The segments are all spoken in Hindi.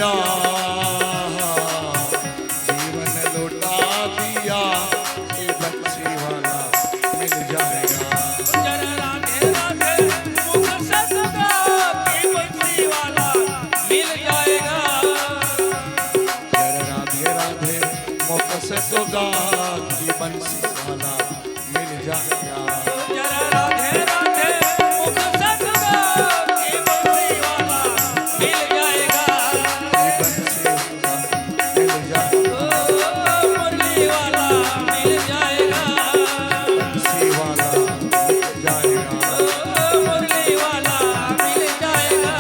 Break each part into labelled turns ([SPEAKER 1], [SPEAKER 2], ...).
[SPEAKER 1] दिया, जीवन लुटा दिया, ये बंसी वाला मिल जाएगा।
[SPEAKER 2] जरा राधे राधे मुख से सगा कि बंसी वाला मिल जाएगा।
[SPEAKER 1] जरा राधे राधे मुख से सगा कि बंसी वाला मिल जाएगा।
[SPEAKER 2] जरा राधे राधे मुख से सगा कि बंसी वाला मिल जाएगा।
[SPEAKER 1] ये बंसी वाला मिल जाएगा।
[SPEAKER 2] मुरली वाला मिल जाएगा।
[SPEAKER 1] बंसी वाला मिल जाएगा।
[SPEAKER 2] मुरली वाला मिल जाएगा।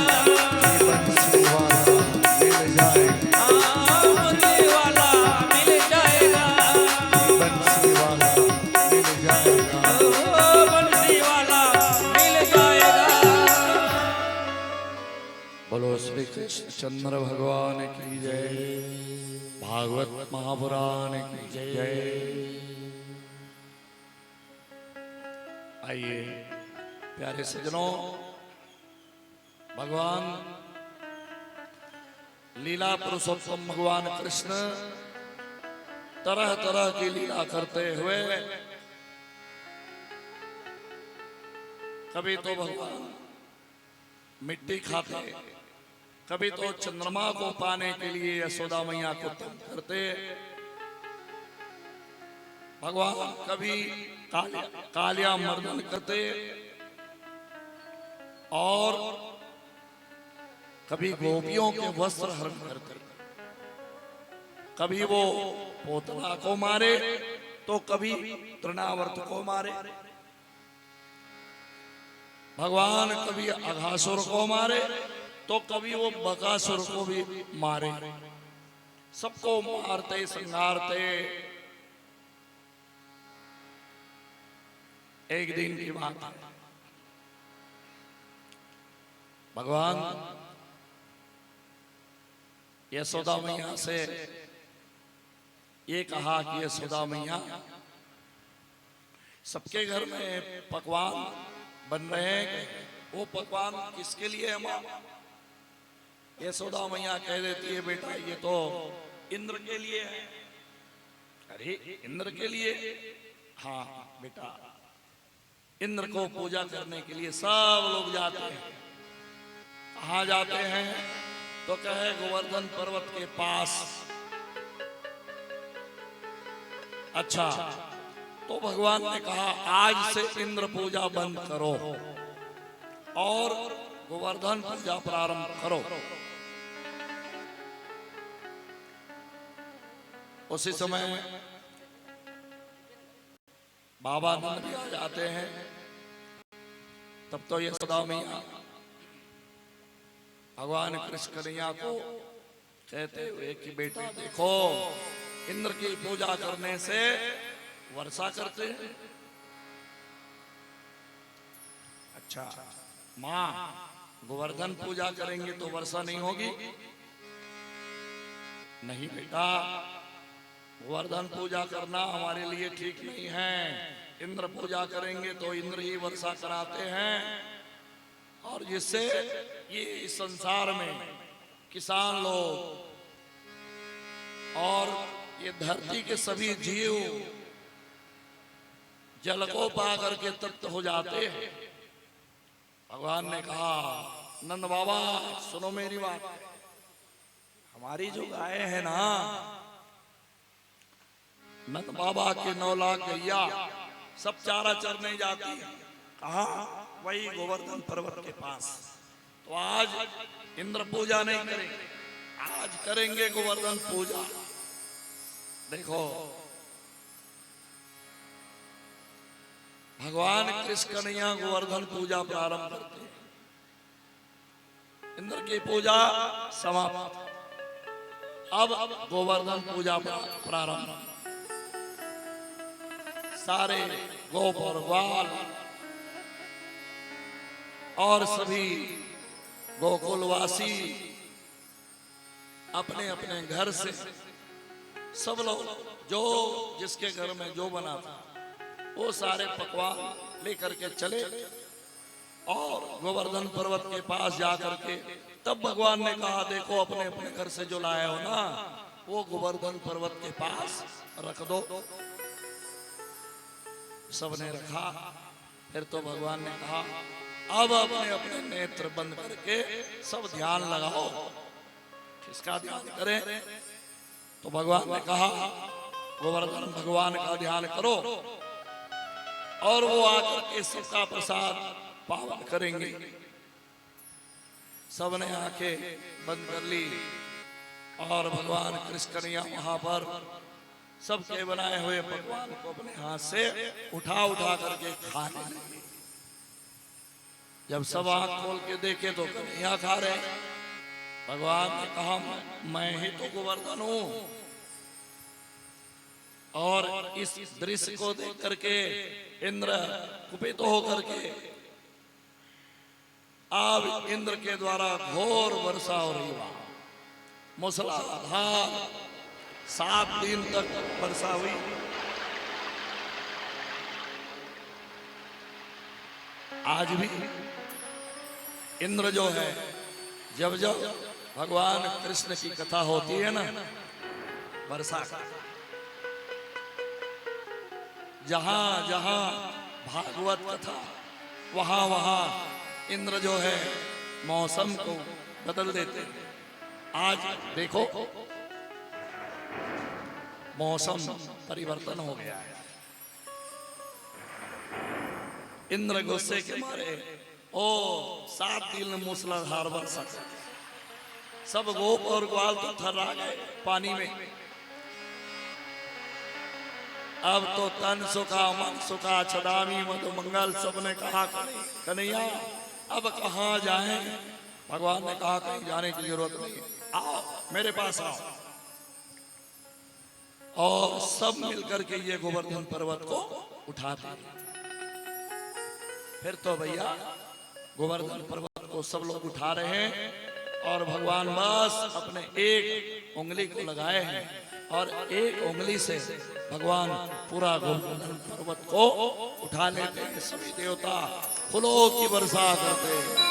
[SPEAKER 1] ये बंसी वाला मिल जाएगा।
[SPEAKER 2] मुरली वाला मिल जाएगा।
[SPEAKER 1] ये बंसी वाला मिल जाएगा।
[SPEAKER 2] बंसी वाला मिल जाएगा।
[SPEAKER 1] बोलो श्री कृष्ण चंद्र भगवान की जय, भागवत महापुराण की जय। आइए प्यारे सज्जनों, भगवान लीला पुरुषोत्तम भगवान कृष्ण तरह तरह की लीला करते हुए कभी तो भगवान मिट्टी खाते, कभी तो चंद्रमा को पाने के लिए यशोदा मैया को तंग करते, भगवान कभी कालिया मर्दन करते और कभी गोपियों के वस्त्र हरण करते, कभी वो पोतना को मारे तो कभी तृणावर्त को मारे, भगवान कभी अघासुर को मारे तो कभी वो बकासुर को भी मारे। सबको मारते संहारते। एक दिन की बात है, भगवान यशोदा मैया से ये कहा कि यशोदा मैया, सबके घर में पकवान बन रहे हैं, वो पकवान किसके लिए है मां? यशोदा मैया कह देती है, बेटा ये तो इंद्र के लिए है। अरे इंद्र के लिए? हाँ बेटा, इंद्र को पूजा करने के लिए सब लोग जाते हैं। कहाँ जाते हैं? तो कहे गोवर्धन पर्वत के पास। अच्छा, तो भगवान ने कहा आज से इंद्र पूजा बंद करो और गोवर्धन पूजा प्रारंभ करो। उसी समय बाबा नंद भी आ जाते हैं। तब तो यशोदा मैया भगवान कृष्ण कन्हैया को कहते हुए कि बेटे देखो, इंद्र की पूजा करने से वर्षा करते हैं। अच्छा मां, गोवर्धन पूजा करेंगे तो वर्षा नहीं होगी? नहीं बेटा, गोवर्धन पूजा करना हमारे लिए ठीक नहीं है। इंद्र पूजा करेंगे तो इंद्र ही वर्षा कराते हैं और जिससे ये इस संसार में किसान लोग और ये धरती के सभी जीव जल को पा करके तृप्त हो जाते हैं। भगवान ने कहा, नंद बाबा सुनो मेरी बात, हमारी जो गाय है ना, नंद बाबा के 9 लाख गैया सब चारा चरने जाती है। कहा? वही गोवर्धन पर्वत के पास। तो आज इंद्र पूजा नहीं करेंगे, आज करेंगे गोवर्धन पूजा। देखो भगवान कृष्ण कन्हैया गोवर्धन पूजा प्रारंभ करते हैं, इंद्र की पूजा समाप्त। अब गोवर्धन पूजा प्रारंभ। सारे गोप और ग्वाल और सभी गोकुलवासी अपने अपने घर से सब लोग जो जिसके घर में जो बना था वो सारे पकवान लेकर के चले और गोवर्धन पर्वत के पास जाकर के तब भगवान ने कहा देखो अपने अपने घर से जो लाए हो ना वो गोवर्धन पर्वत के पास रख दो। सबने रखा। फिर तो भगवान ने कहा अब अपने अपने नेत्र बंद करके सब ध्यान लगाओ। किसका ध्यान करें? तो भगवान ने कहा गोवर्धन भगवान का ध्यान करो और वो आकर के सबका प्रसाद पावन करेंगे। सबने आंखें बंद कर ली और भगवान कृष्ण कन्हैया वहां पर सबके बनाए हुए पकवान को अपने हाथ से उठा उठा करके खाने लगे। जब सब आंख खोल के देखे तो कन्हैया खा रहे। भगवान ने कहा मैं ही तो गोवर्धन हूं। और इस दृश्य को देख करके इंद्र कुपित होकर के अब इंद्र के द्वारा घोर वर्षा हो रही है, मूसलाधार 7 दिन तक वर्षा हुई। आज भी इंद्र जो है जब जब भगवान कृष्ण की कथा होती है ना वर्षा का, जहां जहां भागवत कथा वहां वहां इंद्र जो है मौसम को बदल देते हैं। आज देखो मौसम परिवर्तन हो गया है। इंद्र गुस्से के मारे 7 दिन मूसलाधार वर्षा, सब गोप और ग्वाल तो थर्रा गए पानी में। अब तो तन सुखा मन सुखा छदामी मधु मंगल सबने कहा कन्हैया अब कहाँ जाएं? भगवान ने कहा कहीं जाने की जरूरत नहीं, आओ मेरे पास आओ। और सब मिलकर के ये गोवर्धन पर्वत को उठाते। फिर तो भैया गोवर्धन पर्वत को सब लोग उठा रहे हैं और भगवान बस अपने एक उंगली को लगाए हैं और एक उंगली से भगवान पूरा गोवर्धन पर्वत को उठा लेते हैं। सभी देवता फूलों की वर्षा करते हैं।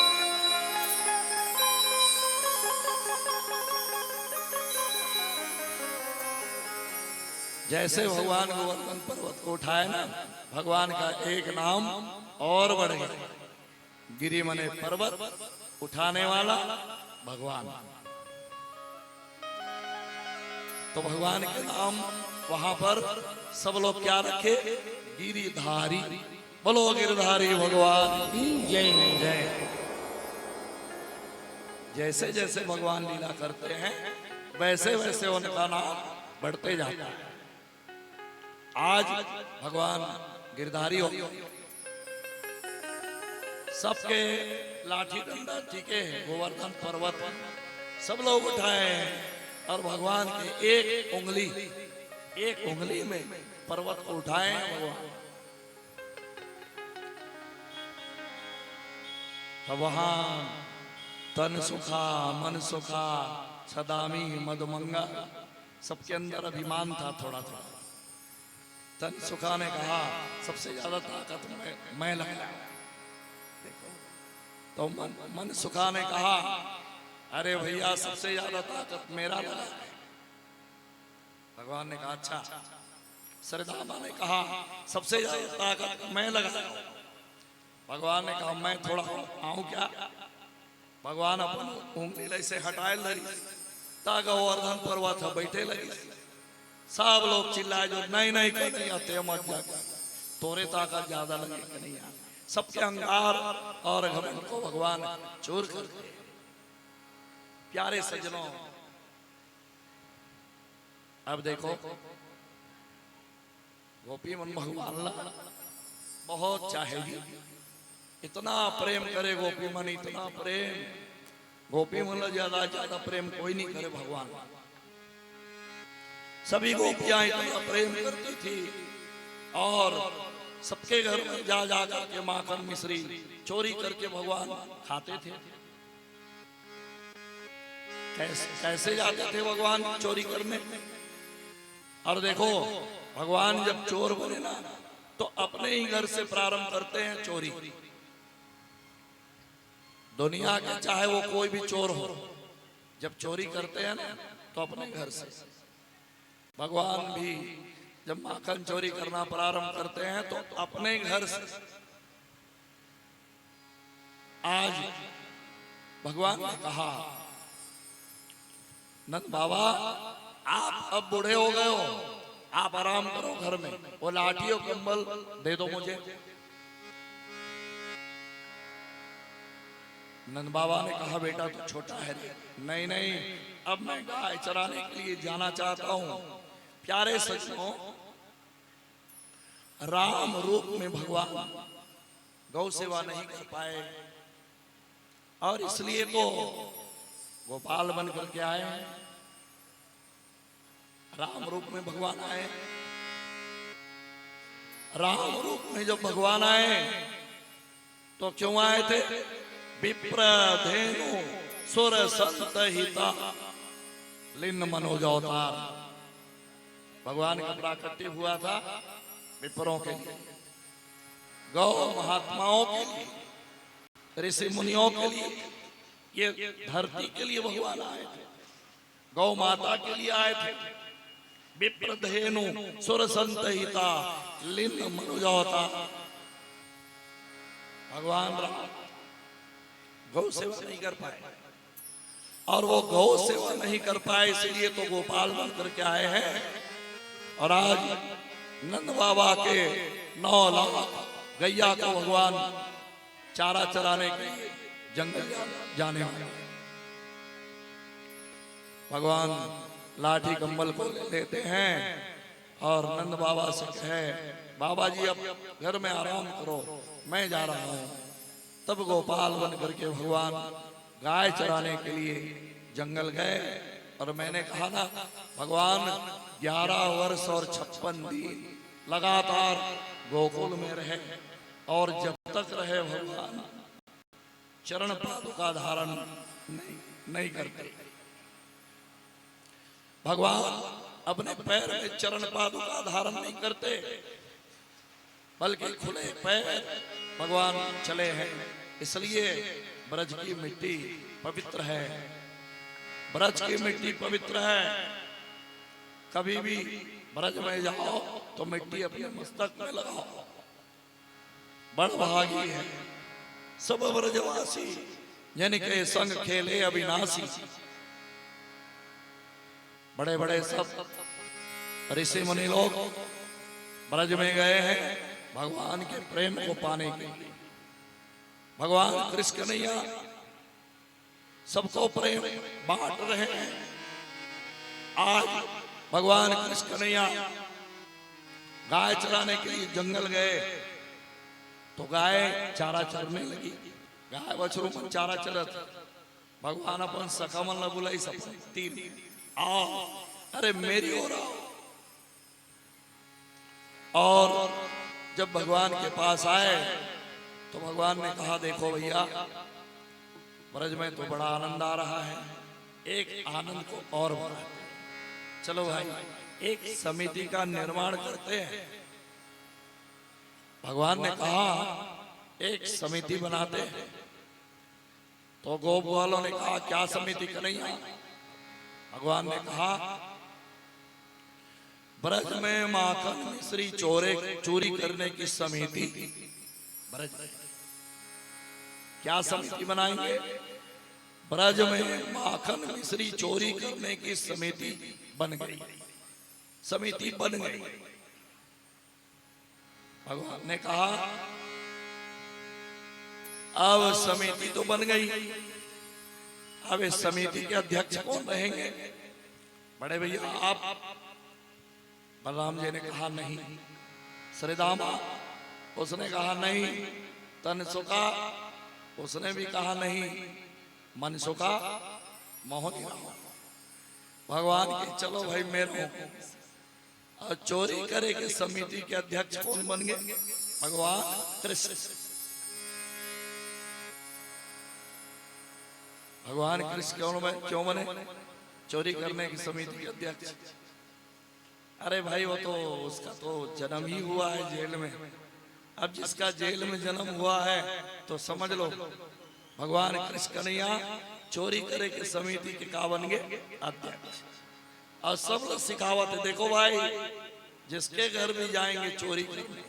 [SPEAKER 1] जैसे भगवान गोवर्धन पर्वत को उठाए ना भगवान का एक नाम और बढ़ गया, गिरि मने पर्वत उठाने वाला भगवान। तो भगवान के नाम वहां पर सब लोग क्या रखे? गिरिधारी। बोलो गिरधारी भगवान की जय जय। जैसे जैसे भगवान लीला करते हैं वैसे वैसे उनका नाम बढ़ते जाता है। आज भगवान गिरधारी हो, सबके लाठी डंडा टीके गोवर्धन पर्वत सब लोग उठाए हैं और भगवान के एक उंगली में पर्वत को उठाए हैं भगवान। तो वहां तन सुखा मन सुखा छदामी मधुमंगा सबके अंदर अभिमान था थोड़ा थोड़ा। तन सुखा ने कहा सबसे ज्यादा ताकत मैं लगा। देखो तो मन सुखा ने कहा अरे भैया सबसे ज्यादा ताकत मेरा लगा है। भगवान ने कहा अच्छा। सरदामा ने कहा सबसे ज्यादा ताकत मैं लगा। भगवान ने कहा मैं थोड़ा आऊं क्या? भगवान अपन उंगली से हटाए लड़ी ता गोवर्धन पर्वत बैठे लगी। सब लोग चिल्लाए जो नहीं नहीं कन्हैया ते मत जा, तोरे ताकत ज्यादा लगे कन्हैया। सबके अहंकार और घमंड को भगवान चूर कर दिए। प्यारे सज्जनों अब देखो गोपी मन भगवान बहुत चाहेगी, इतना प्रेम करे गोपी मन, इतना प्रेम गोपी मन ज्यादा ज्यादा प्रेम कोई नहीं करे भगवान। सभी गोपियां इतना प्रेम करती थी और सबके घर में जा जा करके माखन मिश्री चोरी करके भगवान खाते थे। कैसे जाते थे भगवान चोरी करने? और देखो भगवान जब चोर बने ना तो अपने ही घर से प्रारंभ करते हैं चोरी। दुनिया के चाहे वो कोई भी चोर हो, जब चोरी करते हैं ना तो अपने घर से। भगवान भी जब माखन चोरी करना प्रारंभ करते हैं तो अपने घर से। आज भगवान ने कहा, नंद बाबा आप अब बूढ़े हो गए हो, आप आराम करो घर में, वो लाठी और कंबल दे दो मुझे। नंद बाबा ने कहा, बेटा तो छोटा है। नहीं नहीं, अब मैं गाय चराने के लिए जाना चाहता हूं। प्यारे सज्जनों, राम रूप में भगवान गौ सेवा नहीं कर पाए और इसलिए तो गोपाल बन करके आए हैं। राम रूप में भगवान आए। राम रूप में जब भगवान आए तो क्यों आए थे? विप्र धेनु सुर संत हिता लिन्न मनोजवतार। भगवान का प्राकट्य हुआ था विप्रों के लिए, गौ महात्माओं के लिए, ऋषि मुनियों के लिए, ये धरती के लिए भगवान आए थे, गौ माता के लिए आए थे। विप्र धेनु सुर संत हिता लिन्न मनोजवतार। भगवान राम गौ सेवा नहीं कर पाए और वो गौ सेवा नहीं कर पाए, इसलिए तो गोपाल बन करके आए हैं। और आज नंद बाबा के 9 लाख गैया को भगवान चारा चराने के लिए जंगल जाने वाले। भगवान लाठी कंबल को लेते हैं और नंद बाबा से कहे, बाबा जी अब घर में आराम करो, मैं जा रहा हूं। तब गोपाल बन करके भगवान गाय चराने के लिए जंगल गए। और मैंने कहा ना, भगवान 11 वर्ष और 56 दिन लगातार गोकुल में रहे और जब तक रहे भगवान चरण पादुका धारण नहीं करते। भगवान अपने पैर में चरण पादुका धारण नहीं करते, बल्कि खुले पैर भगवान चले हैं। इसलिए ब्रज की मिट्टी पवित्र है। ब्रज की मिट्टी पवित्र है। कभी भी ब्रज में जाओ तो मिट्टी अपने मस्तक में लगाओ। बड़ भागी है सब ब्रजवासी, जिनके संग खेले अविनाशी। बड़े बड़े सब ऋषि मुनि लोग ब्रज में गए हैं भगवान के प्रेम को पाने के लिए। भगवान कृष्ण कन्हैया सबको प्रेम बांट रहे हैं। आज भगवान कृष्ण कन्हैया गाय चराने के लिए जंगल गए तो गाय चारा चरने लगी। गाय बछरू पर चारा चरत भगवान अपन सकमल न बुलाई सब तीन आओ, अरे मेरी ओर आओ। और जब भगवान के पास आए तो भगवान ने कहा, देखो भैया ब्रज में तो बड़ा आनंद आ रहा है, एक आनंद को और बढ़ाते हैं। चलो भाई एक समिति का निर्माण करते हैं। भगवान ने कहा एक समिति बनाते हैं। तो गोप वालों ने कहा क्या समिति कन्हैया? भगवान ने कहा ब्रज में माखन मिश्री चोरी करने की समिति। ब्रज में क्या समिति बनाएंगे? ब्रज में माखन मिश्री चोरी करने की समिति बन गई। समिति बन गई। भगवान ने कहा अब समिति तो बन गई, अब इस समिति के अध्यक्ष कौन रहेंगे? बड़े भैया आप। बलराम जी ने कहा नहीं। श्रीदामा उसने कहा नहीं। तनसुका उसने भी कहा नहीं। मनसुका मोहन भगवान के चलो भाई मेरे और चोरी करे के समिति के अध्यक्ष कौन बन गए? भगवान कृष्ण। भगवान कृष्ण क्यों बने चोरी करने की समिति के अध्यक्ष? अरे भाई वो तो उसका तो जन्म ही हुआ है जेल में। अब जिसका जेल में जन्म हुआ है तो समझ लो भगवान कृष्ण कन्हैया चोरी करे के समिति के का बन गए अध्यक्ष। और सब लोग सिखावत है, देखो भाई जिसके घर भी जाएंगे चोरी करने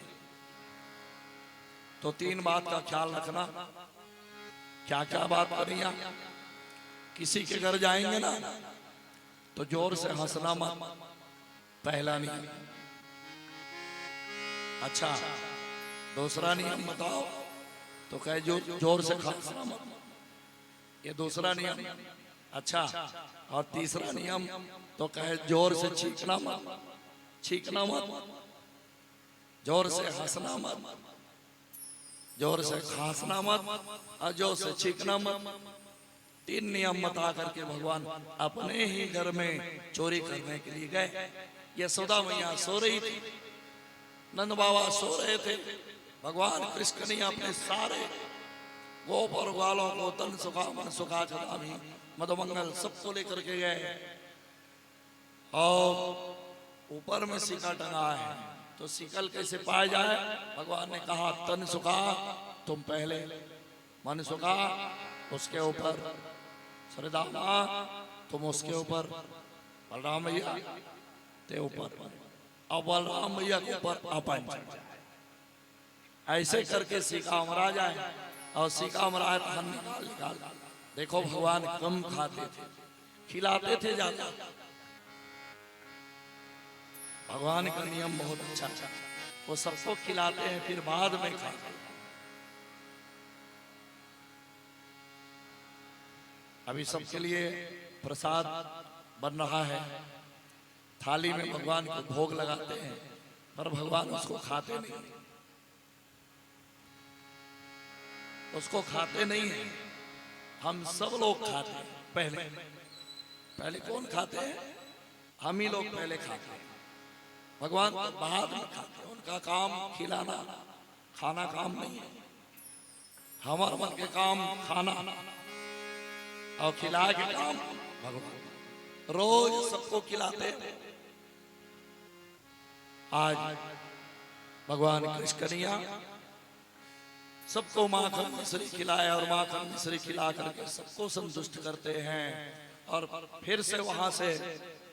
[SPEAKER 1] तो 3 बात का ख्याल रखना। क्या क्या बात करनी? किसी के घर जाएंगे ना तो जोर से हंसना मत, पहला नियम। अच्छा, दूसरा नियम बताओ तो कहे जोर से हंसना मत, ये दूसरा नियम। अच्छा, और तीसरा नियम तो कहे जोर से छींकना मत, छींकना मत, जोर से हंसना मत, जोर से खांसना मत और जोर से छींकना मत। 3 नियम बता करके भगवान अपने ही घर में चोरी करने के लिए गए। यशोदा मैया सो रही थी, नंद बाबा सो रहे थे। भगवान कृष्ण कन्हैया अपने सारे गोप और ग्वालों को तन सुखा मन सुखा चलामी मधुमंगल सबको लेकर के गए। और ऊपर में सिक्का टंगा है तो सिकल कैसे पाया जाए? भगवान ने कहा तन सुखा तुम पहले, मन सुखा उसके ऊपर, श्रीदामा तुम उसके ऊपर, बलराम भैया ते ऊपर, और बलराम भैया के ऊपर अपन। ऐसे करके सीखा मरा जाए और सीखा मरा धन निकाल निकाल। देखो भगवान कम खाते थे, खिलाते थे ज्यादा। भगवान का नियम बहुत अच्छा था, वो सबको खिलाते हैं फिर बाद में खाते हैं। अभी सबके लिए प्रसाद बन रहा है, थाली में भगवान को भोग लगाते हैं पर भगवान उसको खाते नहीं, उसको खाते नहीं है। हम सब लोग खाते हैं। पहले पहले कौन खाते हैं? हम ही लोग पहले खाते हैं, भगवान बाद में खाते हैं। उनका काम खिलाना, खाना काम नहीं है। हमारे मन के काम खाना और खिला के काम भगवान। रोज सबको खिलाते हैं। आज भगवान कृष्ण कन्हैया सबको माखन मिश्री खिलाया और माखन मिश्री खिला करके सबको संतुष्ट करते हैं। और फिर से वहां से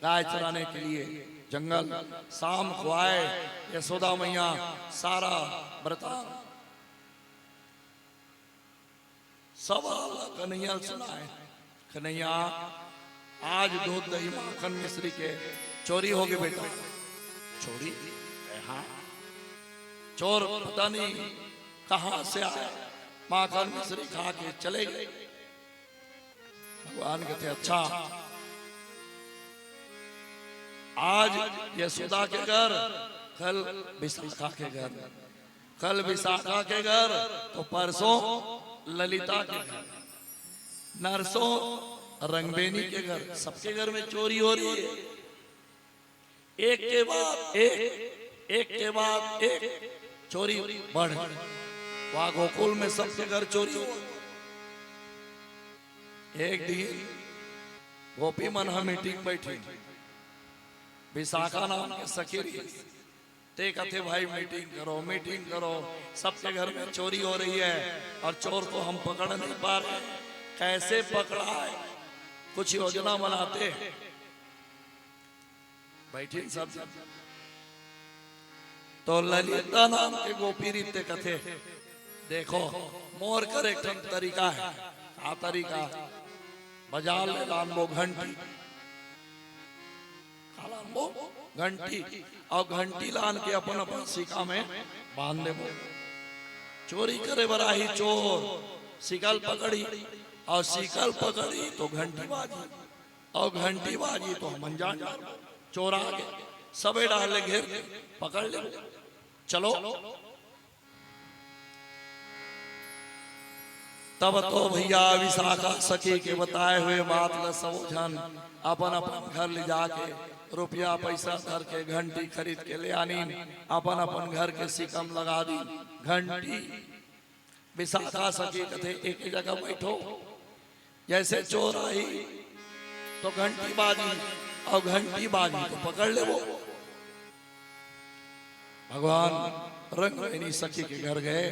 [SPEAKER 1] गाय चराने के लिए जंगल शाम को आए। यशोदा मैया सारा वृतांत सब कन्हैया सुनाए। कन्हैया आज दूध दही माखन मिश्री के चोरी हो गई बेटा। चोरी? हाँ, चोर पता नहीं कहां से आया, माखन मिश्री खा के चले गए। भगवान कहते अच्छा, आज यशोदा के घर, कल विशाखा के घर, कल विशाखा के घर तो परसों ललिता के घर, नरसों रंगबेनी के घर। सबके घर में चोरी हो रही है, एक के बाद एक, एक के बाद एक चोरी बढ़। वहां गोकुल में सबके घर चोरी हो। एक दिन गोपी मन हम मीटिंग बैठी, विशाखा नाम के सखी ते कहते भाई मीटिंग करो, मीटिंग करो, सबके घर में चोरी हो रही है और चोर को हम पकड़ नहीं पा रहे, कैसे पकड़ा है, कुछ योजना बनाते। बैठी सब। तो ललिता नाम के गोपी रीते कथे देखो मोर कर एक तरीका है। क्या तरीका? बाजार ले लानबो घंटी, लानबो घंटी और घंटी लान के अपन अपन सिक्का में बांध देबो। चोरी करे बराही चोर सिकल पकड़ी और सिकल पकड़ी तो घंटी बाजी और घंटी बाजी तो हम अनजान चोर आ गए, सबे डाले घेर के पकड़ ले। चलो तब तो भैया विशाखा सखी के बताए हुए बात ल समझन अपन अपन घर ले जाके रुपया पैसा धर के घंटी खरीद के ले आनी, अपन अपन घर के सिकम लगा दी घंटी। विशाखा सखी कथे एक ही जगह बैठो, जैसे चोर आई तो घंटी बाजी और घंटी बाजी तो पकड़ ले। वो भगवान रंगबेनी सखी के घर गए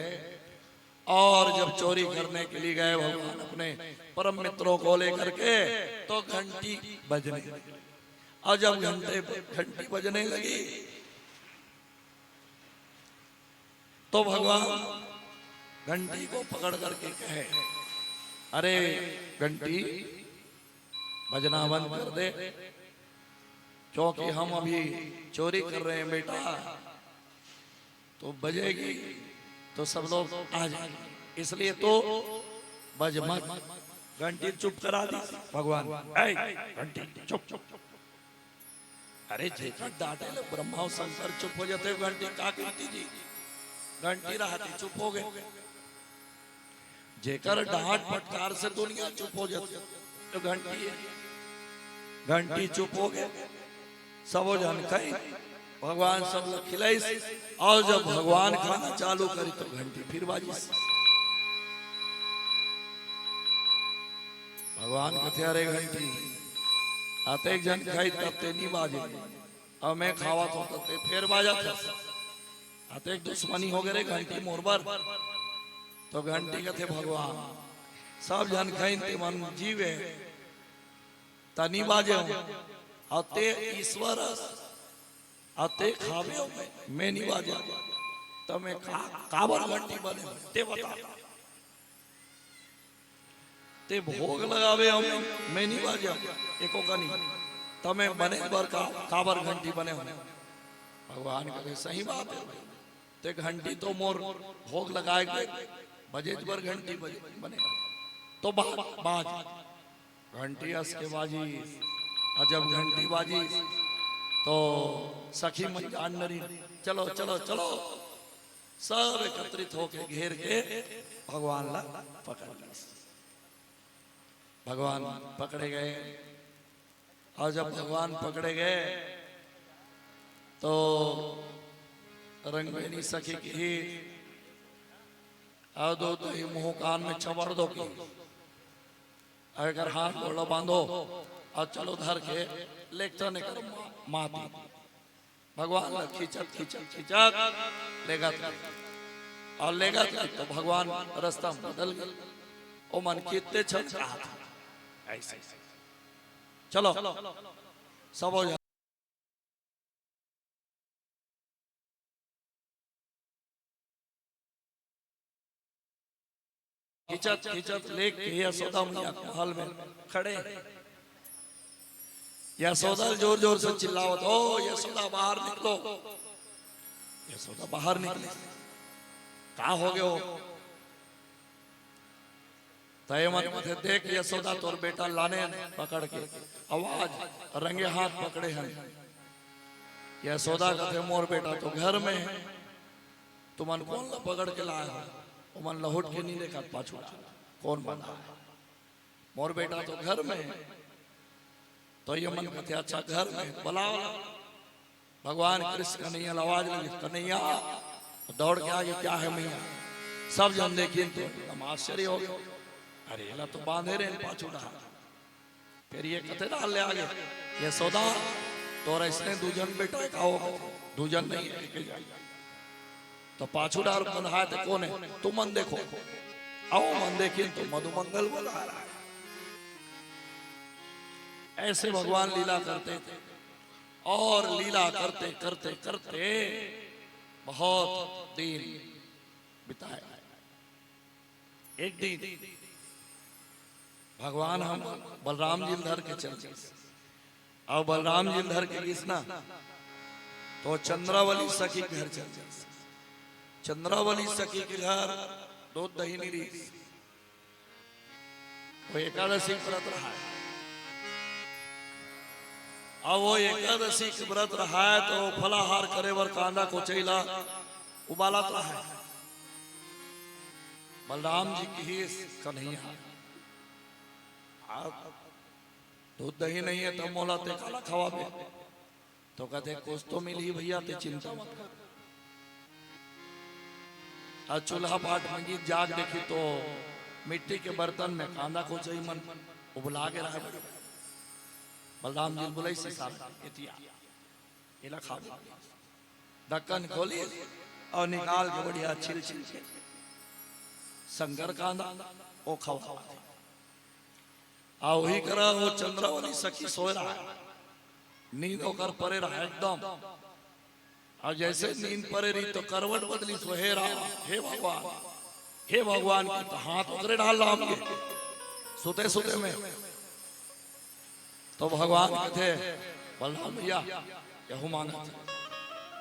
[SPEAKER 1] और जब चोरी करने के लिए गए भगवान अपने परम मित्रों को लेकर के, तो घंटी बजने लगी। और जब घंटी बजने लगी तो भगवान घंटी को पकड़ करके कहे, अरे घंटी बजना बंद कर दे, क्योंकि हम अभी चोरी कर रहे हैं बेटा, तो बजेगी तो सब लोग आ जाएंगे, इसलिए तो बज मत। घंटी चुप करा दी भगवान, घंटी चुप चुप। अरे जेकर डांटे ले ब्रह्मा और शंकर चुप हो जाते, घंटी का कीर्ति जी, घंटी रहती चुप हो गए। जेकर डांट फटकार से दुनिया चुप हो जाती तो घंटी है, घंटी चुप हो गए। सब जन खाई, भगवान सब लोग खिलाई, और जब भगवान खाना चालू करी तो घंटी फिर बाजी। भगवान कथे अरे घंटी आते एक जन खाई तब ते नहीं बाजे, अब मैं खावा तो तब फिर बाजा था। आते एक दुश्मनी हो गए घंटी मोरबर, तो घंटी कथे भगवान सब जन खाई ते मन जीवे तनी बाजे, आते ईश्वर आते खावे मैं नहीं बाजा, तो मैं काबर घंटी बने ते बता, ते भोग लगावे हमें मैं नहीं बाजा एको का नहीं, तमें बने बर काबर घंटी बने होने। भगवान कहे सही बात है, ते घंटी तो मोर भोग लगाए गए बजे बर घंटी बने, तो बाज घंटी हंस के बाजी। और जब घंटी बाजी तो सखी मंजानरी चलो चलो चलो सब एकत्रित होके घेर के भगवान ला पकड़ लिया। भगवान पकड़े गए, और जब भगवान पकड़े गए तो रंगवेनी सखी की और दो ही मुंह कान में चबड़ दो की, अगर हाथ गोला बांधो और चलो धर के लेकर निकल माती। भगवान खींचत खींचत खींचत लेगा और लेगा तो भगवान रास्ता बदल गए। ओ मन कितने छत ऐसे चलो सब हो जाए। खींचत खींचत लेके यशोदा मैया महल में खड़े, यशोदा जोर जोर से चिल्लावत, ओ यशोदा बाहर निकलो, यशोदा बाहर निकले, क्या हो गयो? तय मन थे देख यशोदा तोर बेटा लाने पकड़ के, आवाज रंगे हाथ पकड़े हैं। यशोदा कहते मोर बेटा तो घर में है, तुमन कौन ला पकड़ के लाया हो? तुमन लहुट के नहीं देखा पाछू कौन बना है? मोर बेटा तो घर में है। तो ये मन कहते अच्छा घर में बुलाओ। भगवान कृष्ण कन्हैया आवाज लगी, कन्हैया दौड़ के आगे, क्या है मैया? सब जन देखिए तो आश्चर्य हो गया, अरे ला तो बांधे रहे पाछू डाल। फिर ये कथे डाल ले आगे, ये सौदा तो इसने दूजन बेटा का होगा, दूजन नहीं है। तो पाछू डाल बंधा तो कौन है? तुम मन देखो, आओ मन देखिए तो मधुमंगल बोला रहा है। ऐसे भगवान लीला करते थे, और लीला करते करते करते बहुत दिन बिताए। एक दिन भगवान हम बलराम जी धर के चलते, और बलराम जी धर के किसना तो चंद्रावली सखी के घर चल जाए। चंद्रावली सखी के घर दूध दही नहीं रही, वो एकादशी व्रत रहा है, और वो एकादशी के व्रत रहा है तो फलाहार करे वर कांदा को चैला उबालत रहा है। बलराम जी की कन्हैया दूध दही नहीं है तो मोला ते काला खवा पे, तो कहते कुछ तो मिली भैया, ते चिंता मत कर। आज चूल्हा पाट मंगी जाग देखी तो मिट्टी के बर्तन में कांदा को चाहिए मन उबला के रहा। बलराम जी बोले से खा, ढक्कन खोली और निकाल के बढ़िया छिल छिल के शंकर कांदा वो खवा आ वही करा वो चंद्रावली सखी सोए रहा है, नींद होकर परे रहा एकदम। और जैसे नींद परे रही तो करवट बदली तो हे राम, हे भगवान, हे भगवान की तो हाथ उतरे डाल राम के सोते सोते में। तो भगवान कहते बलराम भैया यहू मांगा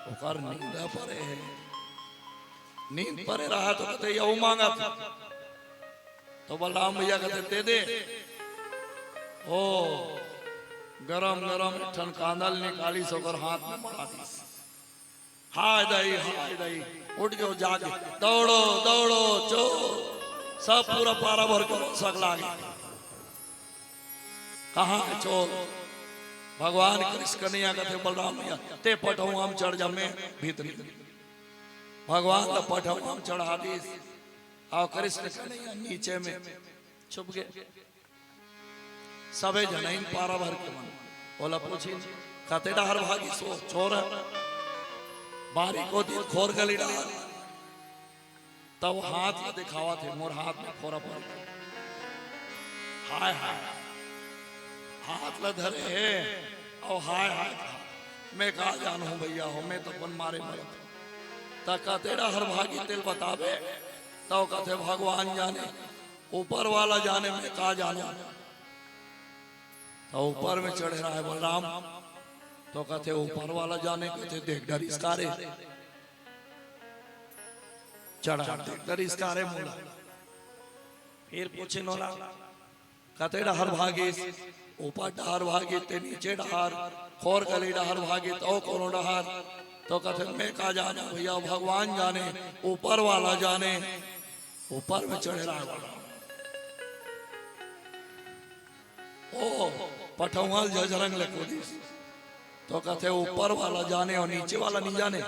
[SPEAKER 1] ओकर नींद परे है, नींद परे रहा तो कहते यहू मांगा था। तो बलराम भैया कहते दे दे। ओ गरम गरम ठन कांदल निकाली सोकर हाथ में मारा दी। हाय दई उठ गयो जागे, दौड़ो दौड़ो चो सब पूरा पारा भर कर सक लागे। कहाँ है चोर? भगवान कृष्ण कन्हैया कहते बलराम भैया ते पटो हम चढ़ जा में भीतरी। भगवान का पटो हम चढ़ा दी और कृष्ण कन्हैया नीचे में छुप गए। सबे जन पारा भर के मन बोला पूछी कहते डहर भागी सो चोर है बारी को दी खोर गली डाल। तब हाथ में दिखावा थे मोर हाथ में खोरा पड़। हाय हाय हाथ ल धरे है और हाय हाय मैं कहा जानू भैया हो मैं तो अपन मारे मरे तक तेरा हर भागी तिल बतावे। तो कहते भगवान जाने ऊपर वाला जाने मैं कहा जाना। तो ऊपर में चढ़े रहा है बलराम। तो कहते ऊपर वाला जाने कहते देख डर इसकारे चढ़ा देख डर इसकारे मोला। फिर पूछे नोला कहते डहर भागे ऊपर डहर भागे ते नीचे डहर खोर गली डहर भागे तो कोनो डहर। तो कहते मैं कहा जाना भैया भगवान जाने ऊपर वाला जाने। ऊपर में चढ़े रहा है ओ पठौल जजरंग लकोदी। तो कहते ऊपर वाला जाने और नीचे वाला नहीं जाने।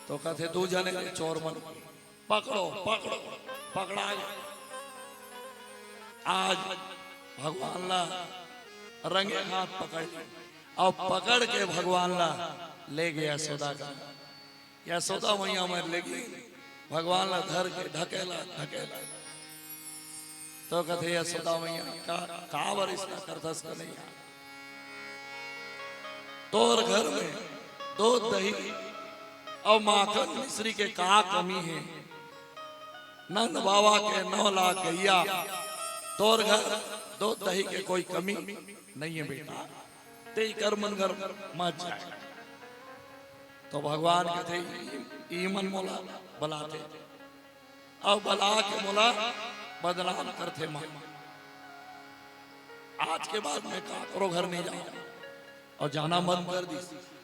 [SPEAKER 1] तो कहते तू जाने चोर मन पकड़ो पकड़ो पकड़ा। आज भगवान ला रंगे हाथ पकड़ और पकड़ के भगवान ला ले गया यशोदा का। यशोदा मैया में ले गई भगवान ला धर के ढकेला ढकेला। तो कहते यशोदा मैया का वरिष्ठ करतस का नहीं। तोर घर में दूध दही और माखन मिश्री के का कमी है। नंद बाबा के 9 लाख गैया तोर घर दूध दही के कोई कमी नहीं है बेटा ते कर मन घर मत जाए। तो भगवान कहते ईमन मोला बुलाते अब बुला के मोला बदनाम करते मां। आज के बाद मैं काकरो घर नहीं जाऊंगा और जाना बंद कर दी।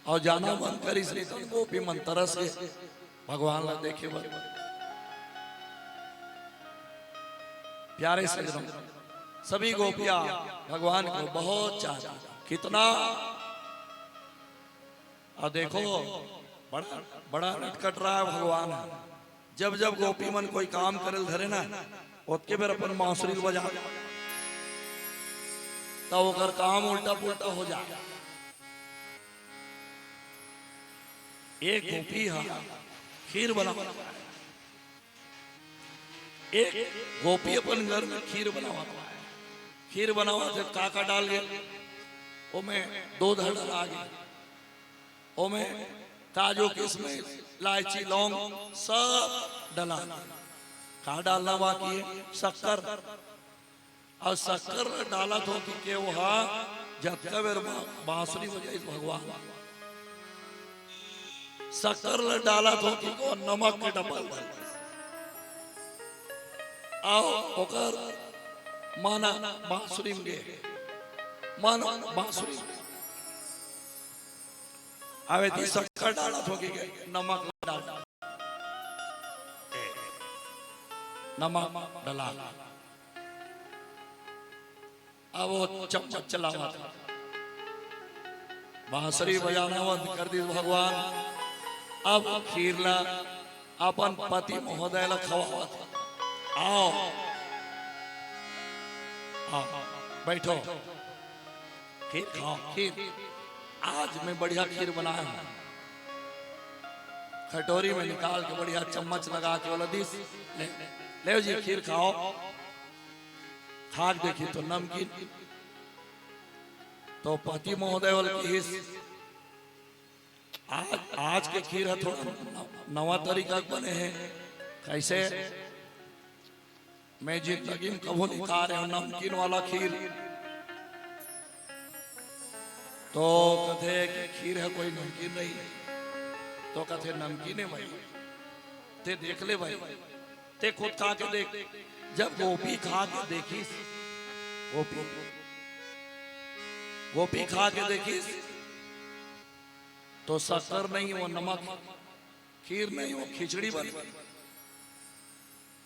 [SPEAKER 1] और जाना बंद कर इसलिए तो गोपी मन तरस गए भगवान ला देखे बल। प्यारे सजनों सभी गोपियां भगवान को बहुत चाहती कितना। और देखो बड़ा बड़ा नटखट रहा है भगवान। जब जब गोपी मन कोई काम करे धरे ना उसके बेर अपन बांसुरी बजा तब ओकर काम उल्टा पुल्टा हो जाए। एक गोपी खीर बना एक गोपी अपन घर में खीर बनावा। खीर बनावा थे काका डाल गए ओमे दूध डाला गया ओमे काजू किशमिश इलायची लौंग सब डाला। का डालना बाकी है शक्कर। और शक्कर डाला तो कि वहा जब बेर बांसुरी बजाई भगवान शक्कर डाला तो कि नमक के डबल आओ ओकर माना बांसुरी में गए माना बांसुरी आवे थी शक्कर डाला तो कि नमक डाला नमक डाला। अब वो चम्मच चलावा था बांसुरी बजाना बंद कर दी भगवान। अब खीरला अपन पति महोदय ला खवा था। आओ आओ बैठो खीर खाओ। खीर आज मैं बढ़िया खीर बनाया हूं कटोरी में निकाल के बढ़िया चम्मच लगा के बोला दिस ले ले जी खीर खाओ। खा के देखी तो नमकीन। तो पति महोदय बोले कि आज के खीर है थोड़ा नवा तरीका बने हैं। कैसे? मैं जिंदगी में कभी नहीं खा रहे हूं नमकीन वाला खीर। तो कहते कि खीर है कोई नमकीन नहीं। तो कहते नमकीन है भाई, ते देख ले भाई, ते खुद खा के देख। जब गोपी खा के देखी, गोपी खा के देखी तो शक्कर नहीं वो नमक, खीर नहीं वो खिचड़ी बनी।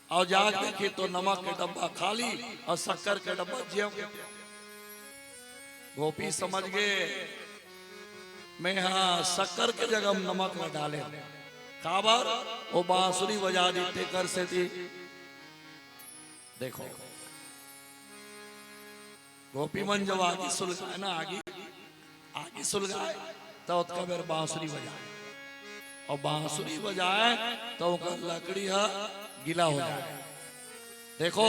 [SPEAKER 1] और जाग देखी तो नमक के डब्बा खाली और शक्कर के डब्बा जेब। गोपी समझ गए मैं हाँ शक्कर के जगह नमक में डाले। काबर वो बांसुरी बजा दी टेकर से थी। देखो गोपी मन जब आगे सुलगाए ना, आगे सुलगाए तो उसका मेरे बांसुरी बजाए। और बांसुरी बजाए तो उसका लकड़ी है गीला हो जाए। देखो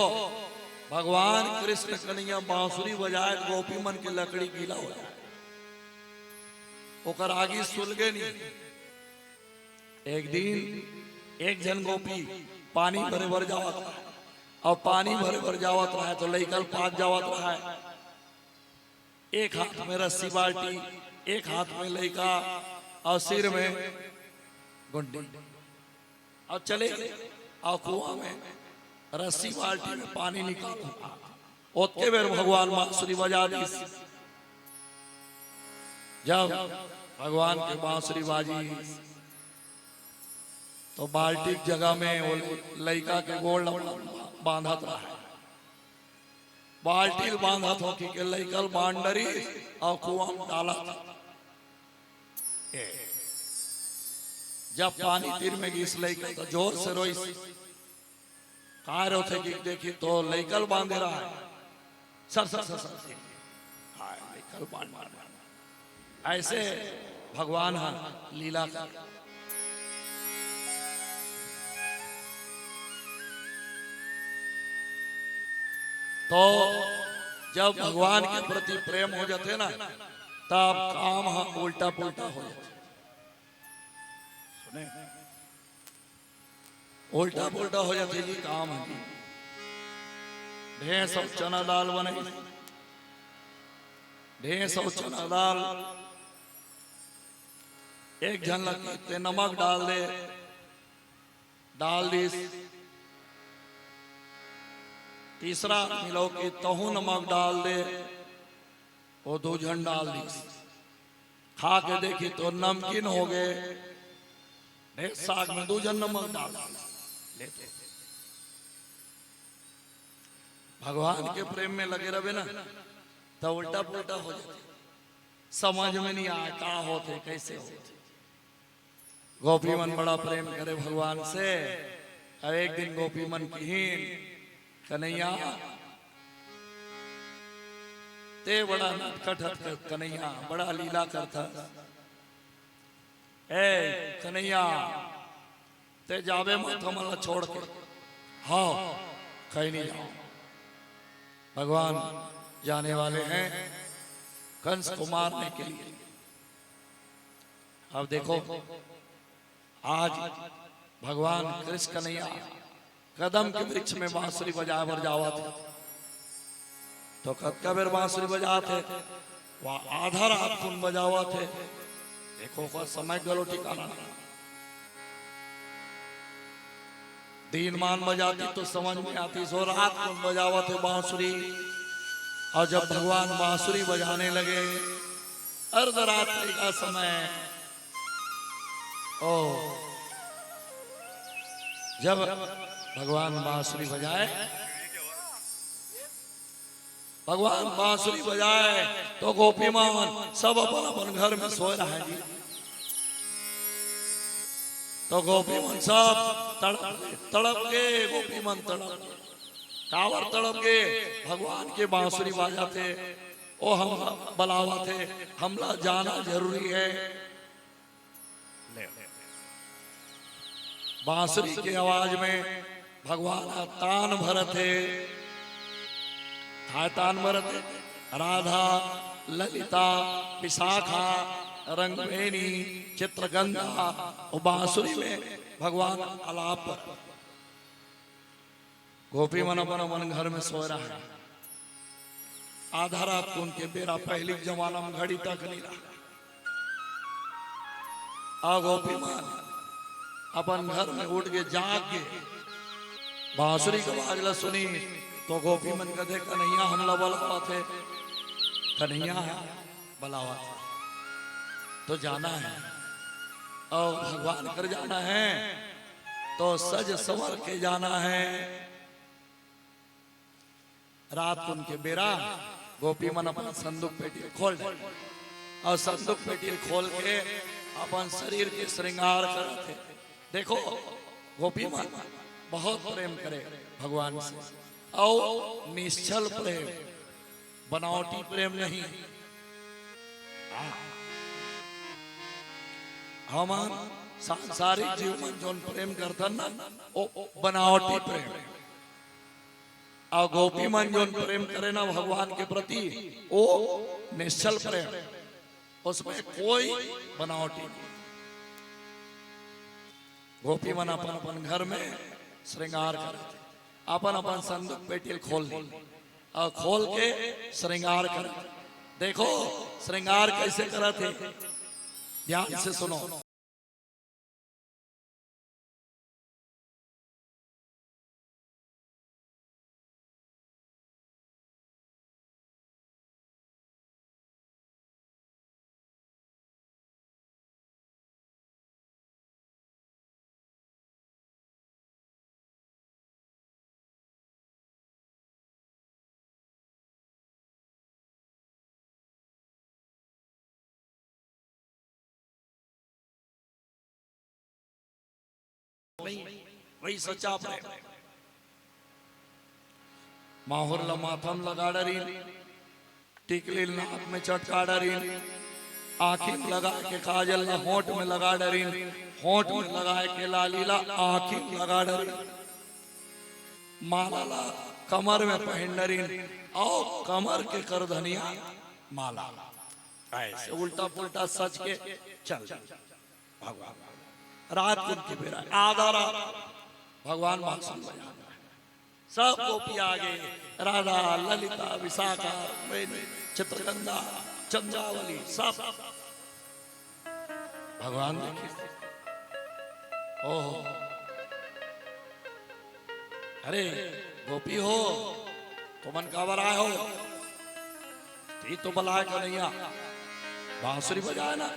[SPEAKER 1] भगवान कृष्ण कन्हैया बांसुरी बजाए गोपी मन की लकड़ी गीला हो जाए। ओकर आगे सुलगे नहीं। एक दिन एक जन गोपी पानी भरे भर जावत रहा और पानी भरे भर जावत रहा तो लइकल पास जावत रहा है। एक हाथ में रस्सी बाल्टी, एक हाथ में लइका और सिर में गुंडी। और चले और कुआं में रस्सी बाल्टी में पानी निकाल। ओतके बेर भगवान बांसुरी बजा दी। जब भगवान के बांसुरी बाजी तो बाल्टी की जगह में वो लइका के गोड़ बांधत रहा है। बाल्टी बांधत हो कि लइकल बांडरी और कुआं में डाला था। जब पानी तीर में घिस लइकल तो जोर से रोई। कहा रो थे कि देखी तो लइकल बांधे रहा है। सर सर सर सर लइकल बांध ऐसे भगवान हाँ लीला कर। तो जब भगवान के प्रति प्रेम हो जाते ना तब काम हाँ उल्टा पुल्टा हो जाते। सुने उल्टा पुल्टा हो जाते जी काम है। ढेर सब चना दाल बने, ढेर सब चना दाल। एक जन लगते नमक डाल दे, डाल दी। तीसरा मिलो कि तहु नमक डाल दे, वो दो जन डाल दी। खा के देखी तो नमकीन हो गए। ढेर साग में दो जन नमक डाल लेते। भगवान के प्रेम में लगे रहे ना तो उल्टा पुल्टा हो जाते। समझ में नहीं आया क्या होते कैसे होते। गोपी मन बड़ा प्रेम करे भगवान से। और एक दिन गोपी मन कीन कन्हैया ते बड़ा नटखट कन्हैया बड़ा लीला करता। ए कन्हैया ते जावे माथा मला छोड़ के। हाँ कहीं नहीं जाओ। भगवान जाने वाले हैं कंस को मारने के लिए। अब देखो आज भगवान कृष्ण कन्हैया कदम के वृक्ष में बांसुरी बजा भर जावा थे। तो कद का बेर बांसुरी बजा थे वह आधा रात कुन बजावा थे। देखो का समय गलो ठिकाना। दिन मान बजाती तो समझ में आती। सो रात कुन बजावा थे बांसुरी। और जब भगवान बांसुरी बजाने लगे अर्धरात्रि का समय। ओ जब भगवान बांसुरी बजाए, भगवान बांसुरी बजाए तो गोपी मान सब अपन अपन घर में सोए रहे जी। तो गोपी मन सब तड़प गए। गोपी मन तड़प कावर तड़प गए। भगवान के बांसुरी बजाते ओ हम बुलावा थे हमला जाना जरूरी है। बांसुरी की आवाज में भगवान तान भरते तान भरते राधा ललिता विशाखा रंगवेणी चित्रगंधा और बांसुरी में भगवान आलाप पर गोपी मन अपन मन घर में सो रहा है। आधा रात को उनके बेरा पहली जमाना में घड़ी तक नहीं रहा। आ गोपी मन अपन घर में उठ के जाग के बांसुरी की आवाज ला सुनी तो गोपी मन कहे कन्हैया हमला बुलावा थे, कन्हैया बुलावा थे तो जाना है और भगवान कर जाना है तो सज संवर के जाना है। रात को उनके बेरा गोपी मन अपना संदूक पेटी खोल दे और संदूक पेटी खोल के अपन शरीर के श्रृंगार करते। देखो गोपी मन बहुत प्रेम करे भगवान से और निश्चल प्रेम, बनावटी प्रेम नहीं। हमार सांसारिक जीवन जोन प्रेम करता ना ओ बनावटी प्रेम, और गोपी मन जोन प्रेम करे ना भगवान के प्रति वो निश्चल प्रेम, उसमें कोई बनावटी नहीं। गोपी मन अपन अपन घर में श्रृंगार करे, अपन अपन संदूक पेटी खोल दे और खोल के श्रृंगार करे। देखो श्रृंगार कैसे करते, ध्यान से सुनो। वही सच्चा प्रेम। माहौर माथम लगा डरी, टिकली नाक में चटका डरी, आँखी में लगा के काजल ला होंठ में लगा डरी, होंठ में लगा के लालीला आँखी में लगा डरी, माला ला कमर में पहन डरी और कमर के कर धनिया माला ऐसे उल्टा पुल्टा सच के चल भगवान। रात को की बेरा आधा रात भगवान भाषण बजा रहा है, सब गोपी आगे, राधा ललिता विशाखा चित्रगंधा चंद्रावली सब भगवान देखिए। ओह अरे गोपी हो तो मन का बराए हो, तो बलाए कन्हैया बांसुरी बजाए ना,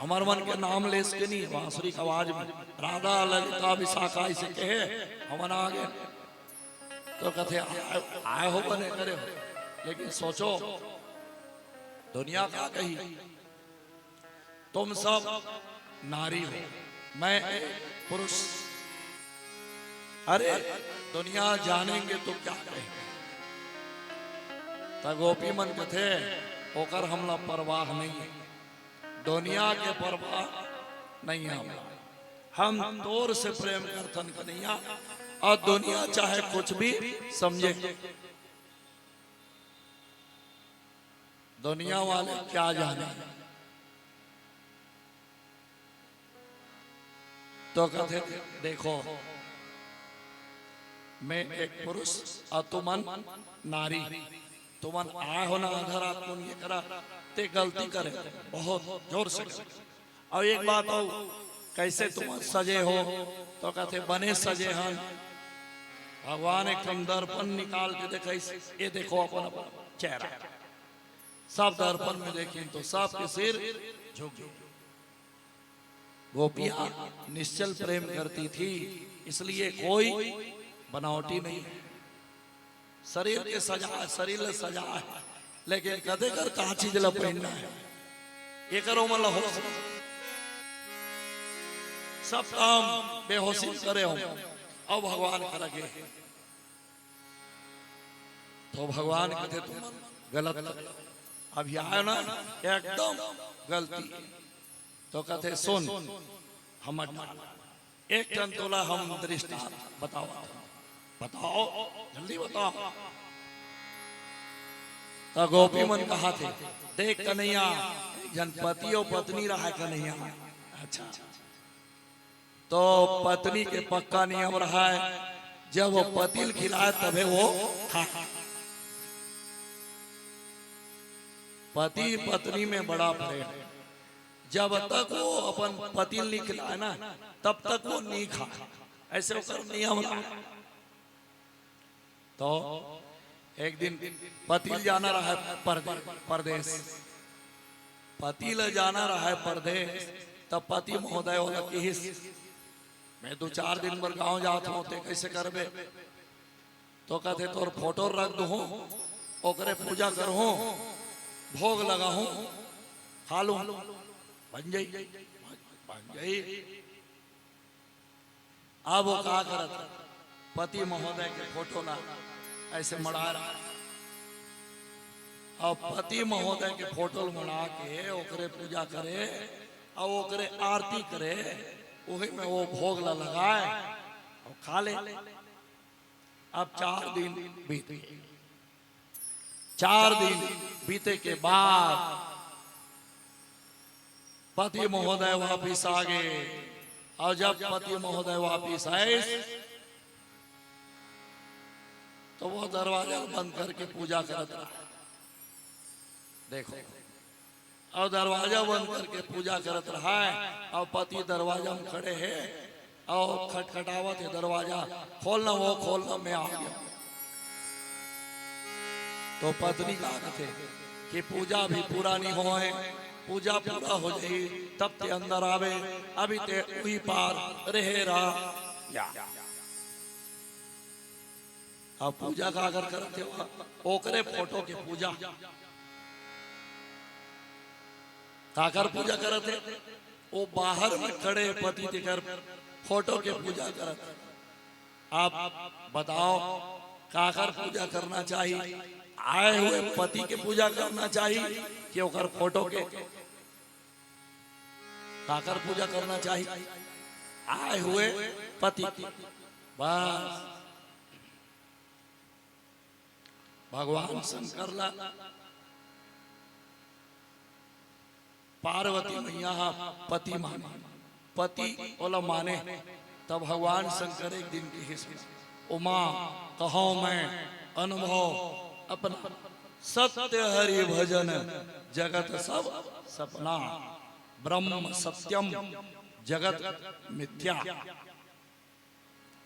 [SPEAKER 1] अमर मन के नाम ले इसके नहीं, बांसुरी की आवाज में राधा ललिता विशाखा इसे कहे हमन आगे तो कथे आए हो बने करे हो। लेकिन सोचो दुनिया क्या कही, तुम सब नारी हो, मैं एक पुरुष। अरे दुनिया जानेंगे तो क्या कहेंगे। तो गोपी मन कथे होकर हमला परवाह नहीं है, दुनिया के परवाह नहीं है हम तोर से प्रेम करथन कन्हैया, और दुनिया चाहे कुछ भी समझे, दुनिया वाले क्या जाने। तो कहते देखो मैं एक पुरुष और तुमन नारी, तुमन आए हो ना आधार आपको ये करा ते गलती करे बहुत जोर से। और एक बात हो कैसे तुम सजे हो, तो कहते बने सजे हैं। भगवान एक दर्पण निकाल के देखे, ये देखो अपन अपन चेहरा, सब दर्पण में देखें तो सब के सिर झुक गए। गोपियां निश्चल प्रेम करती थी, इसलिए कोई बनावटी नहीं है। शरीर के सजा, शरीर सजा है, लेकिन कदे कर कहा चीज ला पहनना है ये करो मतलब हो सब काम बेहोशी करे हो। अब भगवान करगे तो भगवान कहते तुम गलत अभी आए ना एकदम गलती। तो कहते सुन हम एक टन तोला हम दृष्टांत बताओ, बताओ जल्दी बताओ। तो गोपी मन कहा थे, देख कन्हैया जनपति और पत्नी रहा है कन्हैया। अच्छा, तो पत्नी के पक्का नियम रहा है, जब वो पतिल खिलाए तभी वो खा। पति पत्नी में बड़ा फर्क है। जब तक वो अपन पतिल नहीं खिलाए ना, तब तक वो नहीं खा। ऐसे उसका नियम रहा। तो एक दिन पतिल जाना रहा है परदेश, पतिल जाना रहा है परदेश। तब पति महोदय होगा कि मैं 2-4 दिन भर गांव जाता हूँ, ते कैसे करबे? तो कहते तोर फोटो रख दू, ओकरे पूजा करूँ, भोग लगाऊं, खा लू, बन जाई, बन जाई। अब वो क्या करत, पति महोदय के फोटो ना ऐसे मड़ा रहा। और पति महोदय के फोटो मड़ा के ओकरे पूजा करे और ओकरे आरती करे, वही में वो भोग लगाए और खा ले। अब 4 दिन बीत गए। 4 दिन बीते के बाद पति महोदय वापिस आ गए। और जब पति महोदय वापिस आए तो वो दरवाजा बंद करके पूजा करता रहा। देखो, और दरवाजा बंद करके पूजा करत रहा है, और पति दरवाजा में खड़े हैं और खटखटावत है, दरवाजा खोलना, वो खोलना, मैं आ गया। तो पत्नी कहा थे कि पूजा भी पूरा नहीं हो है, पूजा पूरा हो जाए तब ते अंदर आवे, अभी ते वही पार रहे रहा या। अब पूजा का अगर करते हो, ओकरे फोटो के पूजा काकर पूजा करते, वो बाहर में खड़े पति देकर फोटो के पूजा करते। आप बताओ काकर पूजा करना चाहिए? आए हुए पति के पूजा करना चाहिए कि ओकर फोटो के? काकर पूजा करना चाहिए? आए हुए पति की। बस भगवान शंकर ला पार्वती मैया पति माने, पति बोला माने। तब भगवान शंकर एक दिन की हिस्सा, उमा कहो मैं अनुभव अपना, सत्य हरि भजन जगत सब सपना, ब्रह्म सत्यम जगत मिथ्या।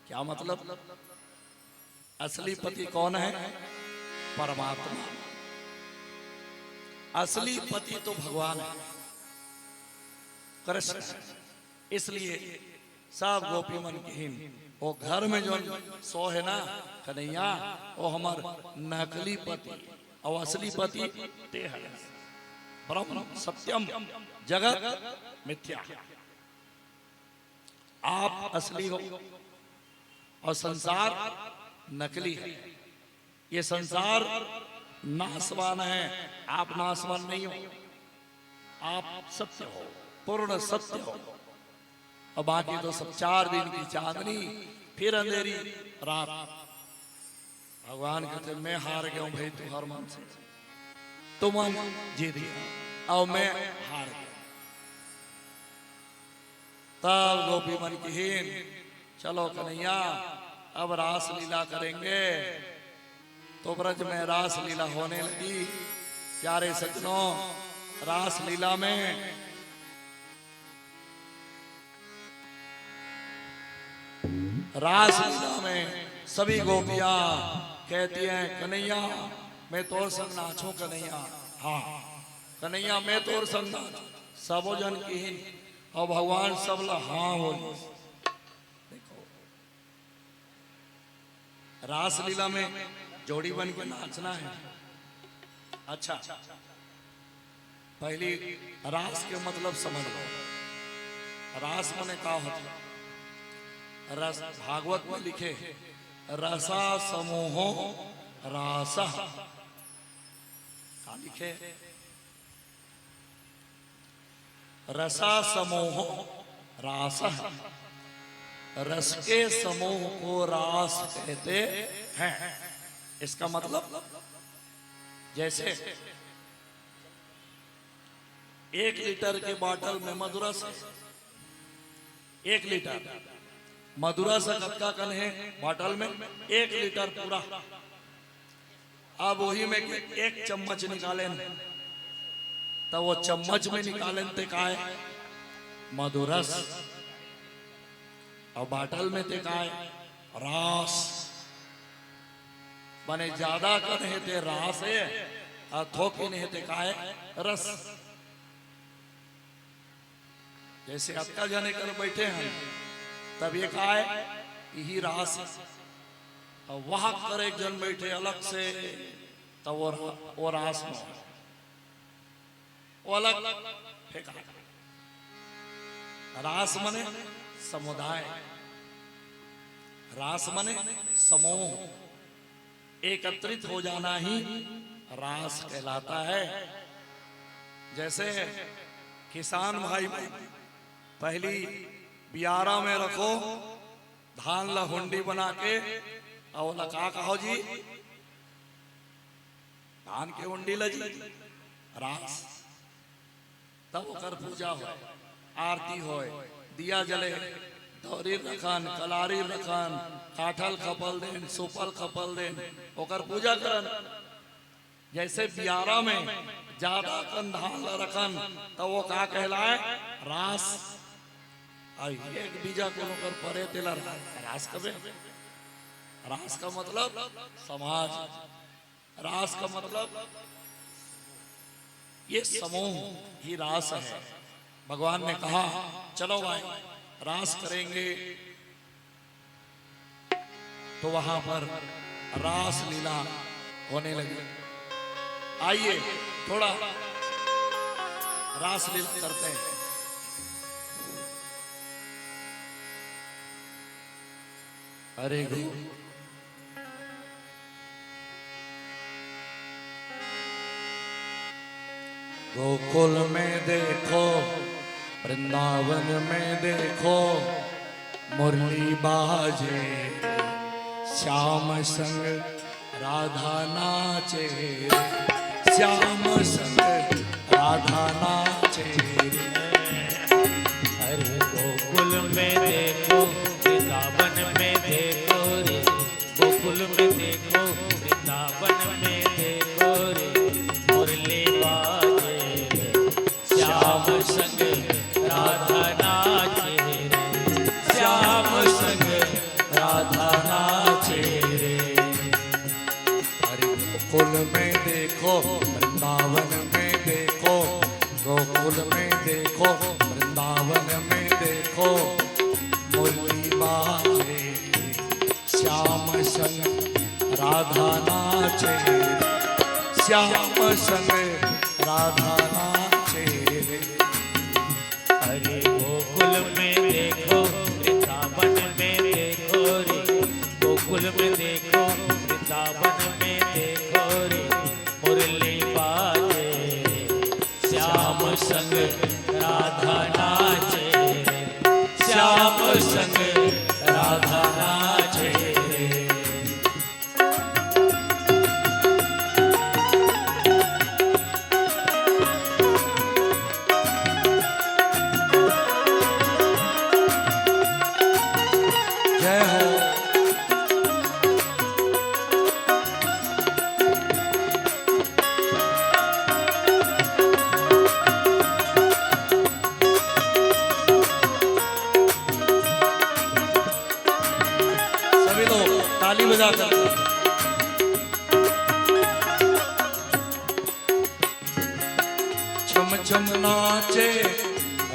[SPEAKER 1] क्या मतलब? असली पति कौन है? परमात्मा। असली पति तो भगवान है, कृष्ण। इसलिए सब गोपी मन की वो घर में जो सो है ना कन्हैया, वो हमार नकली पति और असली पति ते है। ब्रह्म सत्यम जगत मिथ्या। आप असली हो और संसार नकली है। ये संसार नाशवान है, आप नाशवान नहीं हो, आप सत्य हो, पूर्ण सत्य हो। और बाकी तो सब 4 दिन की चांदनी, फिर अंधेरी रात। भगवान कहते मैं हार गया हूं भाई, तू हर मन से, तुम जीत गया और मैं हार गया। तब गोपी मन की हीन, चलो कन्हैया अब रास लीला करेंगे। तो ब्रज में रास लीला होने लगी। प्यारे सज्जनों, रास लीला में सभी गोपियां कहती हैं कन्हैया मैं तोर संग नाचूं कन्हैया। हाँ कन्हैया मैं तोर संग नाचूं। सबो जन की और भगवान सबला हाँ हो। देखो रास लीला में जोड़ी बन के नाचना है। अच्छा पहली रास के मतलब समझ लो। रास माने का होता? रस भागवत में लिखे रसा समूहो रास का लिखे रसा समूहो रास। रस के समूह को रास कहते हैं। इसका मतलब जैसे 1 लीटर के बोतल में मधुरस है, 1 लीटर मधुरस कत्का कन है बोतल में 1 लीटर पूरा। अब वही में 1 चम्मच निकाले तो वो चम्मच में निकाले ते का है मधुरस, और बोतल में ते का है रास। माने ज्यादा कन है ते रास है और थोक ही नहीं ते का है रस। जैसे अक्का जाने कर बैठे हैं तब ये का है यही रास है, और वहां कर एक जन बैठे अलग से तो वो रास में वो अलग फेंका। रास मने समुदाय, रास मने समूह, एकत्रित हो जाना ही रास कहलाता है। जैसे किसान भाई पहली बियारा में रखो धान ला हुंडी बना के और का कहो जी धान के हुंडी लजी रास, तब ओकर पूजा हो, आरती हो, दिया जले, दौरी रखन, कलारी रखन, काठल खपल देन, सुपल खपल देन, ओकर पूजा करन। जैसे बियारा में ज्यादा कन धान ला रखन तो वो का कहलाए रास। और एक बीजा को ओकर परे तेला रास कबे। रास का मतलब समाज, रास का मतलब ये समूह ही रास है। भगवान ने कहा चलो भाई रास करेंगे, तो वहां पर रास लीला होने लगी। आइए थोड़ा रास लीला करते हैं। अरे गोकुल में देखो, वृंदावन में देखो, मुरली बाजे, श्याम संग राधा नाचे, श्याम संग राधा नाचे।
[SPEAKER 2] अरे गोकुल में देखो, वृंदावन में देखो रे, गोकुल में देखो, वृंदावन में देखो रे, मुरली बाजे, श्याम संग राधा नाचे रे,
[SPEAKER 1] श्याम संग राधा नाचे रे। अरे गोकुल में देखो, वृंदावन में देखो, गोकुल में देखो, वृंदावन में देखो, मुरली बाजे, श्याम संग राधा नाचे, श्याम संग राधा नाचे रे।
[SPEAKER 2] अरे गोकुल में देखो, वृंदावन में देखो रे, गोकुल में देखो, वृंदावन में देखो रे, मुरली बाजे, श्याम संग राधा नाचे रे,
[SPEAKER 1] श्याम संग राधा नाचे रे। जय हो। सभी लोग ताली बजाकर छम छम नाचे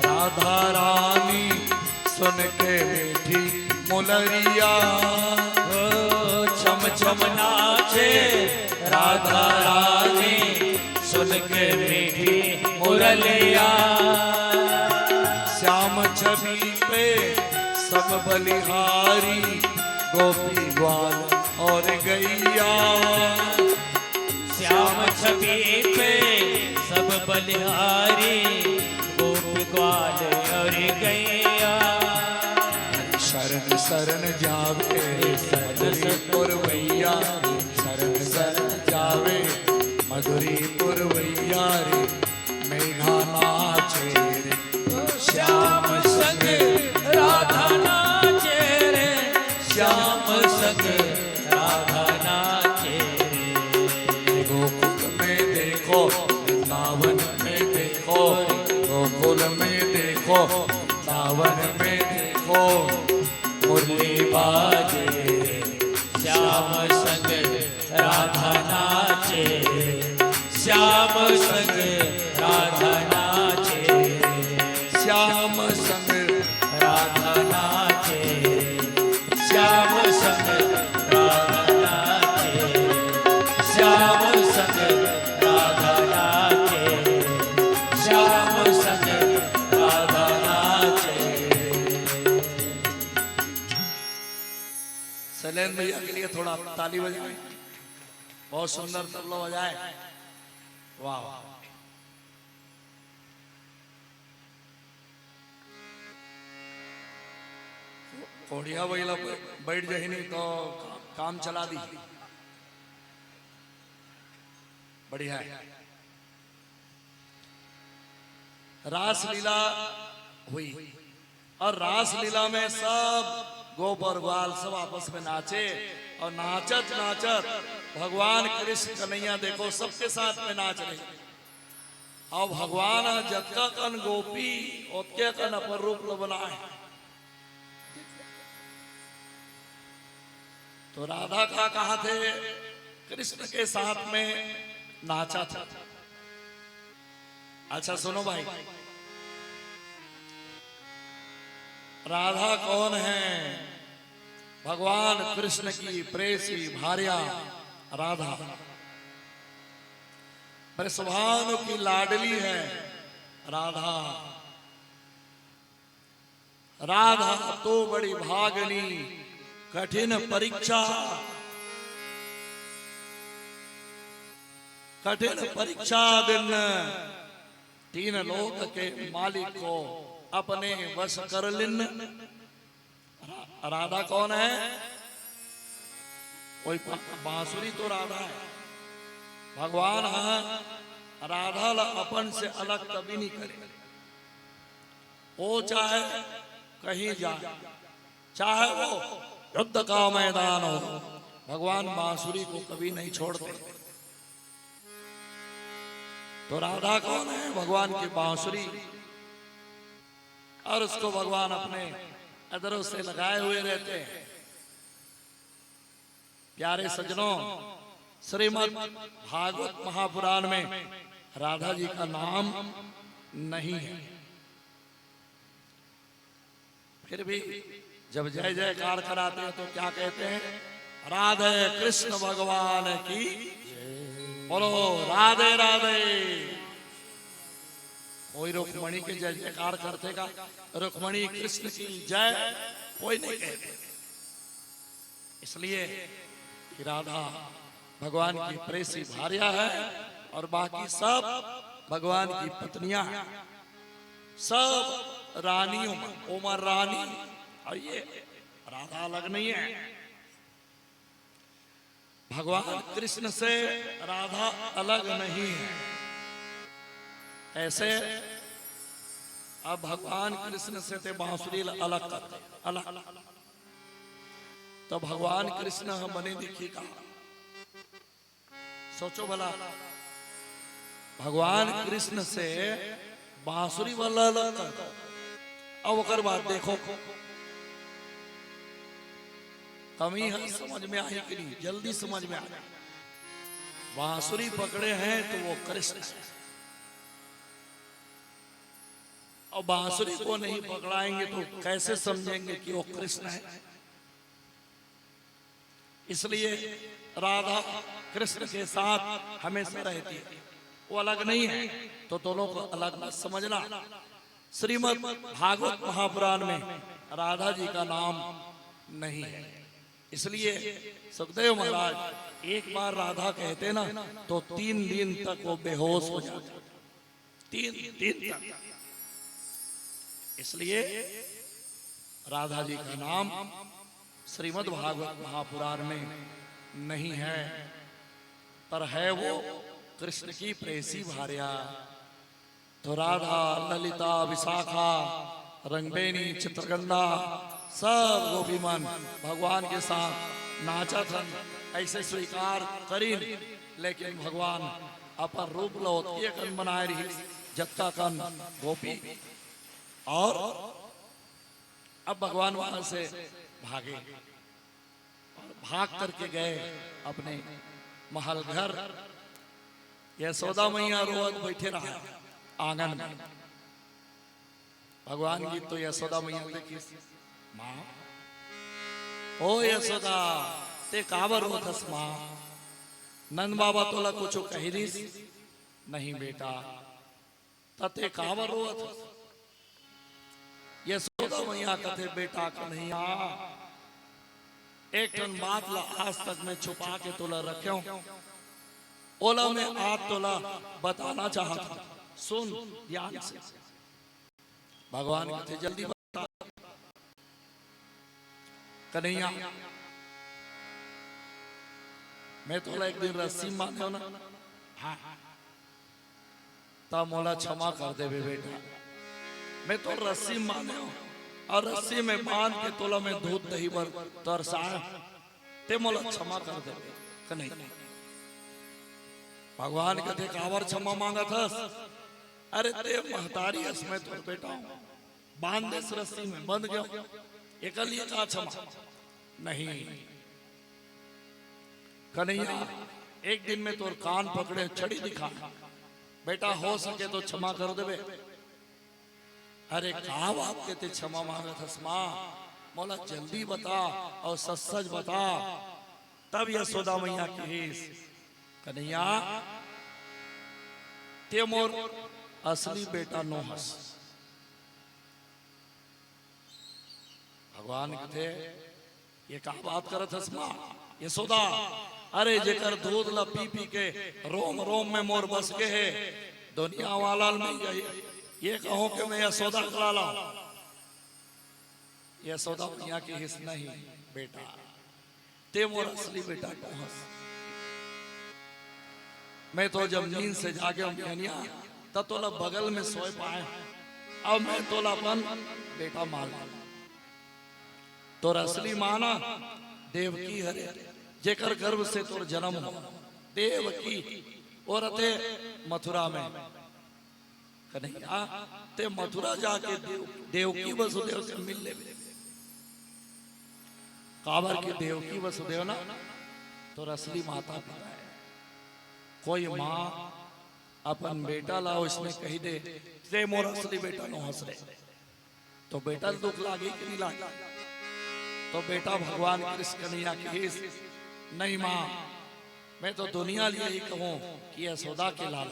[SPEAKER 1] राधा रानी, सुन के मीठी मुलरिया।
[SPEAKER 2] छम छम नाचे राधा रानी, सुन के मीठी मुरलिया।
[SPEAKER 1] श्याम छवि पे सब बलिहारी, गोपी ग्वाल और गैया।
[SPEAKER 2] श्याम छवि पे सब बलिहारी, गोप ग्वाल और गैया।
[SPEAKER 1] शरण शरण जावे मधुरीपुर वैया रे, शरण शरण जावे मधुरीपुर वैया रे, मेघा नाचे रे
[SPEAKER 2] श्याम संग राधा नाचे रे, श्याम संग राधा नाचे रे।
[SPEAKER 1] गोकुल में देखो वृंदावन में देखो, गोकुल में देखो वृंदावन में देखो, मुरली बाजे
[SPEAKER 2] श्याम संग राधा नाचे रे, श्याम संग राधा नाचे रे,
[SPEAKER 1] श्याम संग
[SPEAKER 2] राधा नाचे रे, श्याम संग राधा नाचे रे, श्याम संग राधा नाचे रे, श्याम संग राधा नाचे रे।
[SPEAKER 1] सलेन भैया के लिए थोड़ा ताली बजाएं, बहुत सुंदर तबला बजाए, वाह। कोढ़िया बैला बैठ जाही नहीं तो काम चला दी, बढ़िया है। रास लीला हुई और रास लीला में सब गोबर ग्वाल सब आपस में नाचे और नाचत नाचत भगवान कृष्ण कन्हैया देखो सबके साथ में नाच रहे। और भगवान जतका कन गोपी ओतके कन अपर रूप लो बनाए। तो राधा का कहा थे कृष्ण के साथ में नाचा था। अच्छा सुनो भाई, राधा कौन है? भगवान कृष्ण की प्रेसी भार्या राधा, बृषभानु की लाडली है राधा। राधा तो बड़ी भागनी, कठिन परीक्षा, कठिन परीक्षा दिन तीन लोक के मालिक को अपने वश कर लिन। राधा कौन है? कोई बांसुरी तो राधा है। भगवान राधा ला अपन से अलग कभी नहीं करे। वो चाहे कहीं जाए, चाहे वो युद्ध का मैदान हो, भगवान बांसुरी को कभी नहीं छोड़ते। तो राधा कौन है? भगवान की बांसुरी, और उसको भगवान अपने अदरों से लगाए हुए रहते हैं। प्यारे सज्जनों, श्रीमद् भागवत महापुराण में राधा जी का नाम नहीं है, फिर भी जब जय जयकार कराते हैं तो क्या कहते हैं? राधे कृष्ण भगवान की बोलो, राधे राधे। कोई रुक्मणी के जय जयकार करते का रुक्मणी कृष्ण की जय कोई नहीं कहते। इसलिए कि राधा भगवान की प्रेसी भार्या है और बाकी सब भगवान की पत्नियां हैं, सब रानियों में उमर रानी, और ये राधा अलग नहीं है। भगवान कृष्ण से राधा अलग नहीं है। ऐसे अब भगवान कृष्ण से ते बांसुरी अलग करते, अलग। तो भगवान कृष्ण हम बने देखी का सोचो भला, भगवान कृष्ण से बांसुरी वाला अलग कर। अब ओकर बाद देखो कमी है, समझ में आई कि नहीं? जल्दी समझ में आ जाए। बांसुरी पकड़े हैं तो वो कृष्ण है, और बांसुरी को नहीं पकड़ाएंगे तो कैसे समझेंगे कि वो कृष्ण है? इसलिए राधा कृष्ण के साथ हमेशा रहती है, वो अलग नहीं है। तो दोनों को अलग मत समझना। श्रीमद् भागवत महापुराण में राधा जी का नाम नहीं है। इसलिए सुखदेव महाराज एक बार राधा कहते ना तो 3 दिन तक वो बेहोश हो जाते, 3 दिन तक। इसलिए राधा जी का नाम श्रीमद् भागवत महापुराण में नहीं है, पर है वो कृष्ण की प्रेसी भार्या। तो राधा, ललिता, विशाखा, रंगबेनी, चित्रगंधा सब गोपीमन भगवान के साथ नाचा था। ऐसे स्वीकार करी, लेकिन भगवान अपर रूप लो ये कन बनाए रही जत्ता कन गोपी। और अब भगवान वहां से भागे और भाग करके गए अपने महल घर। यशोदा मैया रोज बैठे रहा आंगन में। भगवान की तो यशोदा मैया देखी, माँ ओ यशोदा ते काबर होतस माँ, नंद बाबा तोला कुछ कही दिस नहीं बेटा, तते काबर रोत। यशोदा मैया कथे बेटा कन्हैया एक टन बात ला आज तक मैं छुपा के तोला रख्यो, ओला मैं आज तोला बताना चाहता, सुन ध्यान से। भगवान कहते जल्दी बता कन्हैया, मैं तोला एक दिन रस्सी मानो ना, हाँ तब मोला क्षमा कर दे बेटा। मैं तो रस्सी माने और रस्सी में बांध के तोला में दूध दही भर तरसाए ते मोला क्षमा कर दे कन्हैया। भगवान कहते कावर क्षमा मांगा था, अरे ते महतारी हस मैं तो बेटा बांध दे रस्सी में बंद गया, एकलिए का क्षमा नहीं। कन्हैया एक दिन में तोर कान पकड़े छड़ी दिखा, बेटा हो सके तो क्षमा कर दे। अरे का बात कहते क्षमा मांगा था मां, मोला जल्दी बता और सच सच बता। तब यशोदा मैया की कन्हैया ते मोर असली बेटा नो हस। भगवान कहते ये का बात करत हस मां यशोदा, अरे जेकर दूध ला पी पी के रोम रोम में मोर बस के है, दुनिया वाला नहीं ये कहो कि मैं यशोदा करा लाऊं। यशोदा मैया की हिस्स नहीं बेटा, ते मोर असली बेटा हस। मैं तो जब नींद से जागे तब तोला बगल में सोए पाए, अब मैं तोला अपन बेटा मान तोर असली माना देवकी हरे, जेकर गर्भ से तोर जन्म हो देवकी और अते मथुरा में। कन्हैया ते मथुरा जाके देवकी वसुदेव से मिल ले। काबर की देवकी वसुदेव ना तो असली माता पिता है। कोई माँ अपन बेटा लाओ इसमें कही दे ते मोर असली बेटा नो हंस रहे, तो बेटा दुख लागे कि नहीं लागे। तो बेटा भगवान कृष्ण कन्हैया की नहीं माँ, मैं तो दुनिया लिए ही कहूं कि यशोदा के लाल।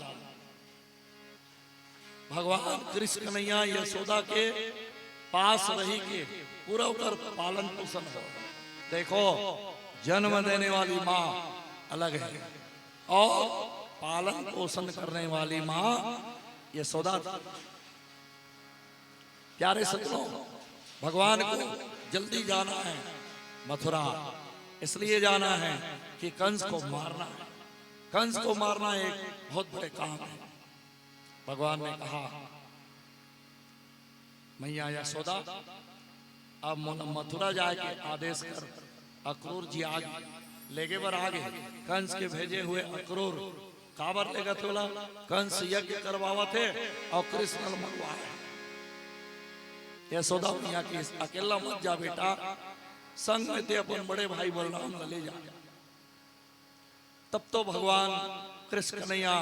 [SPEAKER 1] भगवान कृष्ण कन्हैया यशोदा के पास रही के पूरा उकर पालन पोषण हो। देखो जन्म देने वाली माँ अलग है और पालन पोषण करने वाली माँ यशोदा। प्यारे सज्जनों, भगवान को जल्दी जाना है मथुरा, इसलिए जाना है कि कंस को मारना है। कंस को मारना एक बहुत बड़े काम है। भगवान ने कहा मैया यशोदा अब मथुरा जाके आदेश कर, अक्रूर जी आगे लेगे बर आगे कंस के भेजे हुए अक्रूर काबर लेगा तोला, कंस यज्ञ करवावा थे और कृष्ण मंगवाया। यशोदा मैया की अकेला मत जा बेटा, संग में ते अपन बड़े भाई बलराम ले जा। तब तो भगवान कृष्ण कन्हैया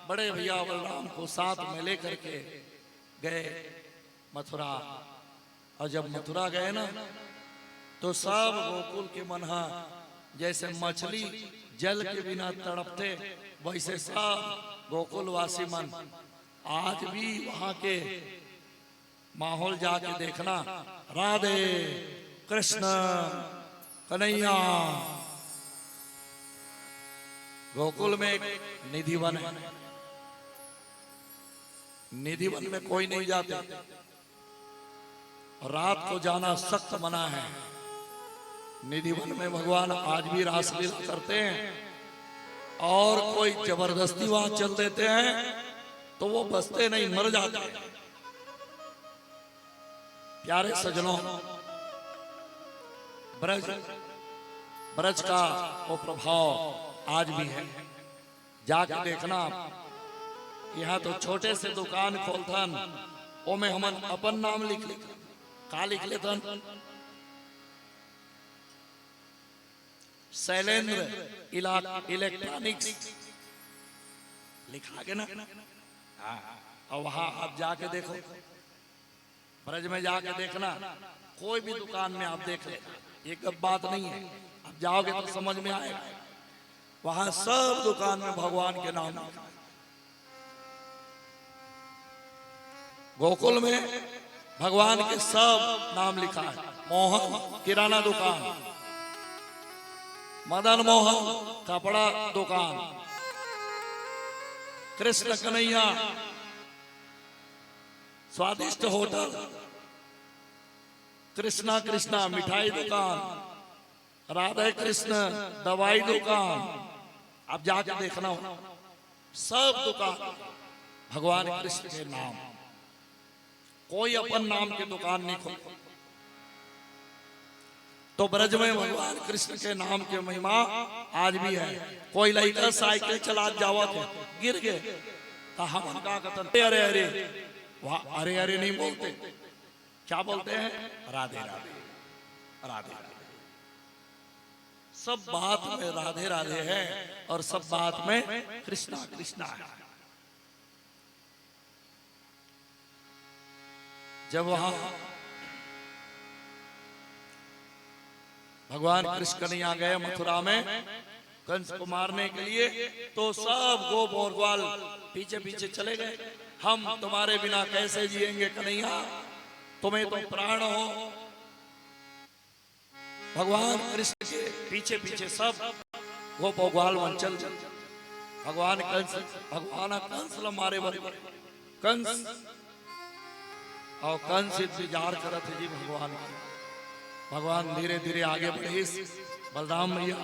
[SPEAKER 1] बड़े भैया बलराम को साथ में लेकर के गए मथुरा। और जब मथुरा गए ना तो सब गोकुल के मनहा जैसे मछली जल के बिना तड़पते, वैसे सब गोकुलवासी मन आज भी वहां के माहौल जाके देखना। राधे कृष्ण कन्हैया। गोकुल में एक निधि वन है, निधि वन में कोई नहीं जाते। और रात को जाना सख्त मना है। निधिवन में भगवान आज भी रासलीला करते हैं, और कोई जबरदस्ती वहां चल देते हैं तो वो बसते नहीं, मर जाते हैं। प्यारे सजनों, ब्रज का वो प्रभाव आज भी है। जाके देखना, यहाँ तो छोटे से दुकान खोलथन, ओ में हमन अपन नाम लिख का लिख लेथन, शैलेंद्र इलेक्ट्रॉनिक्स लिखा के ना। और वहां आप जाके देखो, ब्रज में जाके देखना, कोई भी दुकान में आप देख लेना, एक बात नहीं है, आप जाओगे तो समझ में आएगा। वहां सब दुकान में भगवान के नाम लिखा है। गोकुल में भगवान के सब नाम लिखा है। मोहन किराना दुकान, मदन मोहन कपड़ा दुकान, कृष्ण कन्हैया स्वादिष्ट होटल, कृष्णा कृष्णा मिठाई दुकान, राधे कृष्ण दवाई दुकान। आप जाके देखना, सब दुकान भगवान कृष्ण के नाम, कोई अपन नाम की दुकान नहीं खोल। तो ब्रज में भगवान कृष्ण के नाम की महिमा आज भी है। कोई लड़का साइकिल चला जावा थे, गिर गए तो हम का कहते अरे अरे, वहां अरे अरे नहीं बोलते, क्या बोलते हैं? राधे राधे राधे राधे। सब बात में राधे राधे है और सब बात में कृष्णा कृष्णा है। जब वहां भगवान कृष्ण कन्हैया गए मथुरा में कंस को मारने के लिए, तो सब गोप और ग्वाल पीछे पीछे चले गए। हम तुम्हारे बिना कैसे जिएंगे कन्हैया, तुम्हें तो प्राण हो। भगवान कृष्ण के पीछे पीछे सब गोप और ग्वाल वंचल भगवान कंस मारे बड़े कंस, और कंस इंतजार करत है जी भगवान की। भगवान धीरे धीरे आगे बढ़ीस, बलराम भैया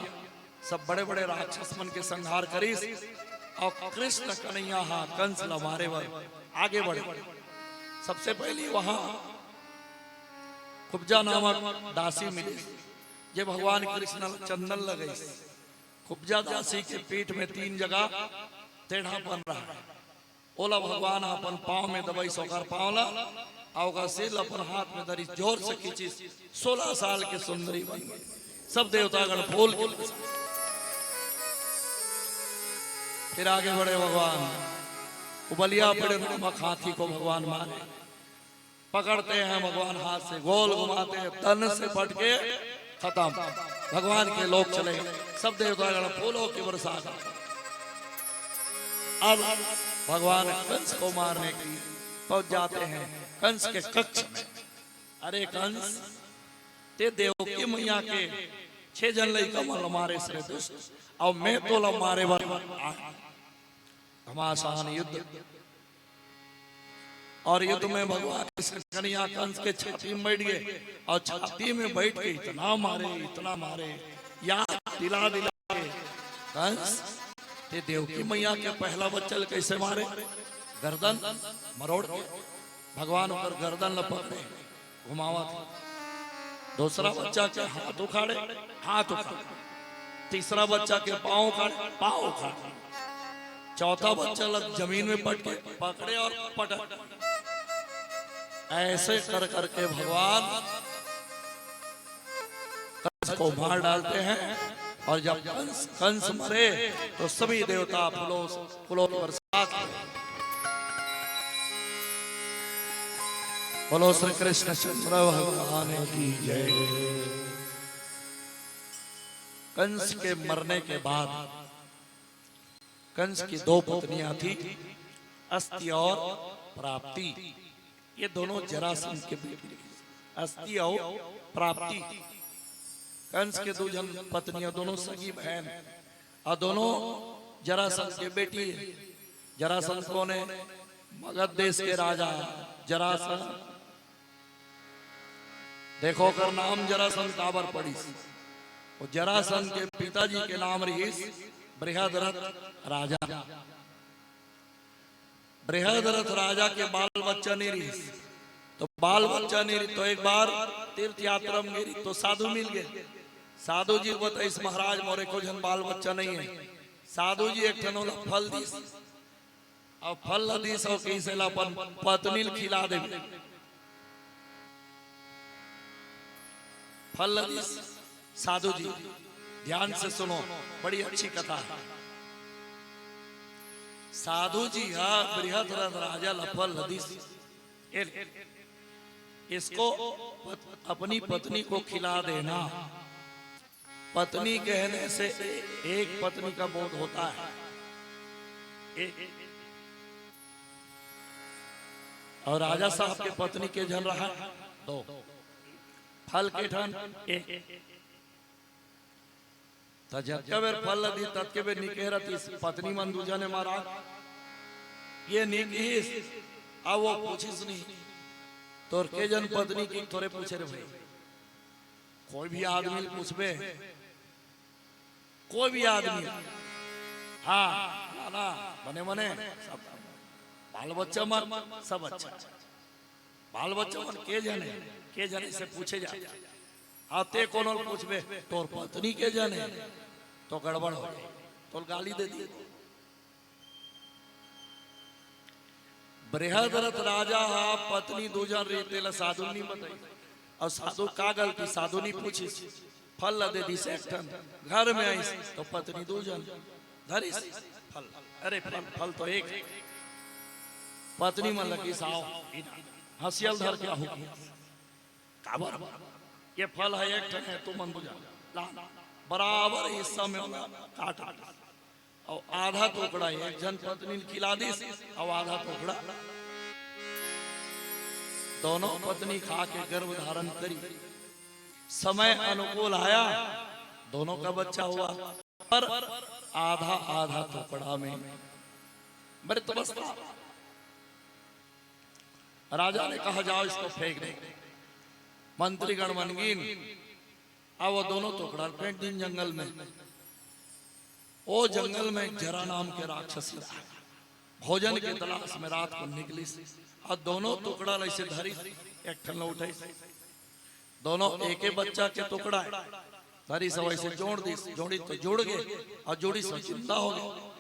[SPEAKER 1] सब बड़े बड़े राक्षस मन के संहार करीस, और कृष्ण कन्हैया हाँ कंस लमारे वर आगे बढ़े। सबसे पहले वहां कुब्जा नामक दासी मिली, जे भगवान कृष्ण चंदन लगे। कुब्जा दासी के पीठ में 3 जगह टेढ़ा बन रहा है। ओला भगवान अपन पांव में दबाई, सोकर पावला और सिल अपन हाथ में धरी, जोर से खींची, 16 साल की सुंदरी बन गई। सब देवतागण फूल के फिर आगे बढ़े भगवान। उबलिया पड़े नमक हाथी को भगवान मारे, पकड़ते हैं भगवान, हाथ से गोल घुमाते हैं, तन से पटके खत्म। भगवान के लोग चले, सब देवतागण फूलों की बरसात। अब भगवान कंस को मारने की पहुंच जाते हैं कंस के कक्ष में। अरे कंस, ते देवकी मैया के 6 जन लइका मर मारे से दुष्ट, और मैं तो ल मारे बर घमासान युद्ध। और युद्ध में भगवान कृष्ण कन्हैया कंस के छाती में बैठ गए, और छाती में बैठ के इतना मारे याद दिला के कंस ते देवकी मैया के पहला बच्चा कैसे मारे? गर्दन मरोड़ के भगवान पर गर्दन लपके घुमावा था। दूसरा बच्चा के हाथ उखाड़े, तीसरा बच्चा के पांव उखाड़े, चौथा बच्चा लग जमीन में पकड़े और पटक। ऐसे कर करके भगवान कंस को मार डालते हैं। और जब कंस मरे तो सभी देवता फूलों की बरसात। बोलो श्री कृष्ण चंद्र भगवान की जय। कंस के मरने के बाद कंस की 2 पत्नियां थी, अस्ति और प्राप्ति। ये दोनों जरासंध के बेटे, अस्ति और प्राप्ति। कंस के 2 जन पत्नियां, दोनों सगी बहन, और दोनों जरासंध के बेटी। जरासंध कौन है? मगध देश के राजा जरासंध। देखो कर नाम जरासंध काबर पड़ी। और जरासंध के पिताजी के नाम रहीस बृहदरथ राजा। बृहदरथ राजा के बाल बच्चा नहीं रहीस। तो बाल बच्चा नहीं रही तो एक बार तीर्थ यात्रा में गिरी तो साधु मिल गए। साधु जी बताइस महाराज मोरे को जन बाल बच्चा नहीं है। साधु जी एक ठन ओला फल दीस। अब फल दीस और कैसे ला पत्नी खिला दे। फल दीस साधु जी ध्यान से सुनो, बड़ी अच्छी कथा है। साधु जी हा बृहदरथ राजा लफल हदीस इसको अपनी पत्नी को खिला देना। पत्नी कहने से एक पत्नी का बोध होता है। और राजा साहब के पत्नी के जन रहा दो फल के ठन जब फल दी तत्के बे निकेरती पत्नी मन दूजा ने मारा ये निकीस। अब वो पूछिस नहीं तोर के जन पत्नी की थोड़े पूछे रे भाई। कोई भी आदमी पूछबे, कोई भी आदमी हाँ ना बने बने सब बाल बच्चा मन सब अच्छा। बाल बच्चा मन के जने से पूछे जा आते कौन पूछबे तोर पत्नी के जने तो गड़बड़ हो तो गाली दे दी। बृहदरथ राजा हा पत्नी दूजन रीते साधु नहीं बताई। और साधु का गलती साधु नहीं पूछी फल दे दी से घर में आई तो पत्नी दूजन धरी फल। अरे फल तो एक पत्नी मन लगी साओ हसियल धर क्या हो काबर ये फल है एक है तू मन बुझा ला बराबर हिस्सा में काट और आधा टुकड़ा एक जन पत्नी खिला दी और आधा टुकड़ा दोनों पत्नी खा के गर्भ धारण करी। समय अनुकूल आया दोनों का बच्चा हुआ पर आधा आधा टुकड़ा में बड़े तपस्या। राजा ने कहा जाओ इसको फेंक दे। मंत्रीगण मनगीन अब वो दोनों टुकड़ा फेंक दिन जंगल में। वो जंगल में जरा नाम के राक्षस भोजन के तलाश में रात को निकली और दोनों टुकड़ा ऐसे धरी एक ठन उठे दोनों एक बच्चा के टुकड़ा धरी सब ऐसे जोड़ दी जोड़ी तो जुड़ गए और जोड़ी सब जिंदा हो गए।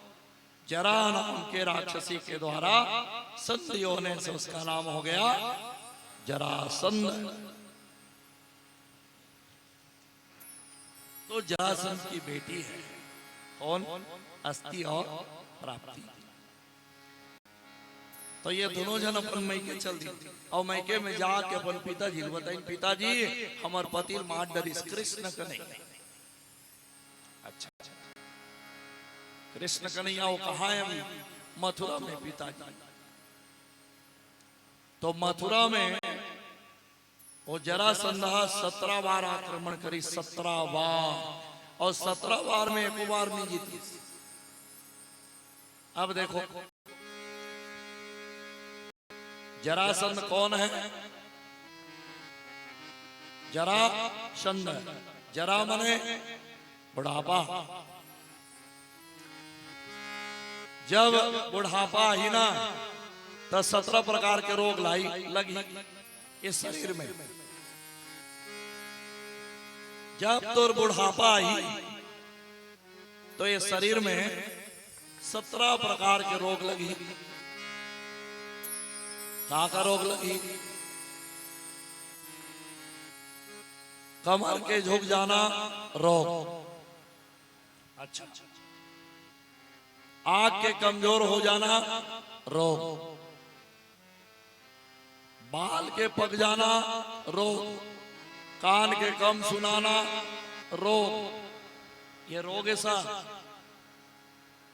[SPEAKER 1] जरा नाम के राक्षसी के द्वारा संधि होने से उसका नाम हो गया जरासंध। तो जरासंध की बेटी है कौन अस्ति और प्राप्ति। तो ये दोनों जन अपन मैके चल दी और मैके में जाके अपन पिताजी बताई पिताजी हमार पति मार डरिस कृष्ण कन्हैया। अच्छा कृष्ण कन्हैया वो कहा है अभी मथुरा में पिताजी। तो मथुरा में वो जरासंध 17 बार आक्रमण करी 17 बार और 17 बार में एक बार नहीं जीती। अब देखो जरासंध कौन है? जरासंध जरा मने बुढ़ापा। जब बुढ़ापा ही ना तो 17 प्रकार के रोग लाई लगी इस शरीर में। जब तो बुढ़ापा ही तो ये शरीर में 17 प्रकार के रोग लगी। कहाँ का रोग लगी? कमर के झुक जाना रोग। अच्छा आंख के कमजोर हो जाना रोग। बाल के पक जाना रोग। कान के कम सुनाना रोग। ये रोग ऐसा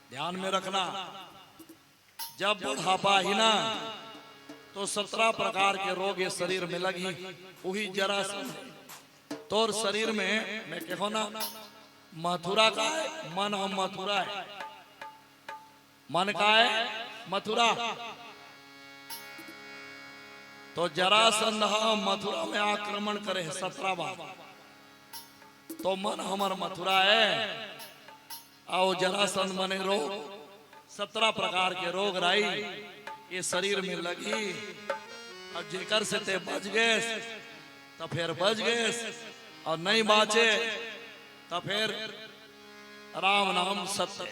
[SPEAKER 1] ध्यान में रखना। जब बुढ़ापा ही ना तो 17 प्रकार के रोग ये शरीर में लगी। वही जरासंध तोर शरीर में मैं कहो ना मथुरा का है मन हम मथुरा है। मन का है मथुरा। तो जरासंध मथुरा में आक्रमण करे 17 बार। तो मन हमर मथुरा है, आओ जरासंध मने रोग 17 प्रकार के रोग राई ये शरीर में लगी। अब जेकर से ते बच गए तो फिर बच गए, और नहीं बाचे तो फिर राम नाम सत्य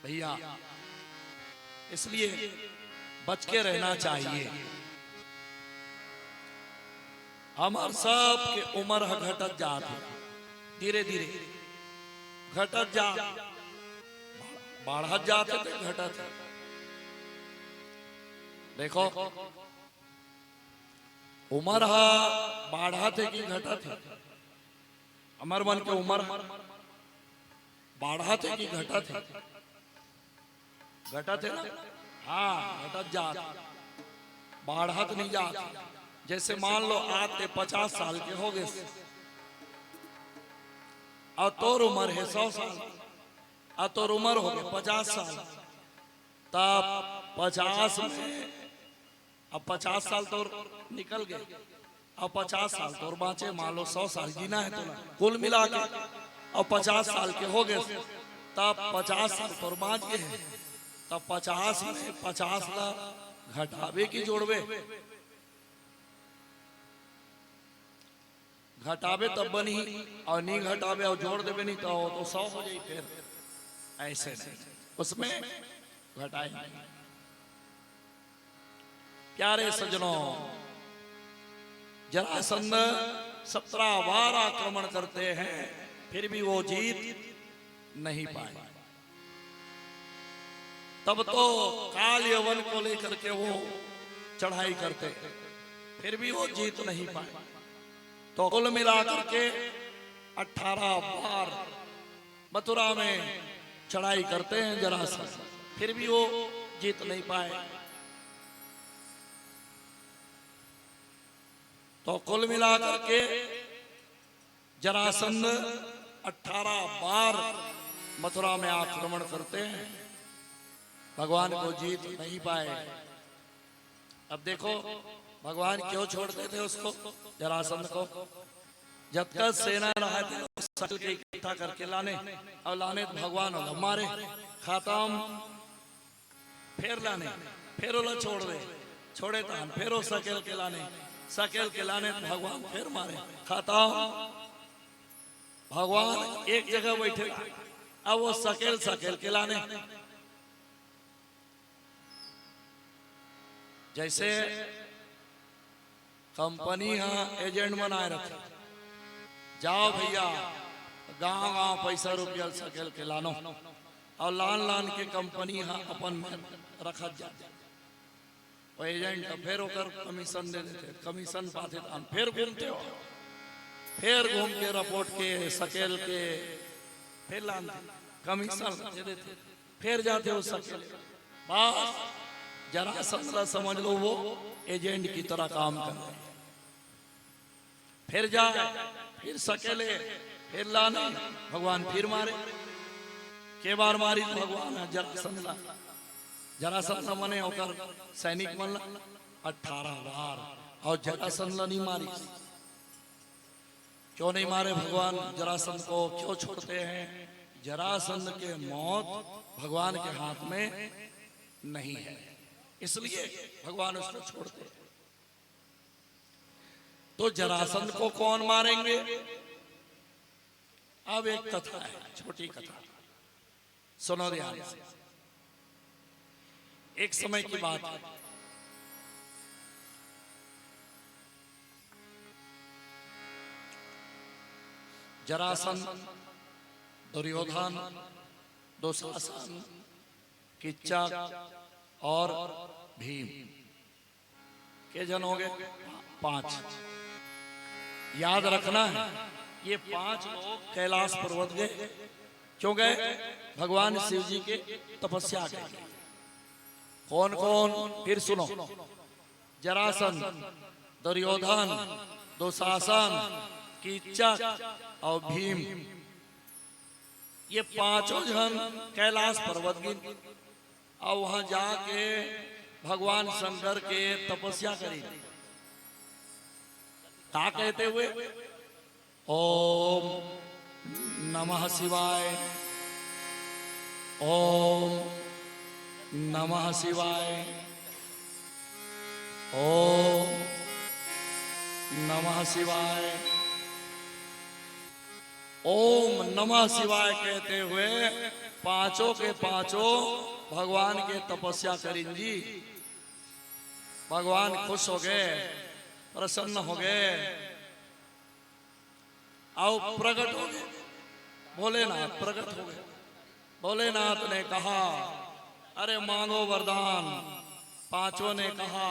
[SPEAKER 1] भैया। इसलिए बच के रहना चाहिए। हमार सब के उम्र घटत जात है, धीरे धीरे घटत जा, बढ़त जाते थे घटत। देखो उम्र बढ़त है कि घटत है? हमार मन के उम्र बढ़त है कि घटत है? घटत है ना? हाँ घटत जात, बढ़त नहीं जात। जैसे मान लो आज ते 50 साल के हो गए और तोर उम्र है 100 साल, और तोर उम्र हो गए 50 साल, तब 50 में अब 50 साल तोर निकल गए, अब 50 साल तोर बाँचे। मान लो 100 साल जीना है तो कुल मिला के, और 50 साल के हो गए तब 50 साल तोर बाँच गए, तब 50 में 50 ला घटावे की जोड़वे, घटावे तब बनी, और नहीं घटावे और जोड़ देवे नहीं तो 100 हो जाए। फिर ऐसे नहीं, उसमें घटाए नहीं। प्यारे सजनों, जरासंध 17 बार आक्रमण करते हैं, फिर भी वो जीत नहीं पाए। तब तो काल यवन को लेकर के वो चढ़ाई करते, फिर भी वो जीत नहीं पाए। तो कुल मिलाकर के 18 बार मथुरा में चढ़ाई करते हैं जरासंध, फिर भी वो जीत नहीं पाए। तो कुल मिलाकर के जरासंध 18 बार मथुरा में आक्रमण करते हैं, भगवान को जीत नहीं पाए। अब देखो भगवान क्यों छोड़ते थे उसको, जरासंध को? जब तक सेना रहा थे सकल के इकट्ठा करके लाने, और लाने तो भगवान होगा मारे खत्म, फिर लाने, फिर ओला छोड़ दे, छोड़े तो फिर वो सकेल के लाने, सकेल के लाने तो भगवान फिर मारे खत्म। भगवान एक जगह बैठे, अब वो सकेल सकेल के लाने। जैसे कंपनी एजेंट बनाए रखे, जाओ भैया गांव गांव पैसा रुपया सकेल के लानो, और लान लान के कंपनी अपन रखत जा। एजेंट फिर ओकर कमीशन दे देते, कमीशन पाते फिर घूमते हो, फिर घूम के रिपोर्ट के सकेल के फिर लानते, कमीशन दे देते, फिर जाते हो सकेल। बस जरासंध समझ लो वो एजेंट की तरह काम कर रहे हैं। फिर जाए, फिर सकेले, फिर लाने, भगवान फिर मारे। के बार मारी तो भगवान जरासंध ला, जरासंध मने होकर सैनिक मन 18 बार, और जरासंध नहीं मारी। क्यों नहीं मारे भगवान जरासंध को, क्यों छोड़ते हैं? जरासंध के मौत भगवान के हाथ में नहीं है, इसलिए भगवान उसको छोड़ते हैं। तो जरासंध को कौन मारेंगे? अब एक कथा है, छोटी कथा सुनो ध्यान से। एक समय की बात है, जरासंध, दुर्योधन, दुशासन, किच्चक और भीम के जन हो गए 5। याद रखना है ये 5 लोग कैलाश पर्वत गए। क्यों गए? भगवान शिव जी के तपस्या के। कौन कौन? फिर सुनो, जरासंध, दुर्योधन, दुशासन, किच्चक और भीम, ये 5 जन कैलाश पर्वत गए। और वहां जाके भगवान शंकर के तपस्या करी। क्या कहते हुए? ओम नमः शिवाय, ओम नमः शिवाय, ओम नमः शिवाय, ओम नमः शिवाय कहते हुए पांचों के पांचों भगवान के तपस्या करीन जी। भगवान खुश हो गए, प्रसन्न हो गए, आओ प्रकट हो गए। भोलेनाथ प्रकट हो गए। भोलेनाथ ने कहा, अरे मांगो वरदान। पांचों ने कहा,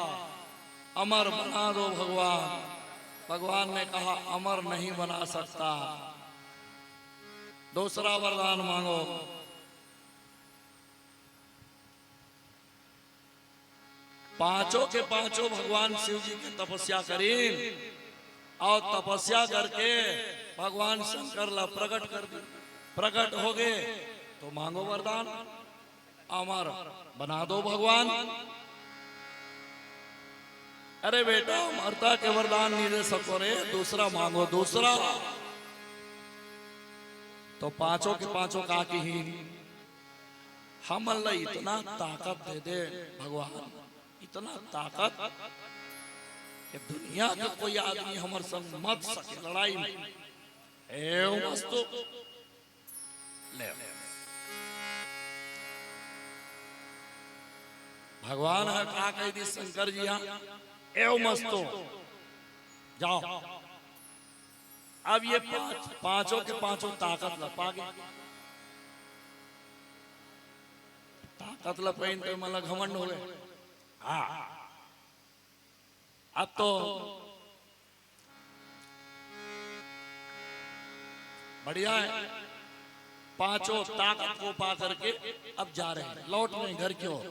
[SPEAKER 1] अमर बना दो भगवान। भगवान ने कहा, अमर नहीं बना सकता, दूसरा वरदान मांगो। पांचों के पांचों भगवान शिव जी की तपस्या करी और तपस्या करके भगवान शंकर ला प्रकट कर दी। प्रकट हो गए तो मांगो वरदान, अमर बना दो भगवान। अरे बेटा, अमरता के वरदान नहीं दे सको रे, दूसरा मांगो, दूसरा। तो पांचों के पांचों कहा कि हम अल्लाह इतना ताकत दे दे भगवान, इतना ताकत कि दुनिया का कोई आदमी हमारे संग मत सके लड़ाई में। एवं वस्तु ले भगवान है कहा कह दी शंकर जी, यहाँ एवं मस्तो जाओ। अब ये पांचों के पांचों ताकत लपा गए। ताकत लपेन तो मतलब घमंड हो गए। हाँ, अब तो बढ़िया है। पांचों ताकत को पा करके अब जा रहे हैं, लौट रहे हैं घर की ओर।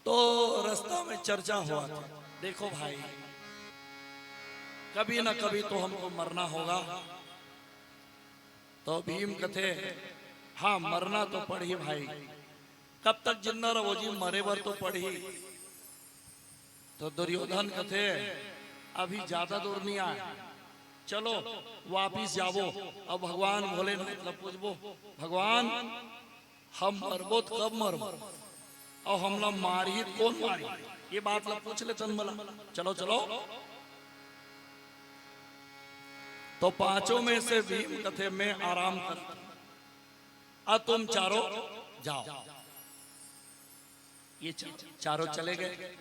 [SPEAKER 1] तो रास्ता में चर्चा हुआ था, देखो भाई, कभी ना कभी तो हमको मरना होगा। तो भीम कथे, हाँ मरना तो पड़ी भाई, कब तक जिंदा रहो जी, मरे बर तो पड़ी। तो दुर्योधन कथे, अभी ज्यादा दूर नहीं आए, चलो वापिस जावो। अब भगवान भोले मतलब पूछबो, भगवान हम मरबो तो कब मरबो, और हमला मारी कौन मारी, ये बात ला पूछ ले चंद मला। चलो चलो। तो पांचों में से भीम कथे में आराम कर, अब तुम चारों जाओ। ये चारों चले गए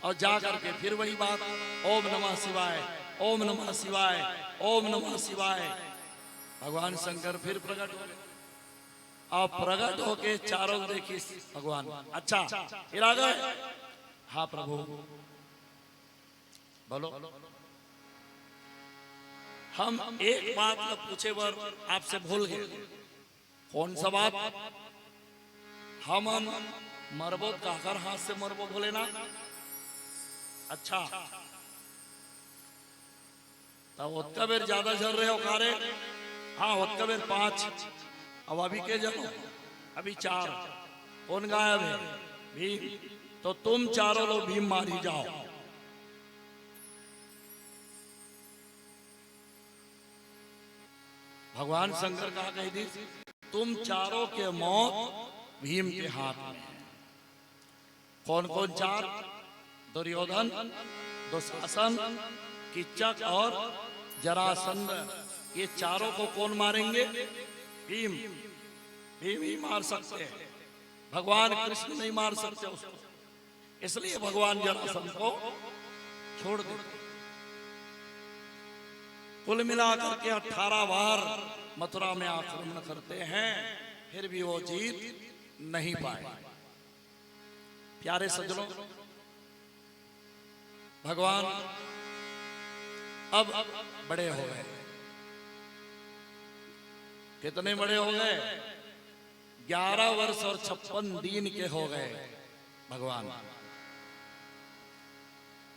[SPEAKER 1] और जा करके फिर वही बात, ओम नमः शिवाय, ओम नमः शिवाय, ओम नमः शिवाय। भगवान शंकर फिर प्रकट हो गए। आप प्रकट होके चारों देखी भगवान, अच्छा फिर आ गए। हाँ प्रभु बोलो। हम एक बात पूछे बर आपसे भूल गए, कौन सा बात? हम मरबो काकर हाथ से मरबो भोलेनाथ? अच्छा, तब उतना बेर ज्यादा झल रहे हो कारे? हाँ उतना बेर 5, अब अभी के जलो, अभी 4। कौन गायब है? भीम। तो तुम चारों लोग भीम मारी जाओ। भगवान शंकर कहा कही दी, तुम चारों के मौत भीम के हाथ में। कौन कौन 4? दुर्योधन, दुशासन, किचक और जरासंध। ये चारों को कौन मारेंगे? भीम। भीम ही मार सकते हैं, भगवान कृष्ण नहीं मार सकते उसको, इसलिए भगवान जरासंध को छोड़ देते। कुल मिलाकर के 18 बार मथुरा में आक्रमण करते हैं, फिर भी वो जीत नहीं पाए। प्यारे सज्जनों, भगवान अब बड़े हो गए। कितने बड़े हो गए? 11 वर्ष और 56 दिन के हो गए भगवान,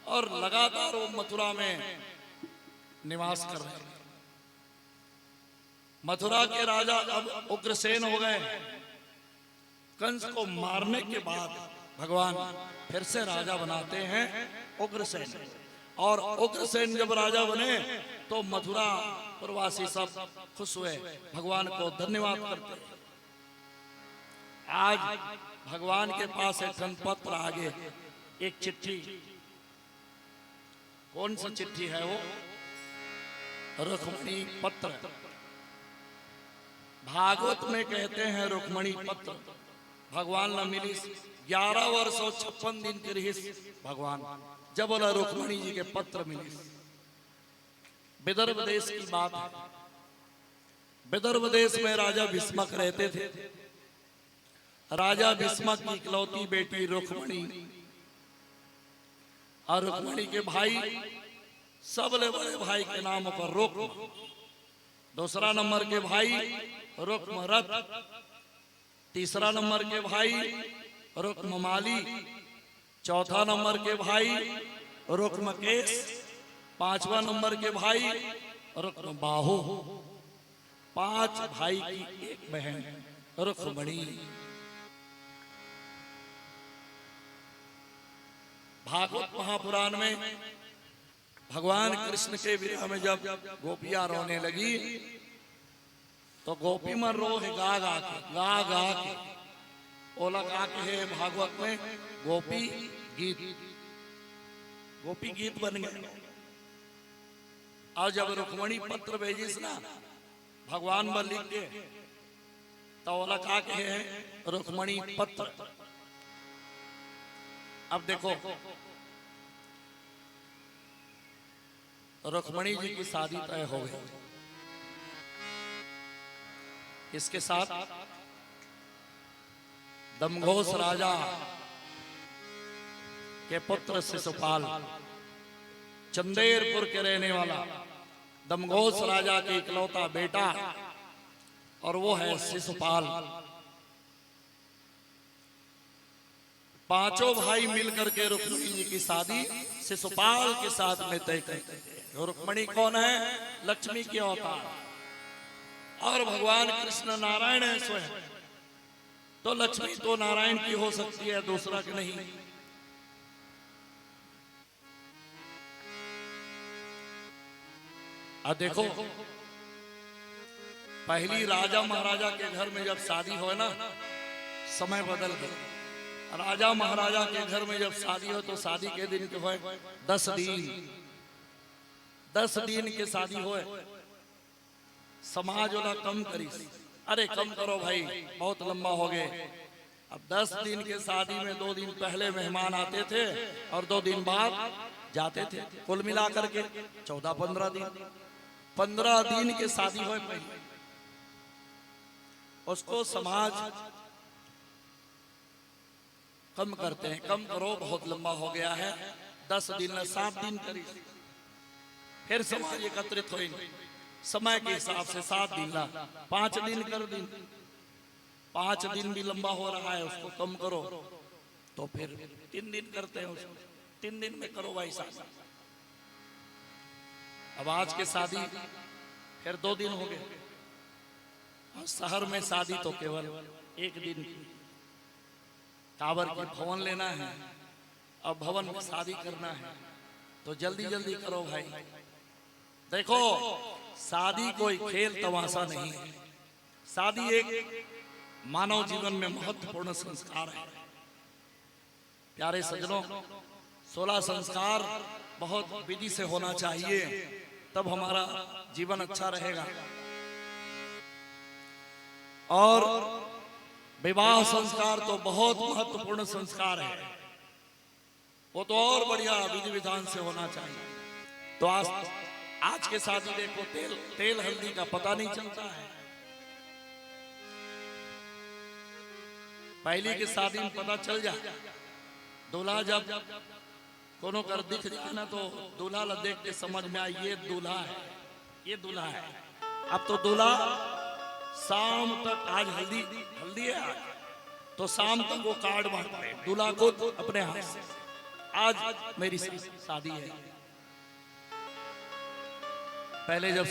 [SPEAKER 1] और लगातार वो मथुरा में निवास कर रहे हैं। मथुरा के राजा अब उग्रसेन हो गए। कंस को मारने के बाद भगवान फिर से राजा बनाते हैं उग्रसेन। और उग्रसेन जब राजा बने तो मथुरा प्रवासी सब खुश हुए, भगवान को धन्यवाद करते हैं। आज भगवान के पास एक पत्र आगे, एक चिट्ठी। कौन सी चिट्ठी है वो? रुक्मणी पत्र। भागवत में कहते हैं रुक्मणी पत्र। भगवान न मिली 11 वर्ष और 56 दिन के रही भगवान, जब बोला रुक्मणी जी के पत्र मिले। विदर्भ देश की बात है। विदर्भ देश में राजा भीष्मक रहते थे। राजा भीष्मक की इकलौती बेटी रुक्मणी, और रुक्मणी के भाई सबले बड़े भाई के नाम पर रुक्म, दूसरा नंबर के भाई रुक्मरथ, तीसरा नंबर के भाई रुक्ममाली, चौथा नंबर के भाई रुक्मकेश, पांचवा नंबर के भाई रुक्मबाहु। 5 भाई की एक बहन रुक्मणी। भागवत महापुराण में भगवान कृष्ण के विरह में जब गोपियां रोने लगी तो गोपी मन रो है गा गा के ओला गा के है भागवत में गोपी गीत बन गए। और जब रुक्मणी पत्र भेजिस ना भगवान पर लिख के तो ओला गा के है रुक्मणी पत्र। अब देखो रुक्मणी जी की शादी तय हो गई। इसके साथ दमघोष राजा के पुत्र शिशुपाल, चंदेरपुर के रहने वाला दमघोष राजा के इकलौता बेटा, और वो है शिशुपाल। 5 भाई मिलकर के रुक्मणी जी की शादी शिशुपाल के साथ में तय करते हैं। रुक्मणी कौन है? लक्ष्मी की अवतार, और भगवान कृष्ण नारायण है स्वयं। तो लक्ष्मी तो नारायण की हो सकती है, दूसरा की नहीं। अब देखो पहली राजा महाराजा के घर में जब शादी हो ना, समय बदल गया। राजा महाराजा के घर में जब शादी हो तो शादी के दिन के हो 10 दिन, 10 दिन के शादी हो। समाज वाला कम करी, अरे कम करो भाई, बहुत लंबा हो गए। अब 10 दिन के शादी में 2 दिन पहले मेहमान आते थे और 2 दिन बाद जाते थे। कुल मिलाकर के 14-15 दिन, 15 दिन के शादी हो पहले। उसको समाज कम करते हैं, कम करो बहुत लंबा हो गया है। 10 दिन में 7 दिन करी, फिर समाज एकत्रित हुए। समय के हिसाब से 7 दिन ला, 5 दिन कर दिन, 5 दिन भी लंबा हो रहा है, उसको कम करो। तो फिर 3 दिन करते हैं उसको, 3 दिन में करो भाई शादी। अब आज के शादी फिर 2 दिन हो गए। और शहर में शादी तो केवल 1 दिन की। टावर की भवन लेना है, अब भवन में शादी करना है, तो जल्दी जल्दी करो भाई। देखो शादी कोई खेल तमाशा नहीं है। शादी एक मानव जीवन में महत्वपूर्ण संस्कार है। प्यारे सज्जनों, 16 संस्कार बहुत विधि से होना चाहिए, तब हमारा जीवन अच्छा रहेगा। और विवाह संस्कार तो बहुत महत्वपूर्ण संस्कार है, वो तो और बढ़िया विधि विधान से होना चाहिए। तो आज के शादी देखो, तेल हल्दी का पता नहीं चलता है। पहली की शादी में पता चल जाए। दूल्हा जब कोनो कर दिख जाए ना, तो दूल्हा ला देख के समझ में आए ये दूल्हा है, ये दूल्हा है। अब तो दूल्हा शाम तक, आज हल्दी है आज, तो शाम तक वो कार्ड बांट रहे दूल्हा को अपने हाथ से, आज मेरी शादी है। पहले जब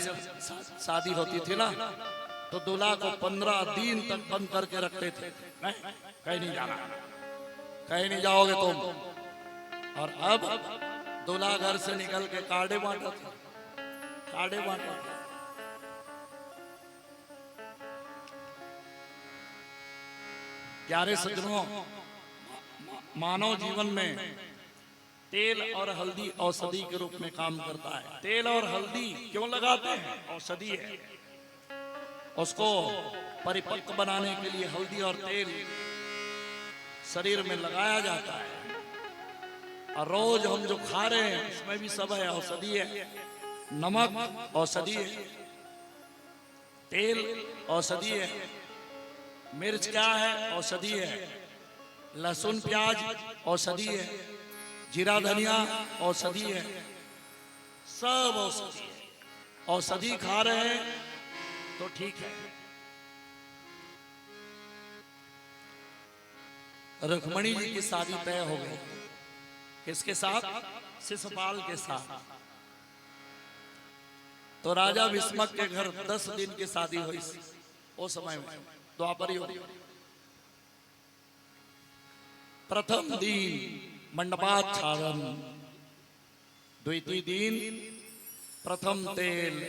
[SPEAKER 1] शादी होती थी ना, तो दूल्हा को 15 दिन तक बंद करके रखते थे, कहीं नहीं जाना, कहीं नहीं जाओगे तुम। और अब दूल्हा घर से निकल के काढ़े बांटा था, काढ़े बांटा था। प्यारे सज्जनों, मानव जीवन में तेल और हल्दी औषधि के रूप में काम करता है। तेल और हल्दी क्यों लगाते हैं? औषधि है। उसको परिपक्व बनाने के लिए हल्दी और तेल शरीर में लगाया जाता है। और रोज हम जो खा रहे हैं उसमें भी सब है, औषधि है। नमक औषधि है, तेल औषधि है, मिर्च क्या है? औषधि है। लहसुन प्याज औषधि है, जीरा धनिया औषधि है, सब औषधि है। औषधि खा रहे हैं तो ठीक है। रुक्मणी जी की शादी तय हो गई। किसके साथ? शिशुपाल के साथ। तो राजा भीष्मक के घर 10 दिन की शादी हुई उस समय में, द्वापर युग। प्रथम दिन मंडपाच्छादन, द्वितीय दिन प्रथम तेल,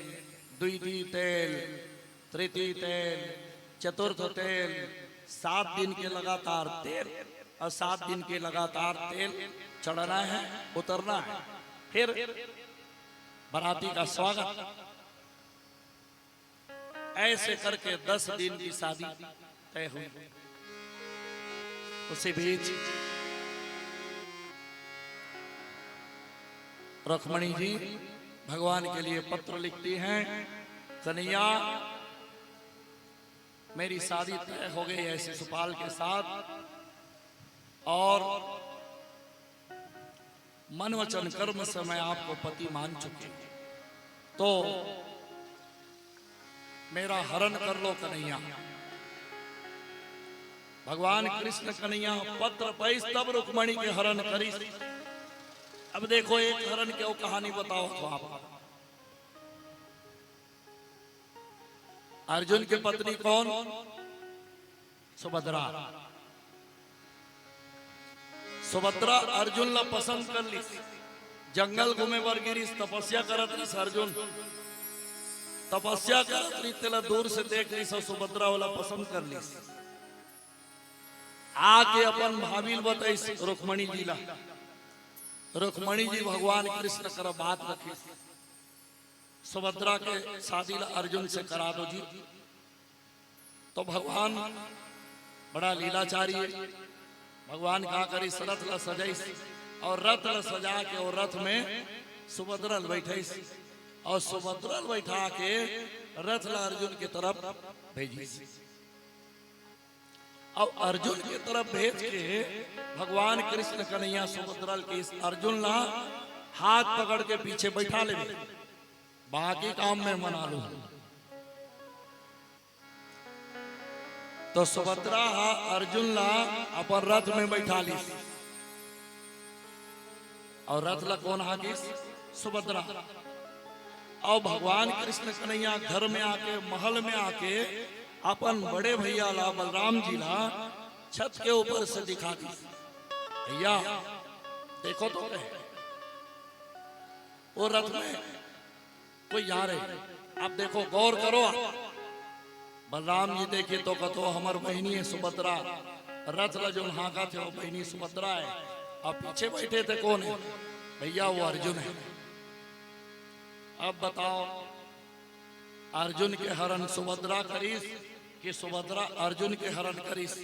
[SPEAKER 1] द्वितीय तेल, तृतीय तेल, चतुर्थ तेल, 7 दिन के लगातार तेल और 7 दिन के लगातार तेल चढ़ना है, उतरना है। फिर बाराती का स्वागत। ऐसे करके 10 दिन की शादी तय हुई। उसी बीच रुक्मणी जी भगवान के लिए पत्र लिखती हैं, कन्हैया मेरी शादी तय हो गई है शिशुपाल के साथ, और मन वचन कर्म से मैं आपको पति मान चुकी हूं, तो मेरा हरण कर लो कन्हैया। भगवान कृष्ण कन्हैया पत्र पैस तब रुक्मणी के हरण करी। अब देखो एक हरण की वो कहानी बताओ तो आप। अर्जुन की पत्नी कौन? सुभद्रा। सुभद्रा अर्जुन ला पसंद कर ली। जंगल घूमे बर गिरी, तपस्या करत रही अर्जुन, तपस्या करत रही, तेला दूर से देख ली, सुभद्रा वाला पसंद कर ली। आके अपन भाभी बताई रुक्मणी जी ला। रुक्मणी जी भगवान कृष्ण कर बात रखी, सुभद्रा के शादी ला अर्जुन से करा दो जी। तो भगवान बड़ा लीलाचारी है। भगवान का करी रथ ला सजाई, और रथ ला सजा के और रथ में सुभद्रा बैठाई, और सुभद्रा बैठा के रथ ला अर्जुन की तरफ भेजी। और अर्जुन की तरफ भेज के भगवान कृष्ण कन्हैया सुभद्रा के अर्जुन ला हाथ पकड़ के पीछे बैठा ले, बाकी काम में मना लो। तो सुभद्रा अर्जुन ला अपन रथ में बैठा ली, और रथ ला कौन हाकी? सुभद्रा। और भगवान कृष्ण कन्हैया घर में आके, महल में आके अपन बड़े भैया ला बलराम जी ला छत के ऊपर से दिखा दी, भैया देखो तो कहे वो रथ में कोई जा रहे, आप देखो गौर करो। बलराम जी देखिए तो कथो हमर बहनी है सुभद्रा, रथ ला जो हाका थे वो बहनी सुभद्रा है, और पीछे बैठे थे कौन है? भैया वो अर्जुन है। अब बताओ अर्जुन के हरण सुभद्रा करीस कि सुभद्रा अर्जुन के हरण करीस?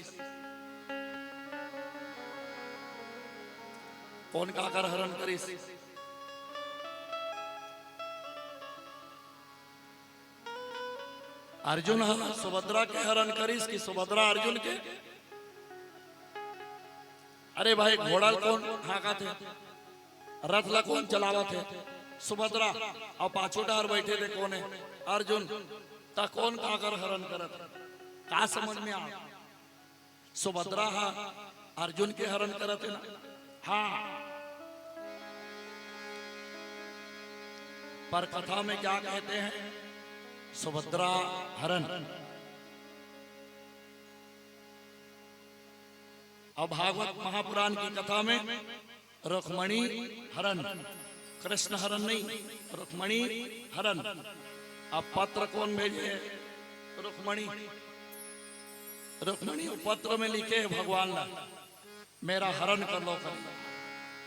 [SPEAKER 1] कौन का कर हरण करीस? अर्जुन सुभद्रा के हरण करीस कि सुभद्रा अर्जुन के? अरे भाई घोड़ा कौन हाका थे, रथ ला कौन चलावा थे? सुभद्रा। और पाछू डार बैठे थे कौन है? अर्जुन। ता कौन का कर हरण करत? का समझ में आ? सुभद्रा अर्जुन के हरण करत है ना? हाँ, पर कथा में क्या कहते हैं? सुभद्रा हरण। अब भागवत महापुराण की कथा में रुक्मणी हरण, कृष्ण हरण नहीं, रुक्मणी हरण। अब पत्र कौन भेजे? रुक्मणी। रुक्मणी पत्र में लिखे भगवान ने मेरा हरण कर लो कर।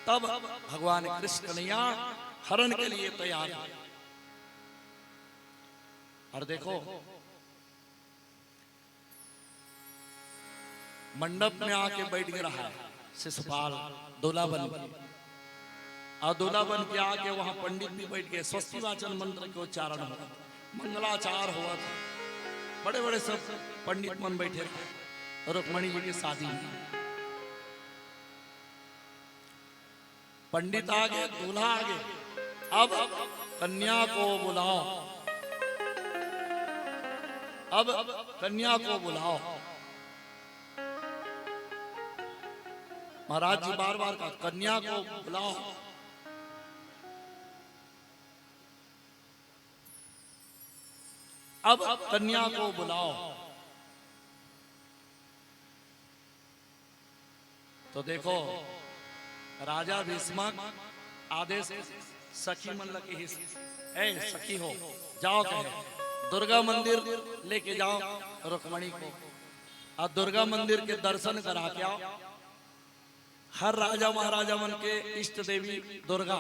[SPEAKER 1] तब भगवान कृष्ण कन्हैया हरण के लिए तैयार है। और देखो मंडप में आके बैठ गया है शिशुपाल दूल्हा बन के। और दूल्हा बन के आके वहां पंडित भी बैठ गए। स्वस्ति वाचन मंत्र के उच्चारण हुआ, मंगलाचार हुआ था, बड़े बड़े सब पंडित मन बैठे थे। रुक्मणी जी की शादी में पंडित आगे, दूल्हा आगे। अब कन्या को बुलाओ, अब कन्या को बुलाओ। महाराज जी बार बार कहा कन्या को बुलाओ। अब कन्या को बुलाओ। तो देखो राजा भीष्मक आदेश सखी मन लगे, ए सखी हो जाओ, कहे दुर्गा मंदिर लेके जाओ रुक्मणी को, और दुर्गा मंदिर के दर्शन करा के आओ। हर राजा महाराजा मन के इष्ट देवी दुर्गा।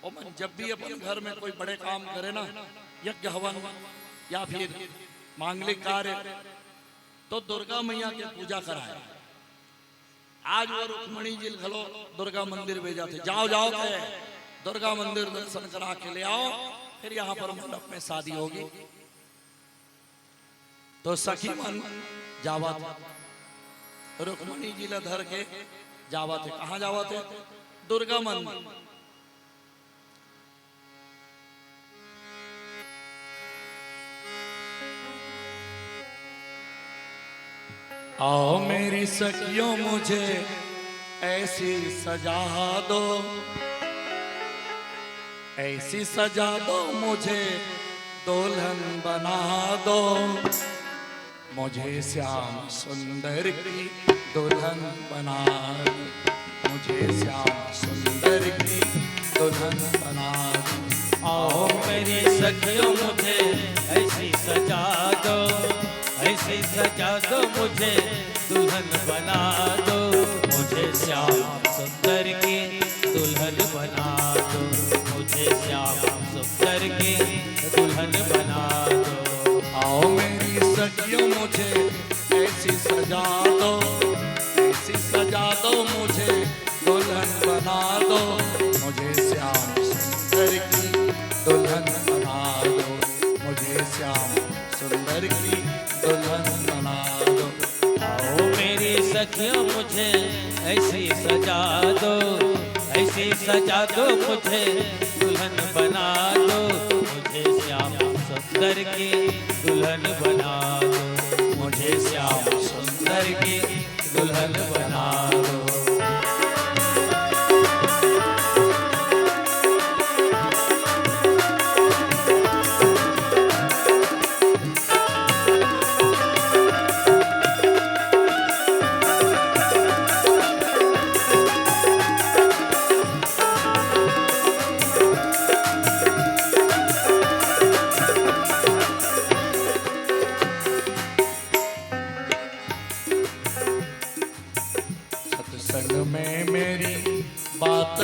[SPEAKER 1] और मन जब भी अपन घर में कोई बड़े काम करे ना, यज्ञ हवन या फिर मांगलिक कार्य, तो दुर्गा मैया के पूजा कराए। आज वो रुक्मणी जी घलो दुर्गा मंदिर भेजा थे, जाओ जाओ के दुर्गा मंदिर दर्शन करा के ले आओ, फिर यहाँ पर मंडप में शादी होगी। तो सखी मन जावा था, रुक्मणी जी ला धर के जावा थे। कहाँ जावा थे? दुर्गा मंदिर। आओ मेरी सखियों मुझे ऐसी सजा दो, ऐसी सजा दो मुझे दुल्हन बना दो, मुझे श्याम सुंदर की दुल्हन बना दो, मुझे श्याम सुंदर की दुल्हन बना दो।
[SPEAKER 2] आओ मेरी सखियों मुझे ऐसी सजा दो, ऐसी सजा दो मुझे दुल्हन बना दो, मुझे श्याम सुंदर की दुल्हन बना दो, मुझे श्याम सुंदर की दुल्हन बना दो।
[SPEAKER 1] आओ मेरी सखियों मुझे ऐसी सजा दो, ऐसी सजा दो मुझे दुल्हन बना दो, मुझे श्याम सुंदर की दुल्हन बना दो, मुझे श्याम सुंदर की दुल्हन बना दो।
[SPEAKER 2] आओ मेरी सखियों मुझे ऐसी सजा दो, ऐसी सजा दो मुझे दुल्हन बना दो, मुझे श्याम सुंदर की दुल्हन बना दो, मुझे श्याम सुंदर की दुल्हन बना दो।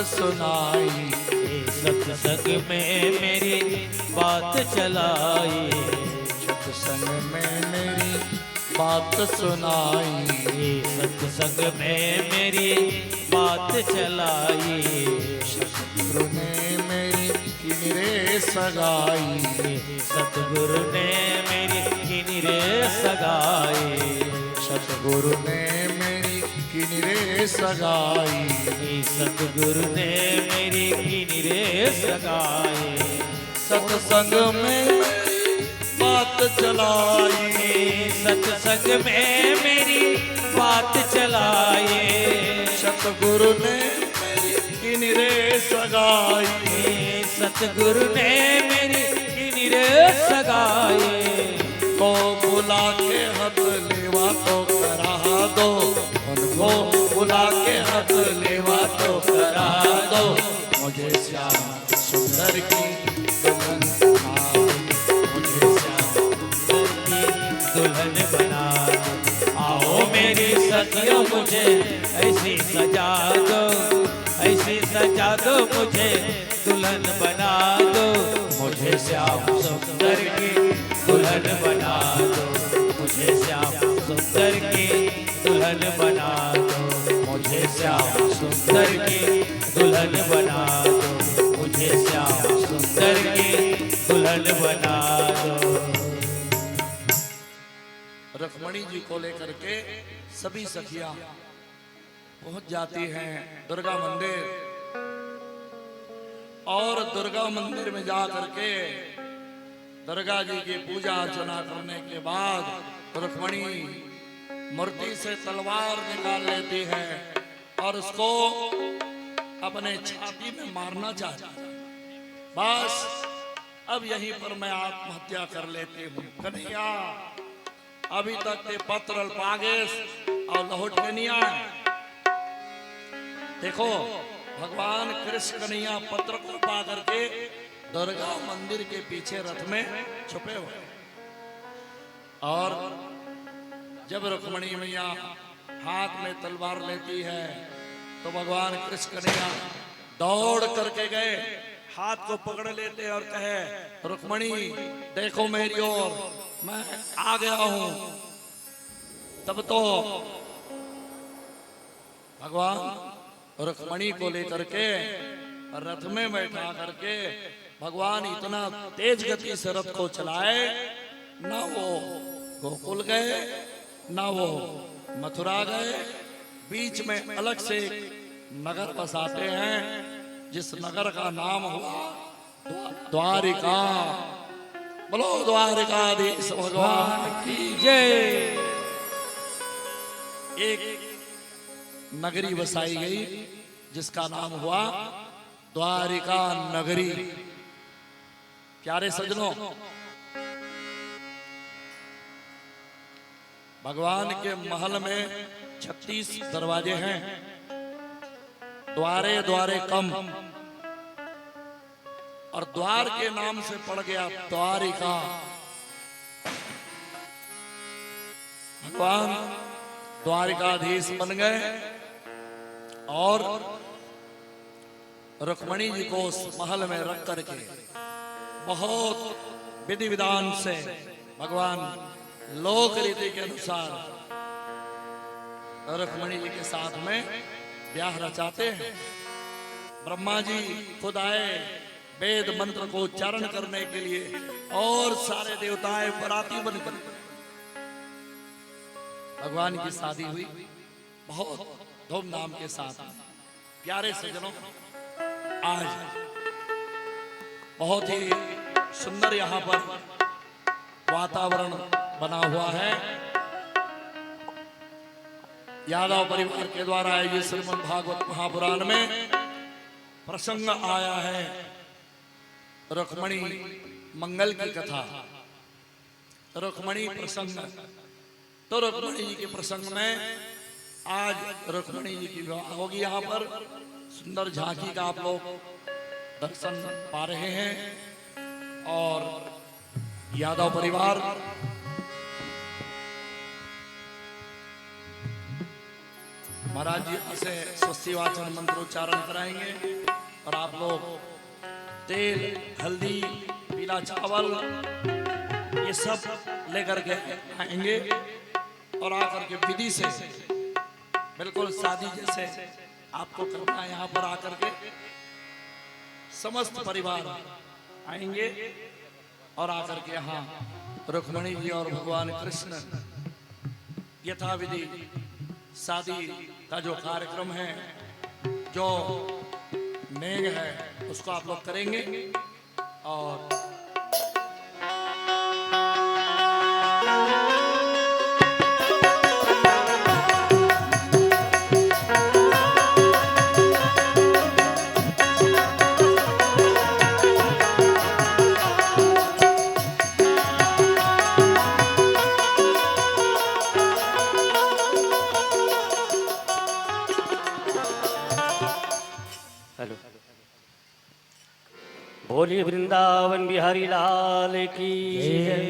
[SPEAKER 1] सुनाई,
[SPEAKER 2] सत्संग में मेरी बात चलाई,
[SPEAKER 1] सत्संग में मेरी बात सुनाई,
[SPEAKER 2] सत्संग में मेरी बात चलाई,
[SPEAKER 1] सतगुरु ने मेरी किनरे सगाई,
[SPEAKER 2] सतगुरु ने मेरी किनरे सगाई,
[SPEAKER 1] सतगुरु ने मेरी किनरे सगाई,
[SPEAKER 2] सतगुरु ने मेरी किनरे सगाई,
[SPEAKER 1] सत्संग में मेरी बात चलाई,
[SPEAKER 2] सत्संग में मेरी बात चलाई,
[SPEAKER 1] सतगुरु ने मेरी किनरे सगाई,
[SPEAKER 2] सतगुरु ने मेरी किनरे सगाई।
[SPEAKER 1] को बुला के हथ लेवा तो करा दो, को बुला के हाथ लेवा तो करा दो, मुझे श्याम सुंदर की दुल्हन बना दो,
[SPEAKER 2] मुझे श्याम सुंदर की दुल्हन बना दो। आओ मेरी सखियों मुझे ऐसी सजा दो, ऐसी सजा दो मुझे दुल्हन बना दो, मुझे श्याम सुंदर की दुल्हन बना दो, मुझे श्याम सुंदर की दुल्हन बना दो, मुझे श्याम सुंदर की दुल्हन बना दो, मुझे श्याम सुंदर की दुल्हन बना दो।
[SPEAKER 1] रुक्मणी जी को लेकर के सभी सखियां पहुंच जाती हैं दुर्गा मंदिर, और दुर्गा मंदिर में जा करके दुर्गा जी की पूजा अर्चना करने के बाद रुक्मणी मूर्ति से तलवार निकाल लेती है और उसको अपने छाती में मारना चाहती है। बस अब यहीं पर मैं आत्महत्या कर लेती हूँ। कन्हैया अभी तक ते पत्र पागेश और लौट के नहीं आए। देखो भगवान कृष्ण कन्हैया पत्र को पा करके दुर्गा मंदिर के पीछे रथ में छुपे हुए, और जब रुक्मणी मैया हाथ में तलवार लेती है तो भगवान कृष्ण कन्हैया दौड़ करके गए, हाथ को पकड़ लेते और कहे, रुक्मणी देखो मेरी ओर, मैं आ गया हूं। तब तो भगवान रुक्मणी को लेकर के रथ में बैठा करके भगवान इतना तेज गति से रथ को चलाए, ना वो गोकुल गए ना वो मथुरा गए, बीच में अलग से नगर बसाते हैं जिस नगर का नाम हुआ द्वारिका। बोलो द्वारिकाधीश भगवान की जय। एक नगरी बसाई गई जिसका नाम हुआ द्वारिका नगरी। प्यारे सजनों, भगवान के महल में 36 दरवाजे हैं, द्वारे द्वारे कम, और द्वार के नाम से पड़ गया द्वारिका। भगवान द्वारिकाधीश बन गए और रुक्मणी जी को उस महल में रख करके बहुत विधि विधान से भगवान लोक रीति के अनुसार रुक्मणी जी के साथ में ब्याह रचाते हैं। ब्रह्मा जी खुद आए वेद मंत्र को उच्चारण करने के लिए, और सारे देवताएं बराती बनकर भगवान की शादी हुई बहुत धूमधाम के साथ। प्यारे सज्जनों, आज बहुत ही सुंदर यहाँ पर वातावरण बना हुआ है। यादव परिवार के द्वारा आयोजित श्रीमद् भागवत महापुराण में प्रसंग आया है रुक्मणी मंगल की कथा, रुक्मणी प्रसंग। तो रुक्मणी जी के प्रसंग में आज रुक्मणी जी की विवाह होगी। यहाँ पर सुंदर झांकी का आप लोग दर्शन पा रहे हैं, और यादव परिवार महाराज जी से स्वस्ति वाचन मंत्रोच्चारण कराएंगे, और आप लोग तेल, हल्दी, पीला चावल ये सब लेकर के आएंगे, और आकर के विधि से बिल्कुल शादी जैसे आपको करना है। यहाँ पर आकर के समस्त परिवार आएंगे और आकर के यहाँ रुक्मणी जी और भगवान कृष्ण यथाविधि शादी का जो कार्यक्रम है, जो नेंग है, उसको आप लोग करेंगे। और
[SPEAKER 3] वृंदावन बिहारी लाल की जय।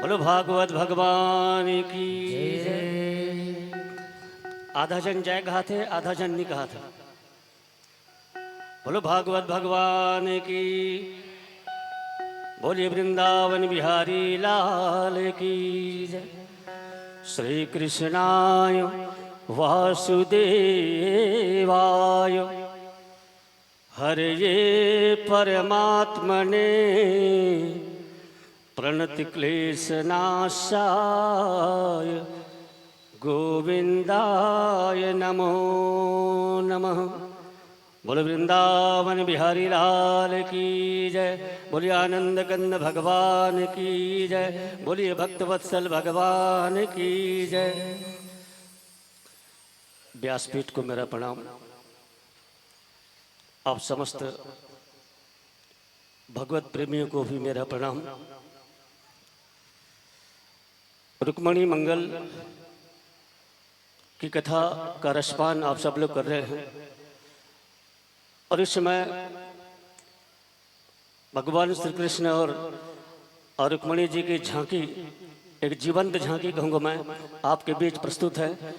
[SPEAKER 3] बोलो भागवत भगवान की जय। आधा जन जय कहा थे, आधा जन नहीं कहा था। बोलो भागवत भगवान की। बोलिए वृंदावन बिहारी लाल की जय। श्री कृष्णाय वासुदेवाय हरये परमात्मने प्रणतिक्लेशनाशाय गोविंदाय नमो नमः। बोलो वृंदावन बिहारी लाल की जय। बोलिए आनंद कंद भगवान की जय। बोलिए भक्तवत्सल भगवान की जय। व्यासपीठ को मेरा प्रणाम। आप समस्त भगवत प्रेमियों को भी मेरा प्रणाम। रुक्मणी मंगल की कथा का रसपान आप सब लोग कर रहे हैं और इस समय भगवान श्री कृष्ण और रुक्मणी जी की झांकी, एक जीवंत झांकी कहूँगा मैं, आपके बीच प्रस्तुत है।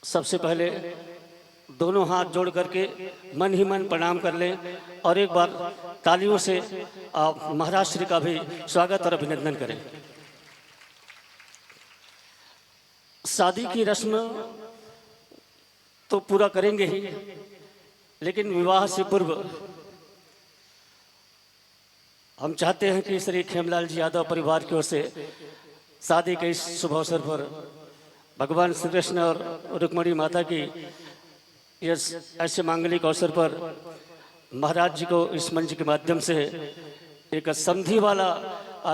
[SPEAKER 3] सबसे पहले दोनों हाथ जोड़ करके मन ही मन प्रणाम कर लें और एक बार तालियों से आप महाराज श्री का भी स्वागत और अभिनंदन करें। शादी की रस्म तो पूरा करेंगे ही, लेकिन विवाह से पूर्व हम चाहते हैं कि श्री खेमलाल जी यादव परिवार की ओर से शादी के इस शुभ अवसर पर भगवान श्री कृष्ण और रुक्मणी माता की इस ऐसे मांगलिक अवसर पर महाराज जी को इस मंच के माध्यम से एक समधी वाला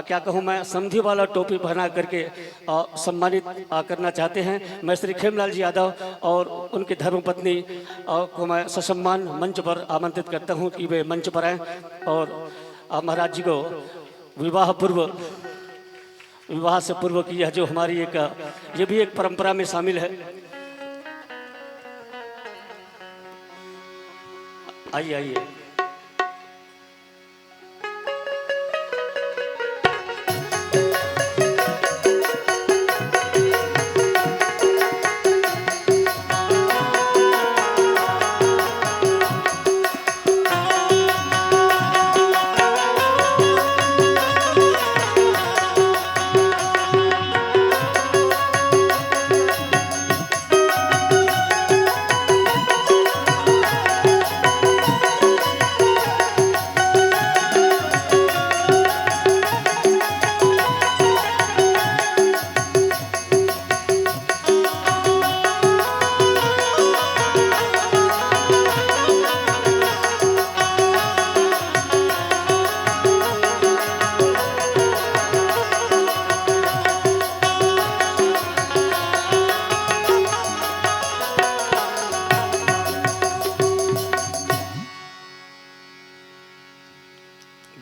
[SPEAKER 3] क्या कहूँ मैं, समधी वाला टोपी पहना करके सम्मानित करना चाहते हैं। मैं श्री खेमलाल जी यादव और उनकी धर्मपत्नी को मैं ससम्मान मंच पर आमंत्रित करता हूँ कि वे मंच पर आएँ और महाराज जी को विवाह से पूर्व की यह जो हमारी एक ये भी एक परंपरा में शामिल है। आइए आइए।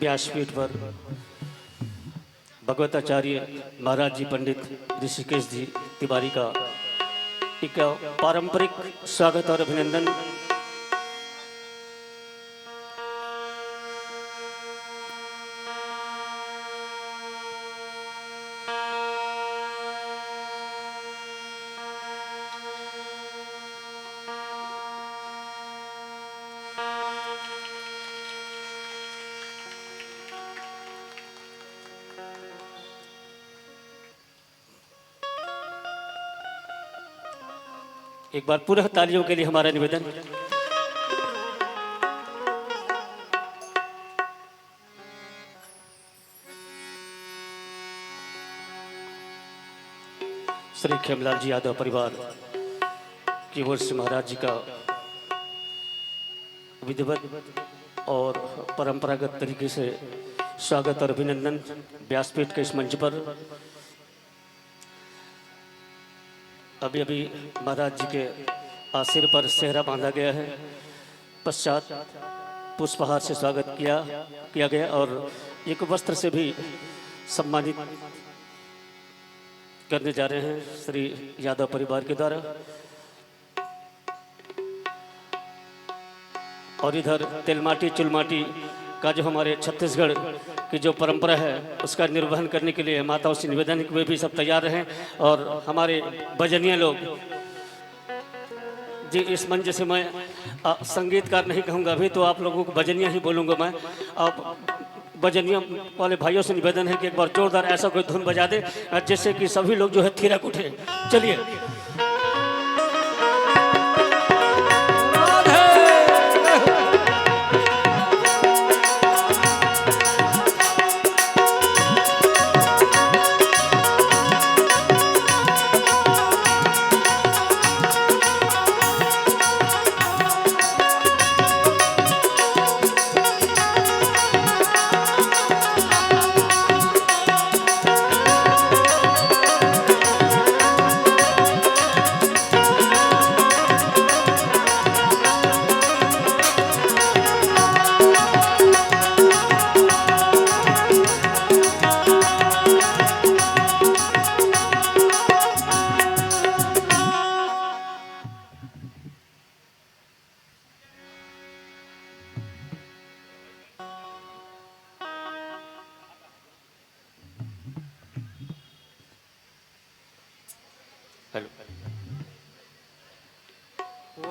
[SPEAKER 3] व्यासपीठ पर भगवताचार्य महाराज जी पंडित ऋषिकेश जी तिवारी का एक पारंपरिक स्वागत और अभिनंदन। एक बार पुनः तालियों के लिए हमारा निवेदन। श्री खेमलाल जी यादव परिवार की ओर से महाराज जी का विधिवत और परंपरागत तरीके से स्वागत और अभिनंदन व्यासपीठ के इस मंच पर। अभी अभी महाराज जी के सिर पर सेहरा बांधा गया है, पश्चात पुष्पहार से स्वागत किया गया और एक वस्त्र से भी सम्मानित करने जा रहे हैं श्री यादव परिवार के द्वारा। और इधर तिलमाटी चुलमाटी का जो हमारे छत्तीसगढ़ की जो परंपरा है उसका निर्वहन करने के लिए माताओं से निवेदन है कि वे भी सब तैयार रहें। और हमारे भजनिया लोग जी, इस मंच से मैं संगीतकार नहीं कहूँगा अभी, तो आप लोगों को भजनिया ही बोलूँगा मैं। आप भजनिया वाले भाइयों से निवेदन है कि एक बार जोरदार ऐसा कोई धुन बजा दे जिससे कि सभी लोग जो है थिरक उठे। चलिए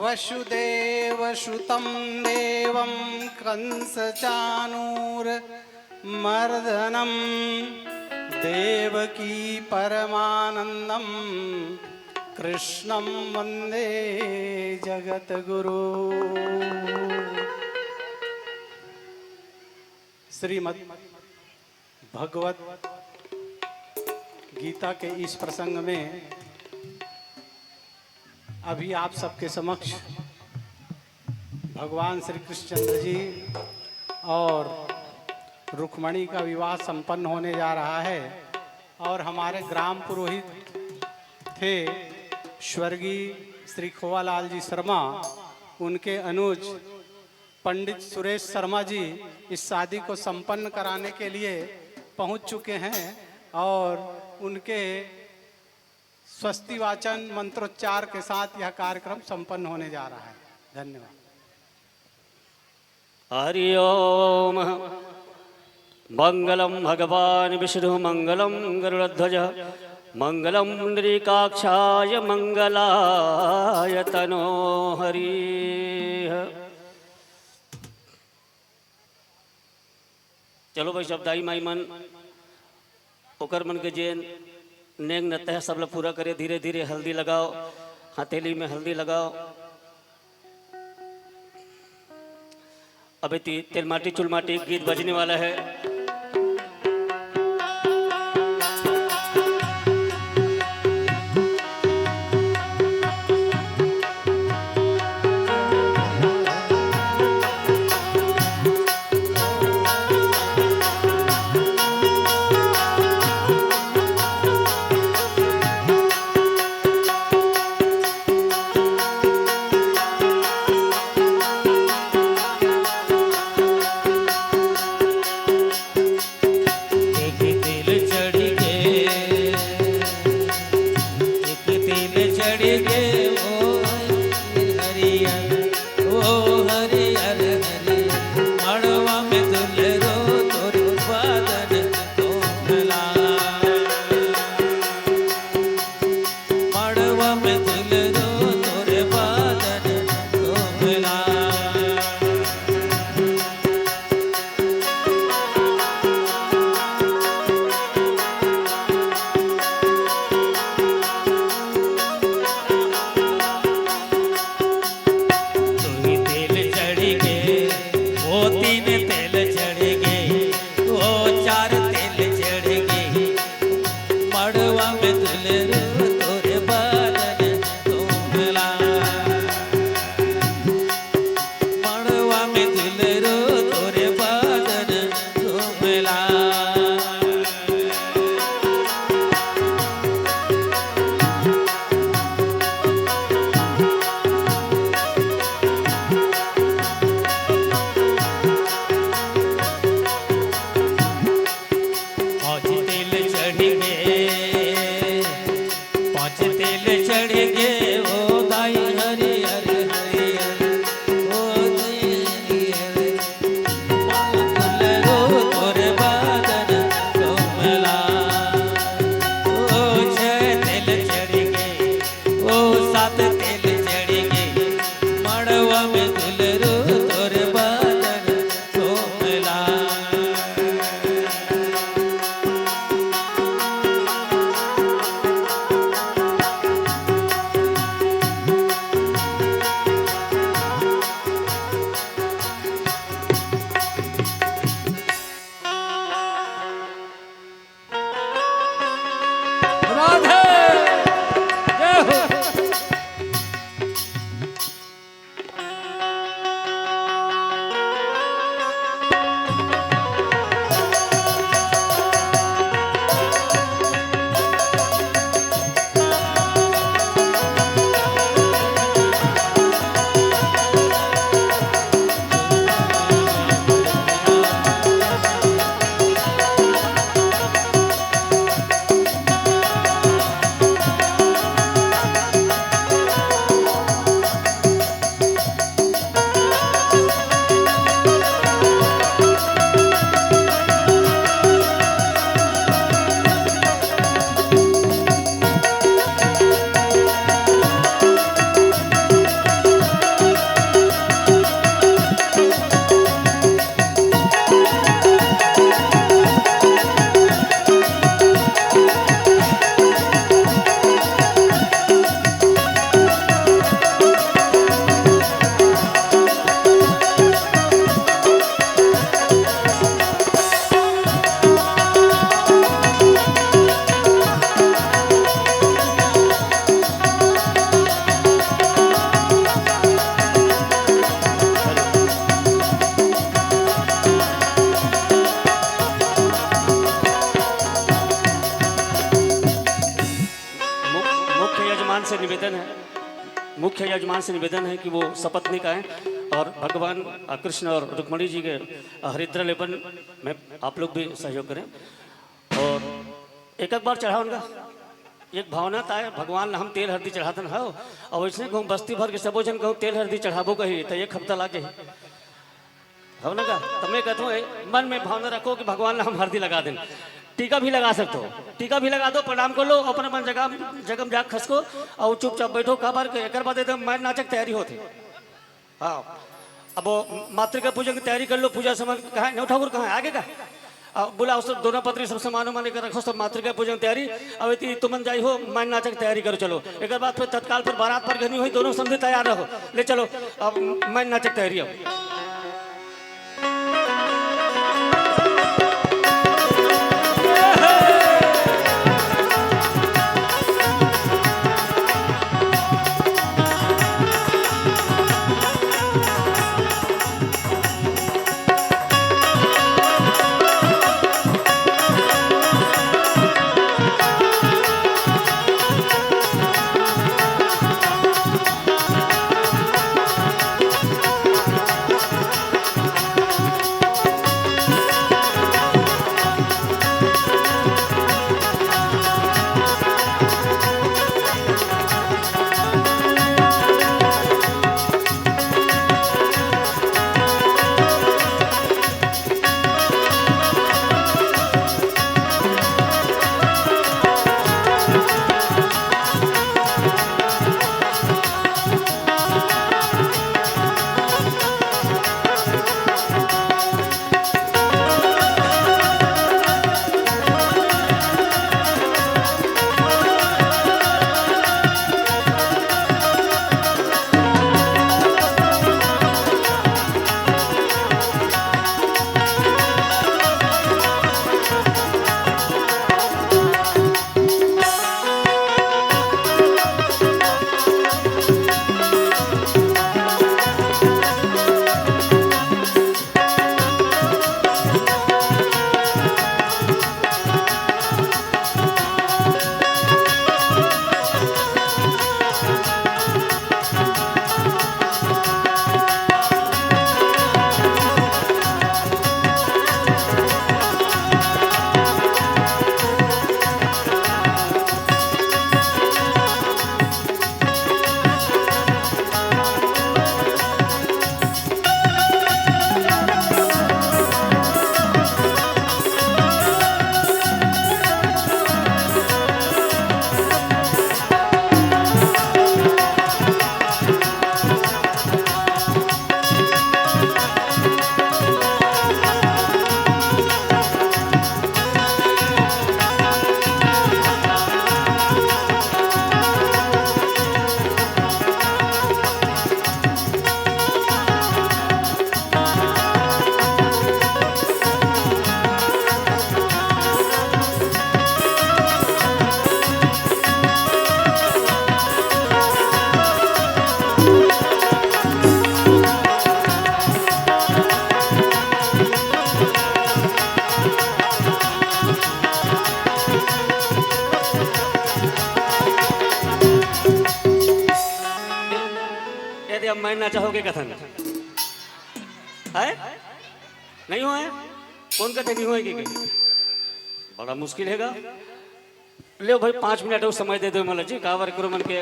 [SPEAKER 4] वसुदेवसुतं देवं कंसचाणूरमर्दनं देवकी परमानन्दं कृष्णं वन्दे जगद्गुरु। श्रीमद् भगवत गीता के इस प्रसंग में अभी आप सबके समक्ष भगवान श्री कृष्णचंद्र जी और रुक्मणी का विवाह संपन्न होने जा रहा है। और हमारे ग्राम पुरोहित थे स्वर्गीय श्री खोवालाल जी शर्मा, उनके अनुज पंडित सुरेश शर्मा जी इस शादी को संपन्न कराने के लिए पहुंच चुके हैं और उनके स्वस्ति वाचन मंत्रोच्चार के साथ यह कार्यक्रम संपन्न होने जा रहा है। धन्यवाद।
[SPEAKER 3] हरि ओम। मंगलम भगवान विष्णु मंगलम गरुड़ध्वज मंगलम नृकाक्षाय मंगलाय तनो हरि। चलो भाई सब दाई माई मन ओकर मन के जेन नेंग नतः सब लोग पूरा करे। धीरे धीरे हल्दी लगाओ, हथेली में हल्दी लगाओ। अभी तिलमाटी चुलमाटी गीत बजने वाला है। से निवेदन है, मुख्य यजमान से निवेदन है कि वो शपथ निकाएं और भगवान कृष्ण और रुक्मणी जी के हरिद्रा लेपन में आप लोग भी सहयोग करें। और एक बार चढ़ाऊंगा, एक भावना था भगवान हम तेल हल्दी चढ़ाते हो और वैसे कहूँ बस्ती भर के सबो जन कहूँ तेल हल्दी चढ़ाबो कही तो एक हफ्ता लागे भावना का। तो मैं कहता हूँ मन में भावना रखो कि भगवान हम हल्दी लगा दें। टीका भी लगा सकते हो, टीका भी लगा दो, प्रणाम कर लो, अपने मन जगह जगम जाग खसको और चुपचाप बैठो। खबर एक बाद एकदम मैं नाचक तैयारी होती। हाँ, अब वो मातृका पूजन की तैयारी कर लो, पूजा सामान कहाँ नौ ठाकुर कहाँ आगे का बोला उस दोनों पत्री सब सामान मान कर रखो, सब मातृका पूजन तैयारी। अब तुमन जाई हो मान नाचक तैयारी करो, चलो एक बाद फिर तत्काल पर बारात पर घनी हुई, दोनों समझे तैयार रहो, ले चलो अब मान नाचक तैयारी। अब मानना चाहोगे कथन है नहीं हुआ है? कौन कहते नहीं होएगी? बड़ा मुश्किल हैगा। ले भाई 5 मिनट और समय दे दो मतलब जी कावर करो मन के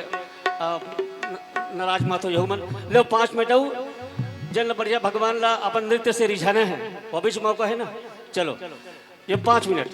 [SPEAKER 3] नाराज मत हो। यहू मन ले 5 मिनट और जल बढ़िया भगवान ला अपन नृत्य से रिझाना है, वो बीच मौका है ना। चलो ये 5 मिनट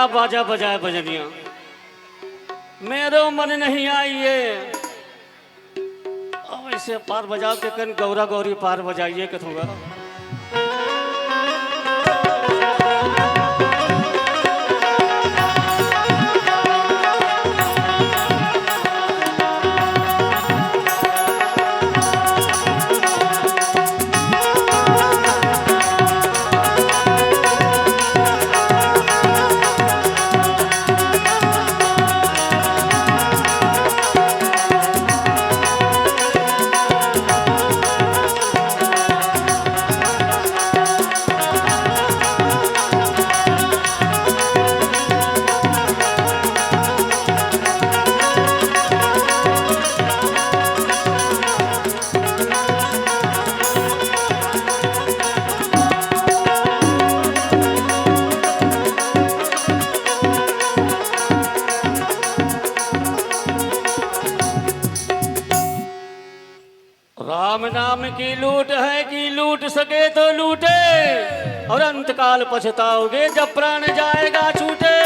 [SPEAKER 3] बाजा बजाए बजनिया, मेरो मन नहीं आइए। अब ऐसे पार बजाओ के कन गौरा गौरी पार बजाइए कथूंगा। राम नाम की लूट है कि लूट सके तो लूटे, और अंतकाल पछताओगे जब प्राण जाएगा छूटे।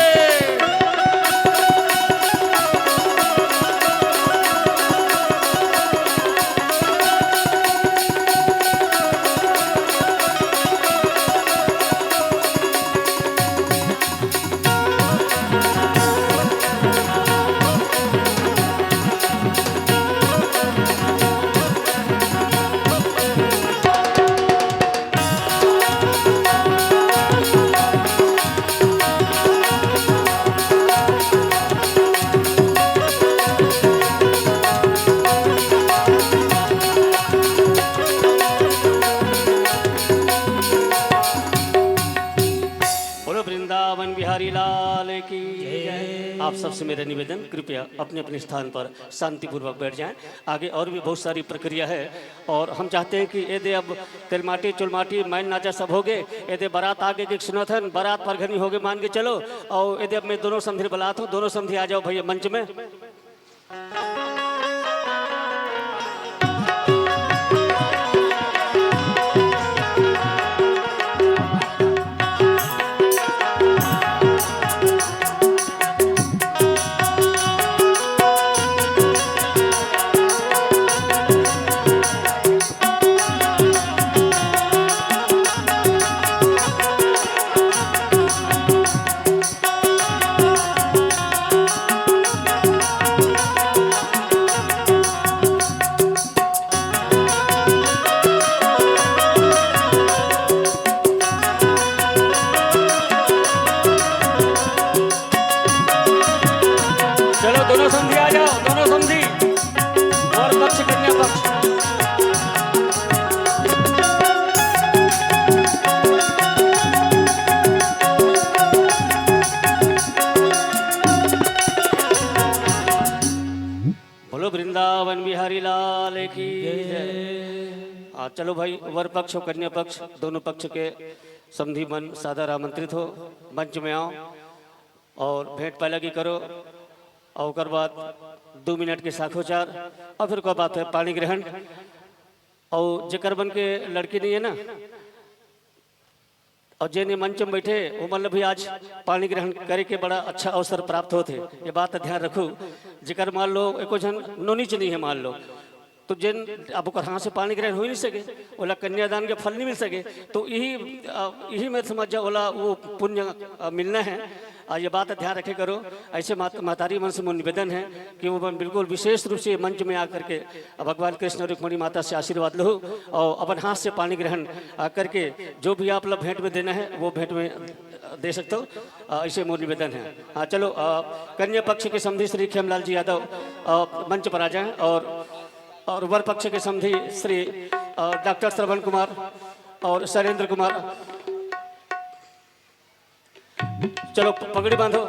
[SPEAKER 3] वृंदावन बिहारी लाल की जय। आप सबसे मेरा निवेदन, कृपया अपने अपने स्थान पर शांतिपूर्वक बैठ जाएं। आगे और भी बहुत सारी प्रक्रिया है और हम चाहते हैं कि यदि अब तिलमाटी चुलमाटी मैन नाचा सब हो गए, यदि बारात आगे के सुनथन बारात पर घनी हो गए मान के चलो। और यदि अब मैं दोनों समधी बुलाता हूँ, दोनों समधी आ जाओ भैया मंच में। दोनों समधी आ जाओ, दोनों समधी और पक्ष कन्या पक्ष। बोलो वृंदावन बिहारी लाल की जय। चलो भाई, वर पक्ष और कन्या पक्ष दोनों पक्ष के समधी मन सादर आमंत्रित हो, मंच में आओ और भेंट पहलगी करो। और उसके बाद 2 मिनट के साखोचार और फिर कोई बात है पानी ग्रहण। और जेकर बन के लड़की नहीं है ना, और जेने मंच में बैठे वो मतलब भी आज पानी ग्रहण करे के बड़ा अच्छा अवसर प्राप्त होते। ये बात ध्यान रखो, जेकर मान लो एको जन नोनीच नहीं है मान लो, तो जिन अब हाथ से पानी ग्रहण हो ही नहीं सके, ओला कन्यादान के फल नहीं मिल सके। तो यही मैं समझ जाओ ओला वो पुण्य मिलना है। ये बात ध्यान रखे करो। ऐसे महतारी मन से निवेदन है कि वो बिल्कुल विशेष रूप से मंच में आकर के भगवान कृष्ण रुक्मणी माता से आशीर्वाद लो और अपन हाथ से पानी ग्रहण करके जो भी आप लोग भेंट में देना है वो भेंट में दे सकते हो। ऐसे मोर निवेदन है। हाँ चलो, कन्या पक्ष के समधी श्री खेमलाल जी यादव मंच पर आ जाएं और वर पक्ष के समधी श्री डॉक्टर श्रवण कुमार और शैलेंद्र कुमार। चलो पगड़ी बांधो।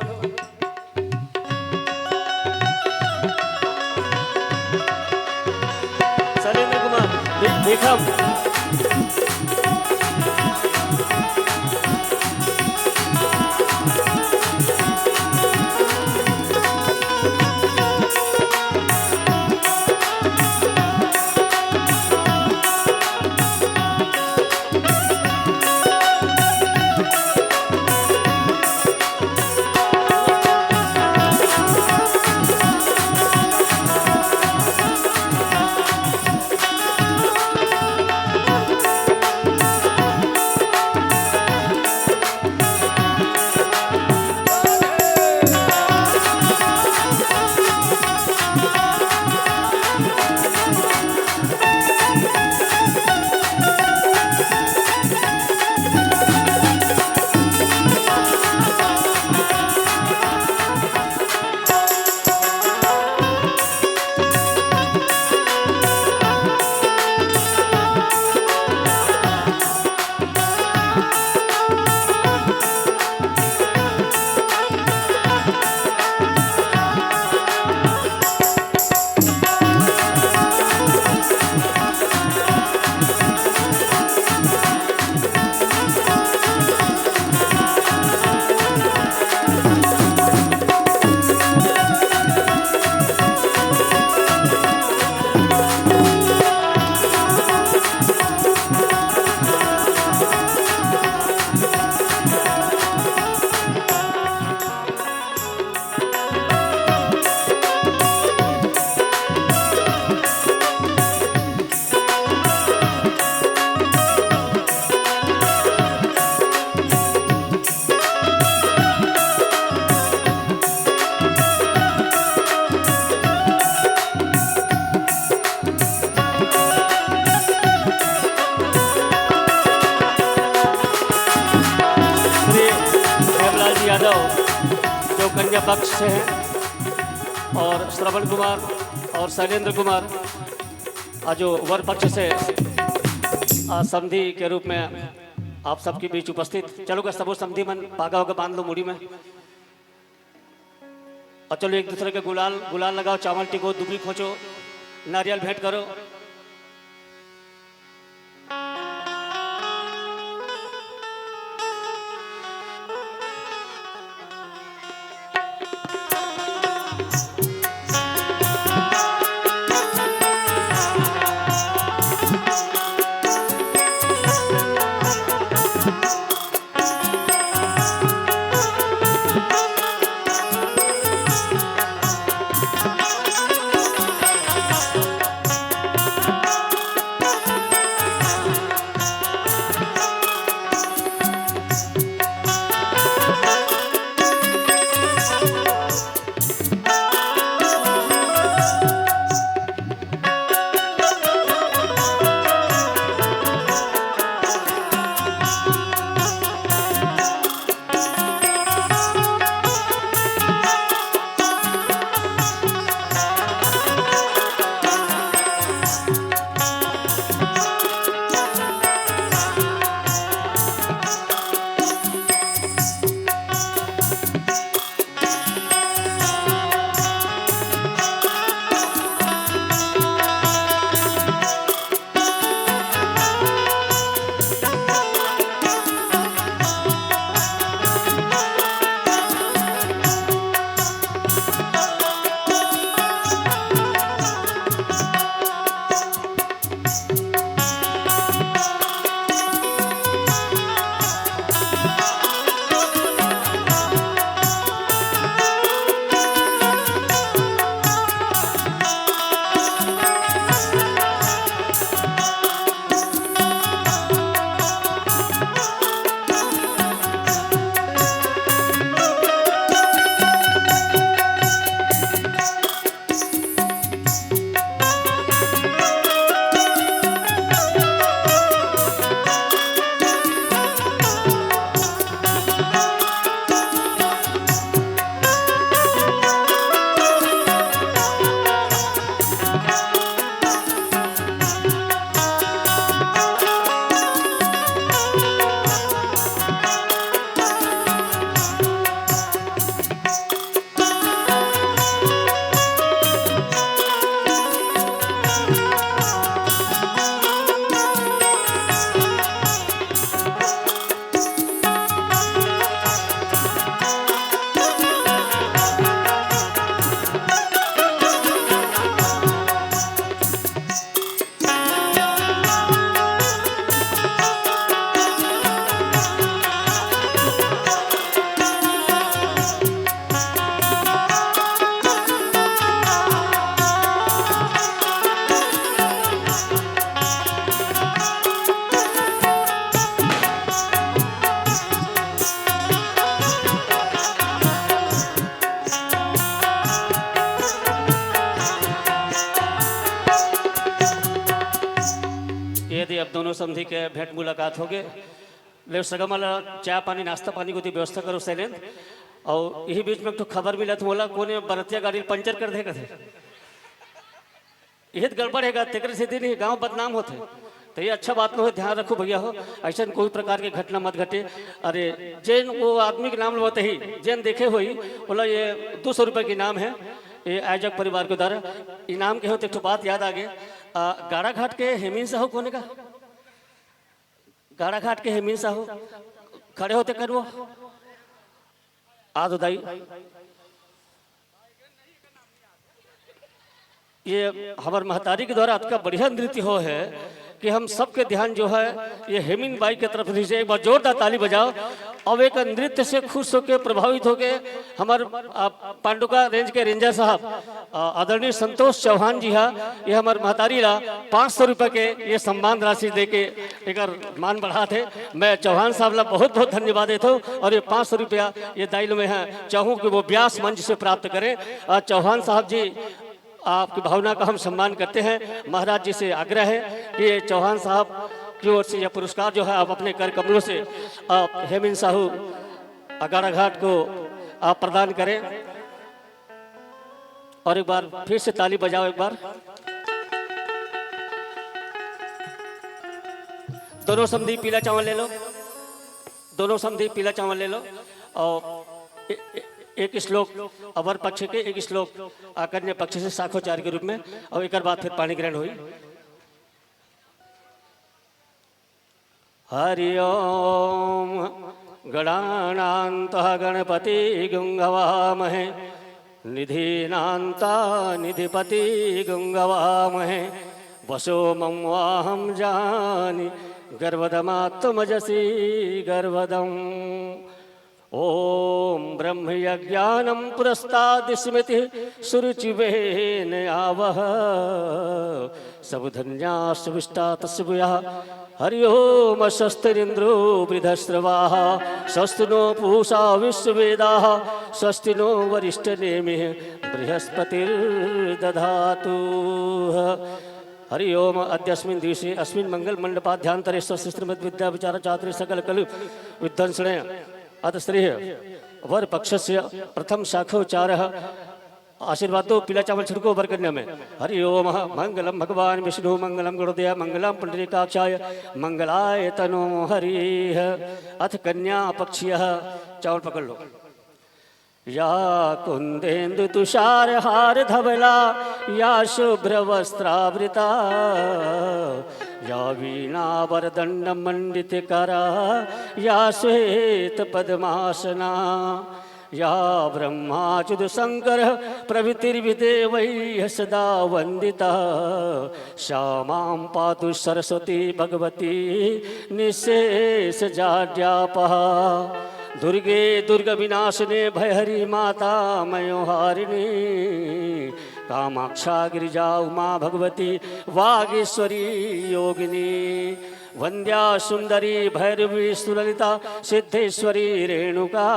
[SPEAKER 3] शैलेंद्र कुमार देखा कन्या पक्ष से हैं और श्रवण कुमार और शैलेंद्र कुमार जो वर पक्ष से समधी के रूप में आप सबके बीच उपस्थित। चलो का सबो समधी मन पागा होकर बांध लो मुड़ी में और चलो एक दूसरे के गुलाल गुलाल लगाओ, चावल टिको, दुबी खोचो, नारियल भेंट करो। यदि अब दोनों समधी के भेंट मुलाकात हो गए ले सगम वाला चाय पानी नाश्ता पानी को व्यवस्था करो शैलेंद्र। और यही बीच में तो खबर मिला था बोला कोने बरतिया गाड़ी पंचर कर देगा थे, यही गड़बड़ है तेकर से दिन गाँव बदनाम होते तो ये अच्छा बात न हो, ध्यान रखो भैया हो, ऐसा कोई प्रकार की घटना मत घटे। अरे जैन वो आदमी के नाम लेते ही जैन देखे हुई बोला ये 200 रुपये की इनाम है, ये आयोजक परिवार के द्वारा इनाम के हो। तो एक बात याद आ गए, गाड़ा घाट के हेमिन साहू कोने का, गाड़ा घाट के हेमिन साहू खड़े होते कर वो दाई ये हमारे महतारी के द्वारा आपका बढ़िया नृत्य हो है कि हम सबके ध्यान जो है ये हेमिन बाई की तरफ से एक बार जोरदार ताली बजाओ। और एक नृत्य से खुश होकर प्रभावित होकर हमारे पांडुका रेंज के रेंजर साहब आदरणीय संतोष चौहान जी हाँ ये हमारे महतारी ला 500 रुपये के ये सम्मान राशि दे के एक मान बढ़ा थे। मैं चौहान साहब ला बहुत बहुत धन्यवाद देता हूँ। और ये 500 रुपया ये दाइल में है, चाहूँ कि वो व्यास मंच से प्राप्त करें। चौहान साहब जी आपकी भावना का हम सम्मान करते हैं। महाराज जी से आग्रह है कि ये चौहान साहब की ओर से यह पुरस्कार जो है आप अपने कर कमलों से आप हेमिन साहू अगाड़ा घाट को आप प्रदान करें। और एक बार फिर से ताली बजाओ एक बार। दोनों समधी पीला चावल ले लो, दोनों समधी पीला चावल ले लो। और एक श्लोक अवर पक्ष के, एक श्लोक आकन्या पक्ष से साखोचार के रूप में, और एक बाद फिर पानी ग्रहण हुई। हरि ओम गणानान्तः गणपति गुंगवामहे, निधीनान्ता निधिपति गुंगवामहे, वसो मम वाहं जानि गर्वदमात्मजसी गर्वदम्। ओम ब्रह्मयज्ञानं पुरस्ताद् सुरुचिवेन आवह, सबधन्या सुविष्टा तस्वया। हरि ओम स्वस्तिरिन्द्रो वृद्धश्रवाः, स्वस्ति नो पूषा विश्ववेदाः, स्वस्ति नो वरिष्ठनेमिः बृहस्पतिर्दधातु। हरि ओम अद्यस्मिन् दिवसे अस्मिन् मंगल मंडपाध्यांतरे स्वस्य श्रीमद् विद्या विचार चातुर्य सकल कलु विध्वंसने अत श्री वर पक्षस्य प्रथम शाखोच्चारः। आशीर्वाद दो, पीला चावल छिड़को वर कन्या में। हरि ओम मंगलम भगवान विष्णु मंगलम गुरुदेव मंगलम पुंडरीकाक्षाय मंगलाय तनो हरिः। अथ कन्या पक्षीयः, चावल पकड़ लो। या कुंदेन्दु तुषार हार धवला, या शुभ्र वस्त्रावृता, या वीणा वरदंड मंडित करा, या श्वेत पद्मासना, या ब्रह्माच्युत शंकर प्रभृतिर्विदेवैः सदा वंदिता, श्यामां पातु सरस्वती भगवती निःशेष जाड्यापः। दुर्गे दुर्ग विनाशिने भयहरी माता मयोहारिणी, कामाक्षा गिरिजा उमा भगवती वागीश्वरी योगिनी, वंद्या सुंदरी भैरवी सुललिता सिद्धेश्वरी रेणुका,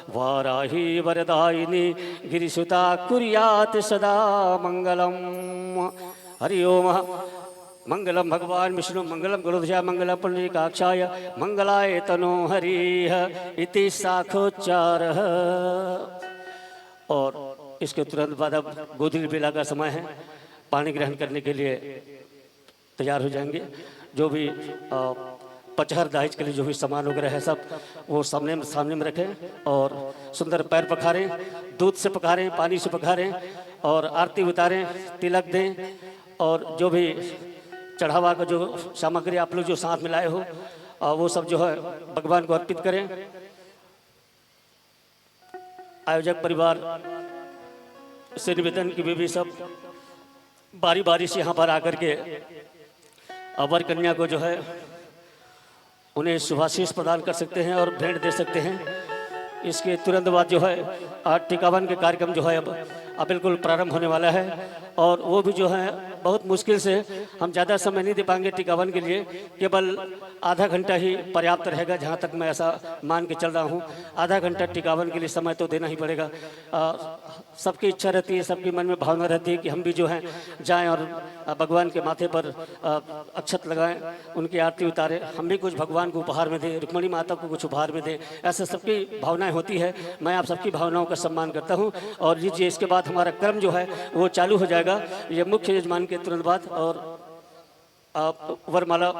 [SPEAKER 3] वाराही वरदायिनी गिरिसुता कुर्यात् सदा मंगलम। हरि ओम मंगलम भगवान विष्णु मंगलम गुरुध्वजा मंगलम पुंडरीकाक्षाय मंगलाय तनो हरिः इति शाखोच्चारः। और इसके तुरंत बाद अब गोधूली बेला का समय है, पानी ग्रहण करने के लिए तैयार हो जाएंगे। जो भी पचहर दाहिज के लिए जो भी सामान वगैरह है सब वो सामने में रखें और सुंदर पैर पखारें, दूध से पखारें, पानी से पखारें और आरती उतारें, तिलक दें। और जो भी चढ़ावा का जो सामग्री आप लोग जो साथ में लाए हो वो सब जो है भगवान को अर्पित करें। आयोजक परिवार से निवेदन की भी सब बारी बारी से यहाँ पर आकर के वर कन्या को जो है उन्हें शुभाशीष प्रदान कर सकते हैं और भेंट दे सकते हैं। इसके तुरंत बाद जो है टीकावन के कार्यक्रम जो है अब बिल्कुल प्रारंभ होने वाला है। और वो भी जो है बहुत मुश्किल से हम ज़्यादा समय नहीं दे पाएंगे टीकावन के लिए, केवल आधा घंटा ही पर्याप्त रहेगा, जहाँ तक मैं ऐसा मान के चल रहा हूँ। आधा घंटा टीकावन के लिए समय तो देना ही पड़ेगा। सबकी इच्छा रहती है, सबकी मन में भावना रहती है कि हम भी जो हैं जाएं और भगवान के माथे पर अक्षत लगाएं, उनकी आरती उतारें, हम भी कुछ भगवान को उपहार में दें, रुक्मिणी माता को कुछ उपहार में दें। ऐसे सबकी भावनाएँ होती है। मैं आप सबकी भावनाओं का सम्मान करता हूँ। और लीजिए इसके बाद हमारा क्रम जो है वो चालू हो जाएगा, ये मुख्य यजमान के तुरंत बाद। और आप वरमाला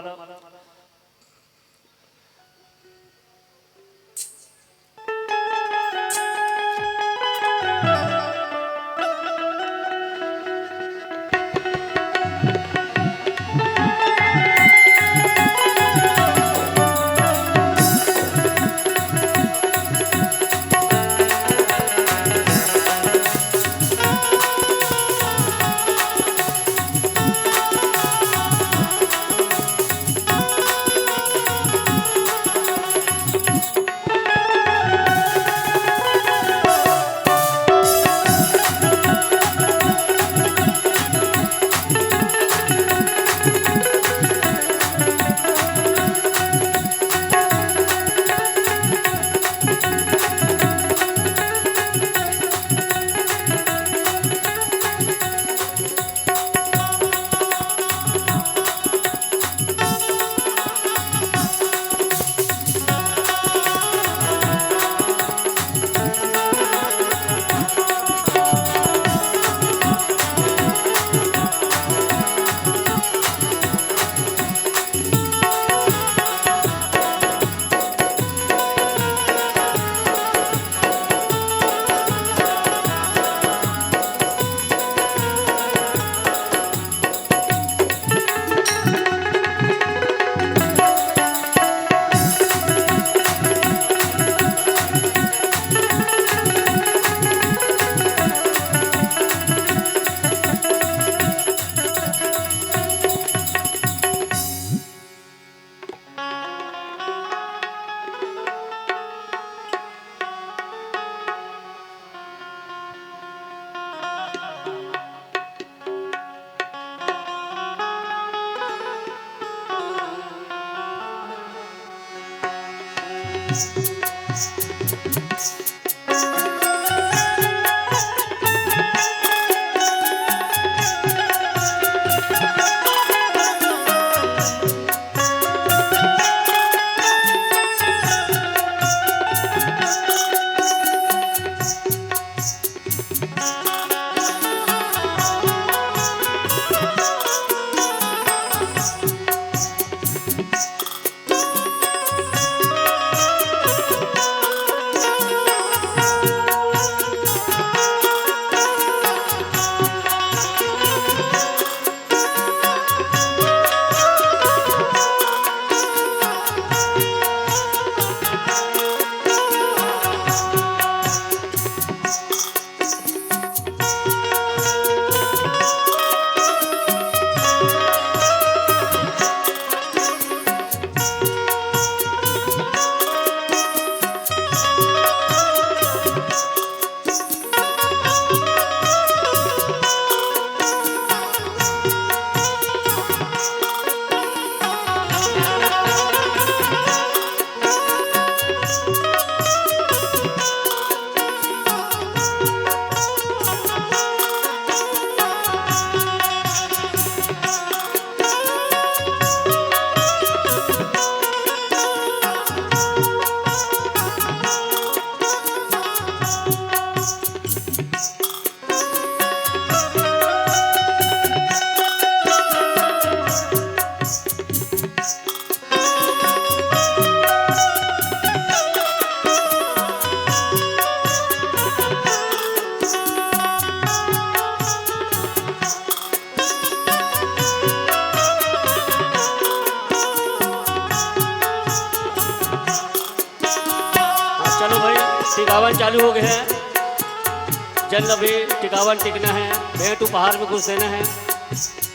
[SPEAKER 3] टिकावन चालू हो गए हैं। जल्द अभी टिकावन टिकना है, भेंट उपहार में कुछ देना है,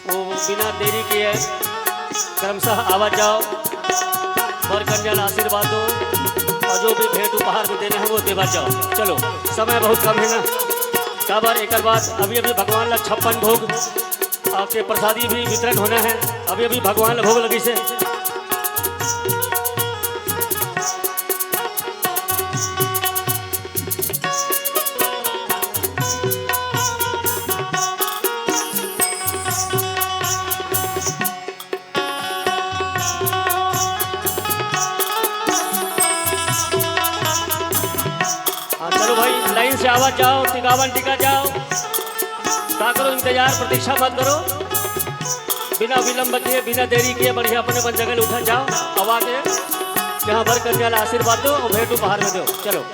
[SPEAKER 3] वो बिना देरी किए क्रमशः आवाज जाओ, वर कन्या आशीर्वाद दो और जो भी भेंट उपहार में देना है वो देवा जाओ। चलो समय बहुत कम है ना, क्या बार एक बात अभी अभी भगवान ला 56 भोग आपके प्रसादी भी वितरण होना है, अभी अभी भगवान ला भोग लगी से। चलो भाई लाइन से आवाज जाओ, टिकावन टिका जाओ, क्या करो इंतजार प्रतीक्षा मत करो, बिना विलंब किए बिना देरी किए बढ़िया अपने अपन जगह उठा जाओ, आवा के यहाँ भर कन्या आशीर्वाद दो और भेंट उपहार में दो। चलो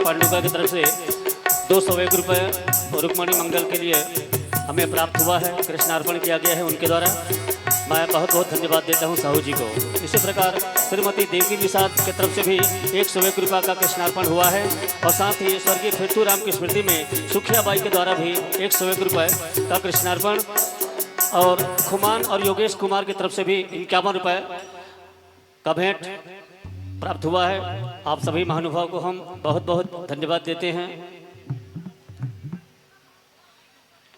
[SPEAKER 3] पांडुका की तरफ से 201 रुपये रुक्मणी मंगल के लिए हमें प्राप्त हुआ है, कृष्णार्पण किया गया है उनके द्वारा। मैं बहुत बहुत धन्यवाद देता हूं साहू जी को। इसी प्रकार श्रीमती देवी निषाद की तरफ से भी 101 रुपये का कृष्णार्पण हुआ है और साथ ही स्वर्गीय फिरतू राम की स्मृति में सुखिया बाई के द्वारा भी 101 रुपये का कृष्णार्पण और खुमान और योगेश कुमार की तरफ से भी 51 रुपये का भेंट प्राप्त हुआ है। आप सभी महानुभाव को हम बहुत बहुत धन्यवाद देते हैं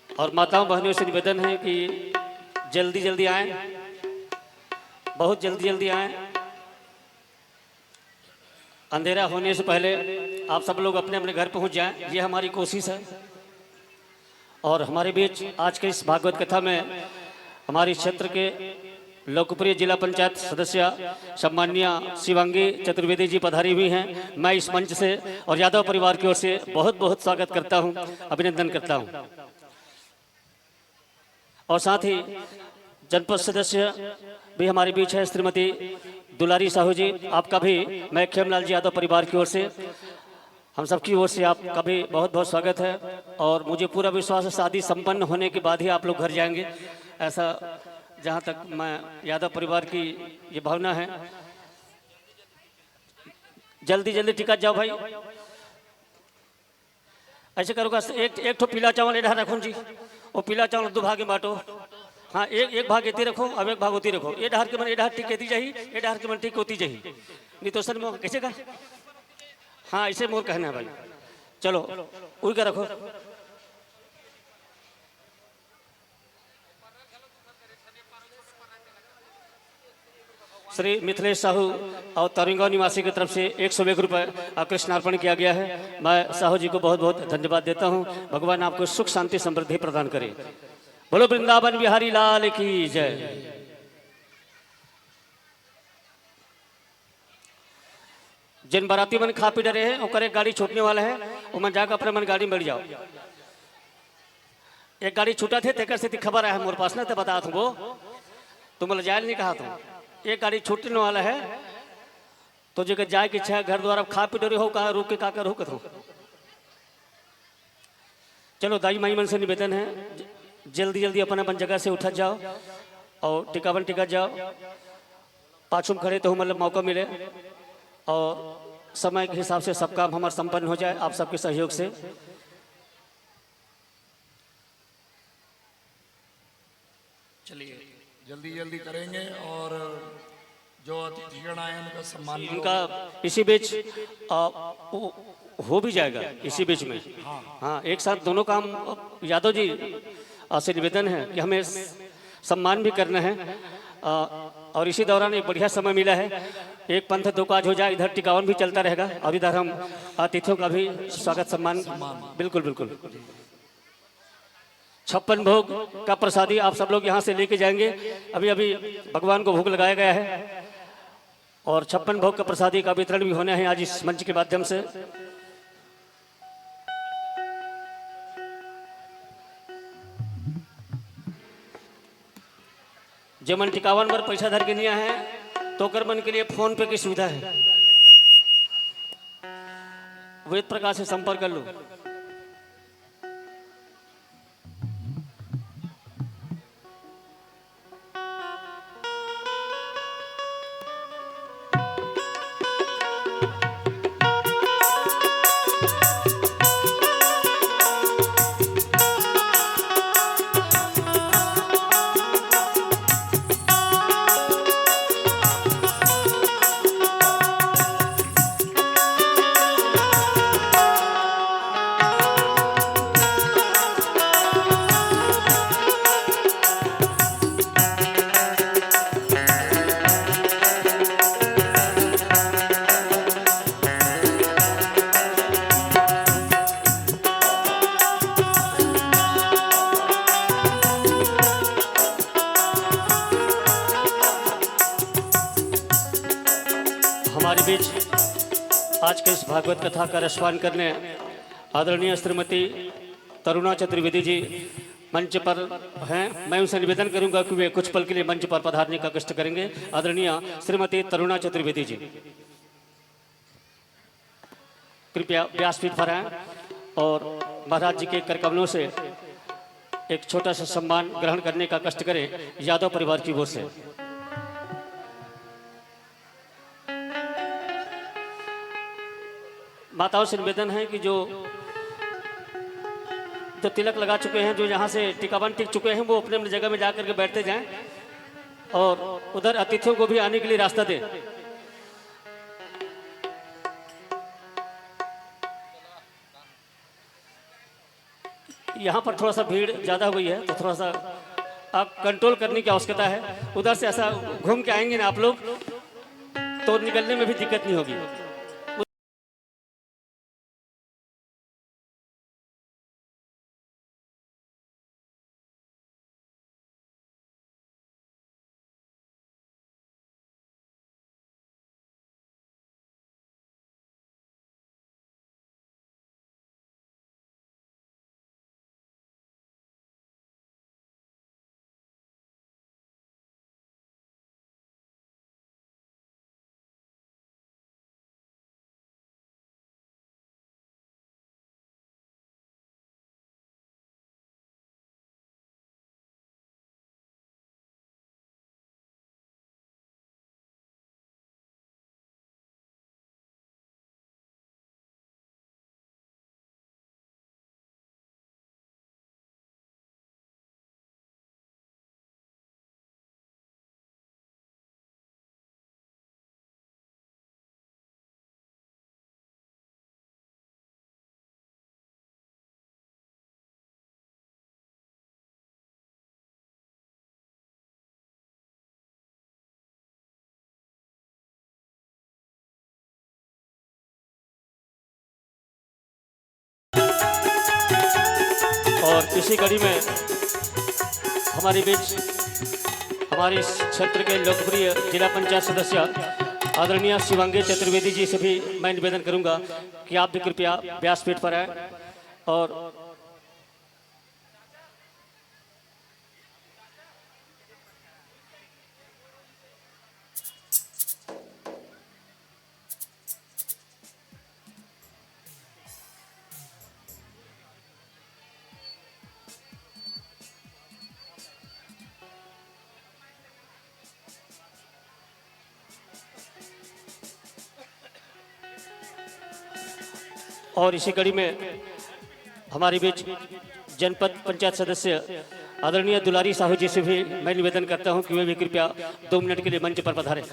[SPEAKER 3] और माताओं बहनों से निवेदन है कि जल्दी जल्दी आएं, बहुत जल्दी जल्दी आएं। अंधेरा होने से पहले आप सब लोग अपने अपने घर पहुंच जाएं, ये हमारी कोशिश है। और हमारे बीच आज के इस भागवत कथा में हमारे क्षेत्र के लोकप्रिय जिला पंचायत सदस्य सम्माननीय शिवांगी चतुर्वेदी जी पधारी हुई हैं। मैं इस मंच से और यादव परिवार की ओर से बहुत बहुत स्वागत करता हूं, अभिनंदन करता हूं। और साथ ही जनपद सदस्य भी हमारे बीच है श्रीमती दुलारी साहू जी, आपका भी मैं खेमलाल जी यादव परिवार की ओर से, हम सबकी ओर से आपका भी बहुत बहुत स्वागत है। और मुझे पूरा विश्वास है शादी संपन्न होने के बाद ही आप लोग घर जाएंगे, ऐसा जहाँ तक मैं यादव परिवार की ये भावना है। जल्दी जल्दी टिकट जाओ भाई, ऐसे करोगा। एक ठो पीला चावल इधर रखो जी, और पीला चावल 2 भाग में बांटो। हाँ, एक भाग एती रखो, अब एक भाग होती रखो। ये डहर के मन ये डहर टिक एती जाही, ये डहर के मन टिक होती जाही, नहीं तो सर में कैसे का। हाँ, ऐसे मोर कहना है भाई। चलो उड़ के रखो। श्री मिथिलेश साहू और तरुणगांव निवासी की तरफ से 101 रुपये कृष्णार्पण किया गया है। मैं साहू जी को बहुत बहुत धन्यवाद देता हूं। भगवान आपको सुख शांति समृद्धि प्रदान करे। बोलो वृंदावन बिहारी लाल की जय। जिन बाराती मन खा पी डरे हैं और एक गाड़ी छूटने वाला है, वो मन जाकर अपने मन गाड़ी में बैठ जाओ। एक गाड़ी छूटा थे तेकर से खबर है मोर पास ना, तो बता दूं वो तुम जाए नहीं कहा तुम। एक गाड़ी छूटने वाला है तो जगह जाए कि इच्छा घर द्वारा खा पी डरे हो, कहा रुक के का कर हो। चलो दाई माई मन से निवेदन है, जल्दी जल्दी अपन अपन जगह से उठा जाओ और टिकावन टिका जाओ। पाछुम खड़े तो मतलब मौका मिले और समय के हिसाब से सब काम हमारा संपन्न हो जाए आप सबके सहयोग से।
[SPEAKER 1] चलिए जल्दी जल्दी करेंगे और जो अतिथिगण आए उनका सम्मान
[SPEAKER 3] उनका इसी बीच हो भी जाएगा इसी बीच में। हाँ, एक साथ दोनों काम। यादव जी आपसे निवेदन है कि हमें सम्मान भी करना है और इसी दौरान एक बढ़िया समय मिला है, एक पंथ दो काज हो जाए। इधर टिकावन भी चलता रहेगा और इधर हम अतिथियों का भी स्वागत सम्मान। बिल्कुल बिल्कुल। 56 भोग का प्रसादी आप सब लोग यहाँ से लेके जाएंगे। अभी अभी भगवान को भोग लगाया गया है और 56 भोग का प्रसादी का वितरण भी होना है आज इस मंच के माध्यम से। जो मन टिकावन पर पैसा धर के नहीं है तो कर मन के लिए फोन पे की सुविधा है, वेद प्रकाश से संपर्क कर लो। हमारे बीच आज के इस भागवत कथा का रसपान करने आदरणीय श्रीमती तरुणा चतुर्वेदी जी मंच पर हैं। मैं उनसे निवेदन करूंगा कि वे कुछ पल के लिए मंच पर पधारने का कष्ट करेंगे। आदरणीय श्रीमती तरुणा चतुर्वेदी जी। कृपया व्यासपीठ पर आएं और महाराज जी के करकमलों से एक छोटा सा सम्मान ग्रहण करने का कष्ट करें यादव परिवार की ओर से। माताओं से निवेदन है कि जो तिलक लगा चुके हैं, जो यहाँ से टिकावन टिक चुके हैं, वो अपने अपने जगह में जाकर के बैठते जाएं और उधर अतिथियों को भी आने के लिए रास्ता दें। यहाँ पर थोड़ा सा भीड़ ज़्यादा हुई है तो थोड़ा सा आप कंट्रोल करने की आवश्यकता है। उधर से ऐसा घूम के आएंगे ना आप लोग तो निकलने में भी दिक्कत नहीं होगी। और इसी कड़ी में हमारे बीच हमारे इस क्षेत्र के लोकप्रिय जिला पंचायत सदस्य आदरणीय शिवांगी चतुर्वेदी जी से भी मैं निवेदन करूंगा कि आप भी कृपया व्यासपीठ पर आए और इसी कड़ी में हमारे बीच जनपद पंचायत सदस्य आदरणीय दुलारी साहू जी से भी मैं निवेदन करता हूं कि वे भी कृपया 2 मिनट के लिए मंच पर पधारें।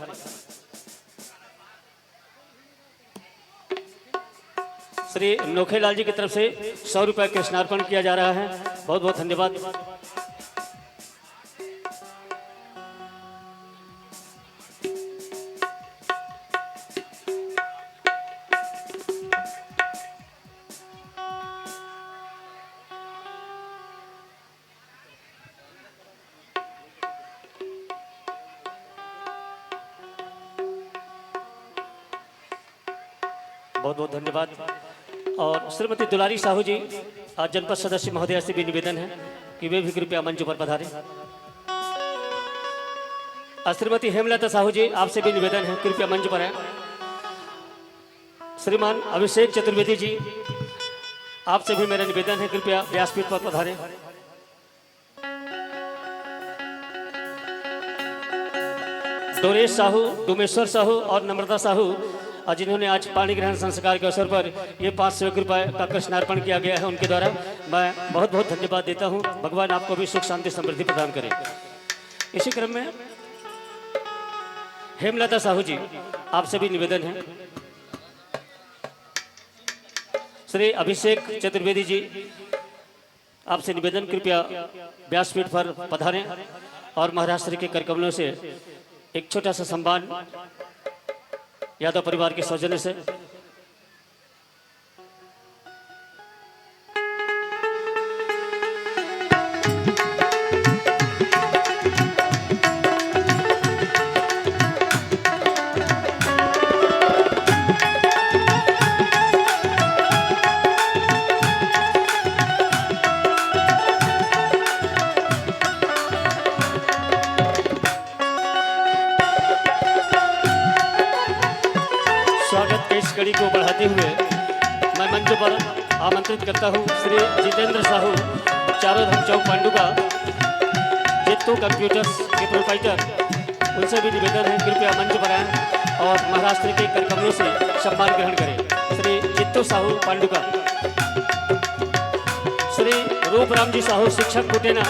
[SPEAKER 3] श्री नोखेलाल जी की तरफ से 100 रुपए के स्नार्पण किया जा रहा है। बहुत बहुत धन्यवाद। बहुत बहुत धन्यवाद। और श्रीमती दुलारी साहू जी आज जनपद सदस्य महोदया से भी निवेदन है कि वे भी कृपया मंच पर पधारें। श्रीमती हेमलता साहू जी आपसे भी निवेदन है कृपया मंच पर आए। श्रीमान अभिषेक चतुर्वेदी जी आपसे भी मेरा निवेदन है कृपया व्यासपीठ पर पधारें। डोरेश साहू, डोमेश्वर साहू और नम्रता साहू जिन्होंने आज पाणी ग्रहण संस्कार के अवसर पर ये 500 रुपये का कृष्णार्पण किया गया है, उनके द्वारा मैं बहुत बहुत धन्यवाद देता हूं। भगवान आपको भी सुख शांति समृद्धि प्रदान करें। इसी क्रम में हेमलता साहू जी आपसे भी निवेदन है। श्री अभिषेक चतुर्वेदी जी आपसे निवेदन कृपया व्यासपीठ पर पधारें और महाराज श्री के करकमलों से एक छोटा सा सम्मान यादव परिवार के सौजन्य से। मंच पर आमंत्रित करता हूँ श्री जितेंद्र साहू, चारों धाम चौक पांडुका, जित्तू कंप्यूटर्स के प्रोप्राइटर। उनसे भी निवेदन है कृपया मंच पर आएं और महाराष्ट्र के कर कमलों से सम्मान ग्रहण करें। श्री जित्तू साहू पांडुका। श्री रूप राम जी साहू शिक्षक कुटेना,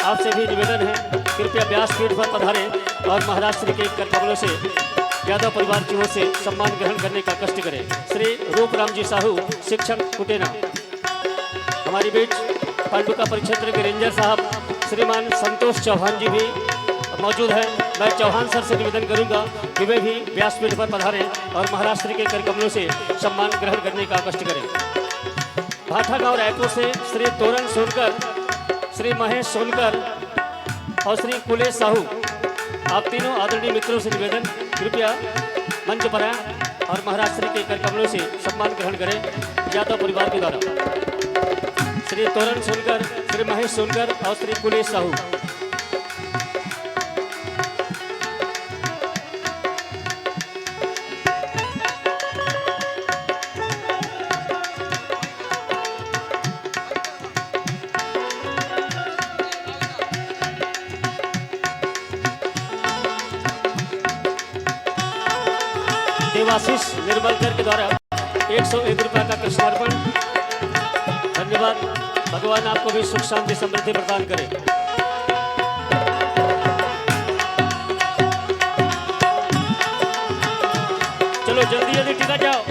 [SPEAKER 3] आपसे भी निवेदन है कृपया व्यासपीठ पर पधारें और महाराष्ट्र के कर कमलों से यादव परिवार की ओर से सम्मान ग्रहण करने का कष्ट करें। श्री रूप राम जी साहू शिक्षक कुटेना। हमारी बीच पांडुका परिक्षेत्र के रेंजर साहब श्रीमान संतोष चौहान जी भी मौजूद हैं। मैं चौहान सर से निवेदन करूंगा कि वे भी व्यासपीठ पर पधारें और महाराष्ट्र के कर कमलों से सम्मान ग्रहण करने का कष्ट करें। भाठा गांव रायपुर से श्री तोरण सोनकर, श्री महेश सोनकर और श्री कुलेश साहू, आप तीनों आदरणीय मित्रों से निवेदन कृपया मंच पर आएं और महाराष्ट्र के कर कमलों से सम्मान ग्रहण करें यादव परिवार के द्वारा। श्री तोरण सोनकर, श्री महेश सोनकर और श्री कुलेश साहू। देवाशीष निर्मलकर के द्वारा 101 रुपये का कृष्णार्पण। धन्यवाद। भगवान आपको भी सुख शांति समृद्धि प्रदान करे। चलो जल्दी जल्दी टिका जाओ।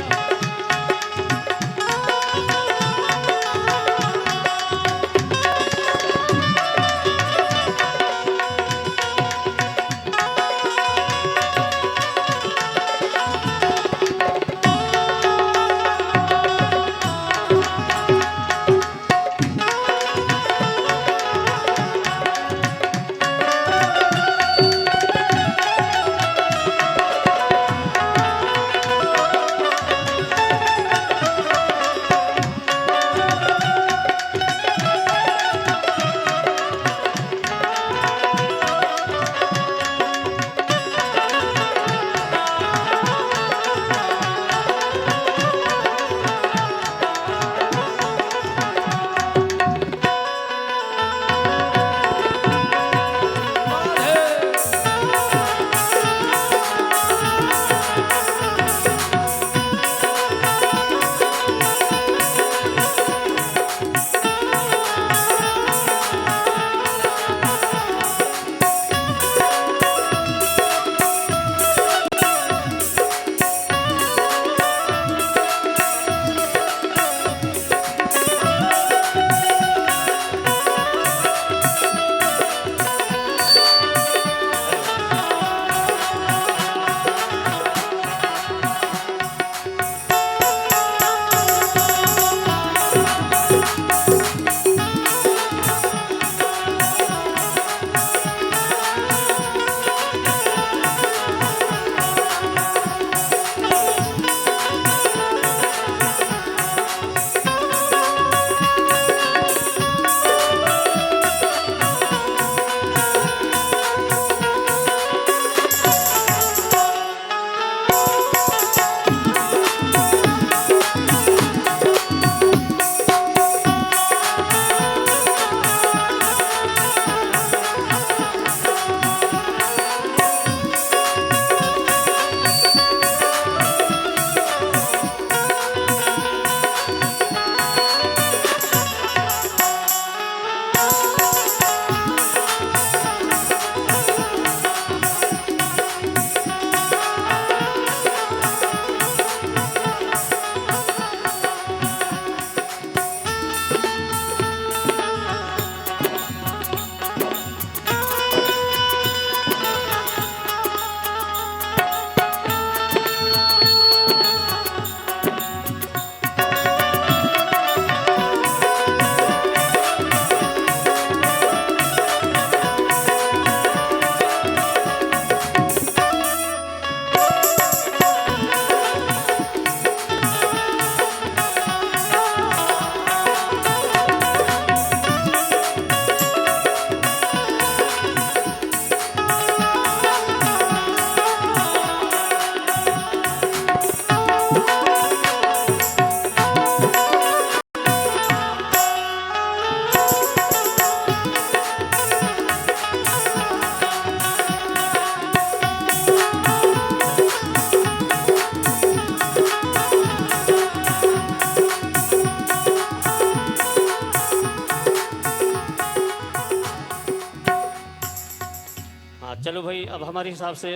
[SPEAKER 3] चलो भाई, अब हमारे हिसाब से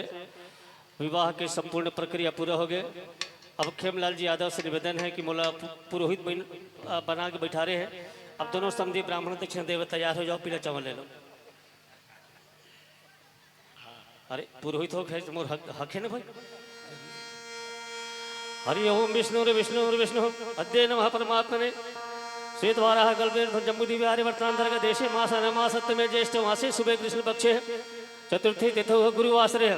[SPEAKER 3] विवाह की संपूर्ण प्रक्रिया पूरा हो गए। अब खेमलाल जी यादव से निवेदन है कि मोला पुरोहित बना के बैठा रहे हैं। अब दोनों समझे ब्राह्मण दक्षिणा देव तैयार हो जाओ, पीला चावल ले लो। अरे पुरोहित हो गए तो मोर हक है ना भाई। हरि ओम विष्णु विष्णु अद्य नमः परमात्मने श्वेतवाराह कल्पे जम्बूद्वीपे वर्तमानंतर्गत देशे मास सप्तमे ज्येष्ठ मासे शुभे कृष्ण पक्षे चतुर्थी तिथौ गुरुवासरे।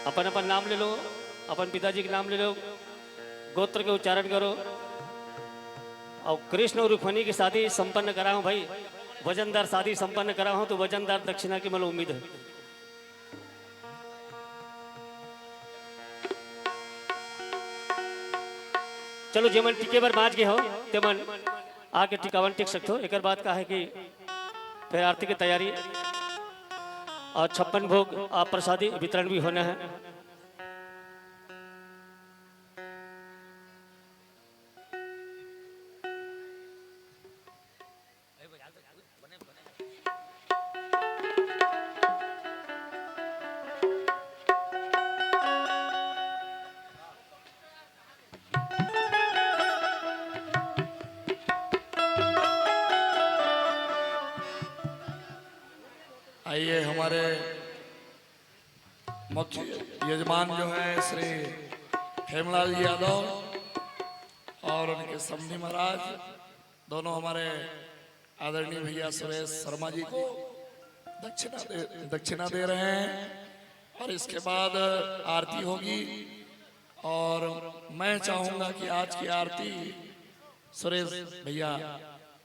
[SPEAKER 3] अपन अपन नाम ले लो, अपन पिताजी के नाम ले लो, गोत्र के उच्चारण करो और कृष्ण और रुक्मिणी की शादी संपन्न कराऊं भाई। वजनदार शादी संपन्न कराऊं तो वजनदार दक्षिणा की मतलब उम्मीद है। चलो जेमन टिके पर बाँच गए हो तेमन आके टिकावन टिक सकते हो। एक बात का है कि फिर आरती की तैयारी और 56 भोग आप प्रसादी वितरण भी होना है।
[SPEAKER 1] आइए हमारे मुख्य यजमान जो है श्री खेमलाल जी यादव और उनके समधी महाराज दोनों हमारे आदरणीय भैया सुरेश शर्मा जी को दक्षिणा दे रहे हैं। और इसके बाद आरती होगी और मैं चाहूंगा कि आज की आरती सुरेश भैया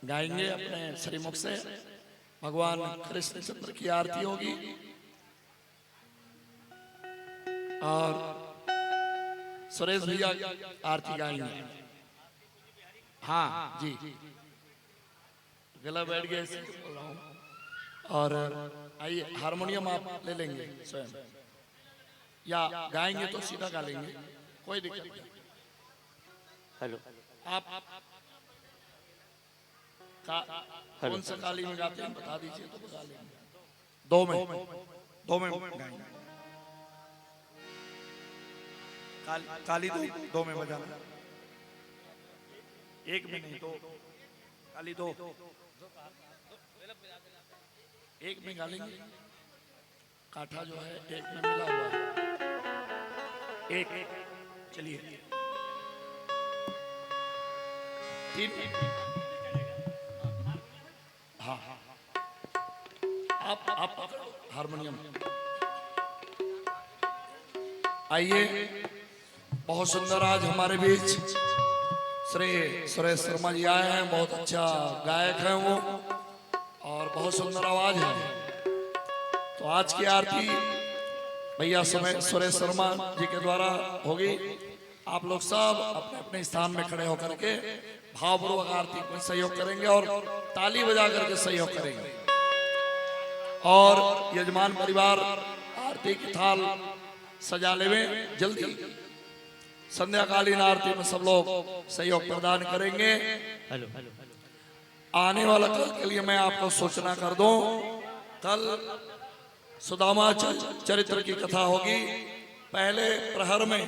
[SPEAKER 1] गाएंगे अपने श्रीमुख से। भगवान कृष्णचंद्र की आरती होगी और सुरेश भैया आरती गाएंगे। हाँ जी, गला बैठ गया इसलिए बोल रहा हूँ। और आइए हारमोनियम आप ले लेंगे स्वयं या गाएंगे तो सीधा गा लेंगे, कोई दिक्कत नहीं।
[SPEAKER 3] हेलो,
[SPEAKER 1] आप कौन सा काली में गाते हैं बता दीजिए तो बता लेंगे। दो में गाएंगे।
[SPEAKER 5] काली दो में बजाना, एक में नहीं, दो काली दो,
[SPEAKER 1] एक में गा लेंगे। काठा जो है एक में मिला हुआ है। एक चलिए, तीन। हाँ आप हारमोनियम। आइए, बहुत सुंदर आज हमारे बीच श्री सुरेश शर्मा जी आए हैं। बहुत अच्छा गायक हैं वो और बहुत सुंदर आवाज है। तो आज की आरती भैया सुरेश शर्मा जी के द्वारा होगी। आप लोग सब अपने अपने स्थान में खड़े होकर के भावपूर्वक आरती में सहयोग करेंगे और ताली बजा करके सहयोग करेंगे। और यजमान परिवार आरती की थाल सजा लेवे जल्दी। संध्याकालीन आरती में सब लोग सहयोग प्रदान करेंगे।
[SPEAKER 3] हेलो,
[SPEAKER 1] आने वाला कल के लिए मैं आपको सूचना कर दूं, कल सुदामा चरित्र की कथा होगी। पहले प्रहर में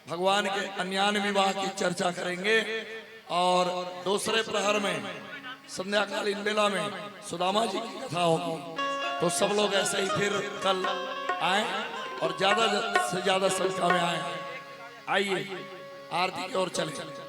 [SPEAKER 1] भगवान के अन्यान्य विवाह की चर्चा करेंगे और दूसरे प्रहर में संध्याकालीन बेला में सुदामा जी की कथा होगी। तो सब लोग ऐसे ही फिर कल आए और ज्यादा से ज्यादा संख्या में आए। आइए आरती की ओर चले।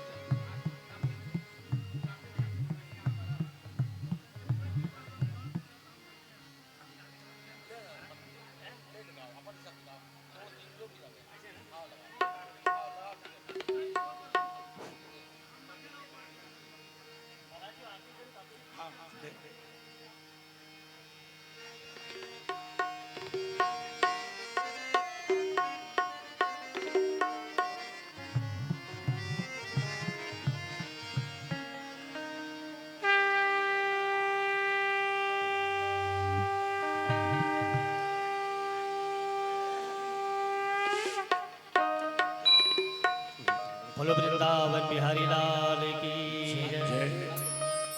[SPEAKER 1] बोलो वृंदावन बिहारी लाल की जय।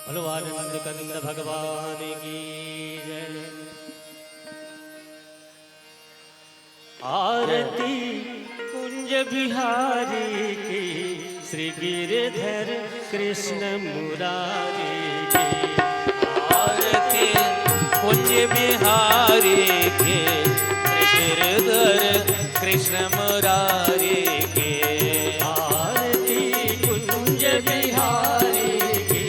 [SPEAKER 3] भगवानंद कंद भगवान की जय। आरती कुंज बिहारी की श्री गिरधर कृष्ण मुरारी की।
[SPEAKER 2] आरती कुंज बिहारी के श्री गिरधर कृष्ण मुरारी के।
[SPEAKER 3] आरती कुंज बिहारी की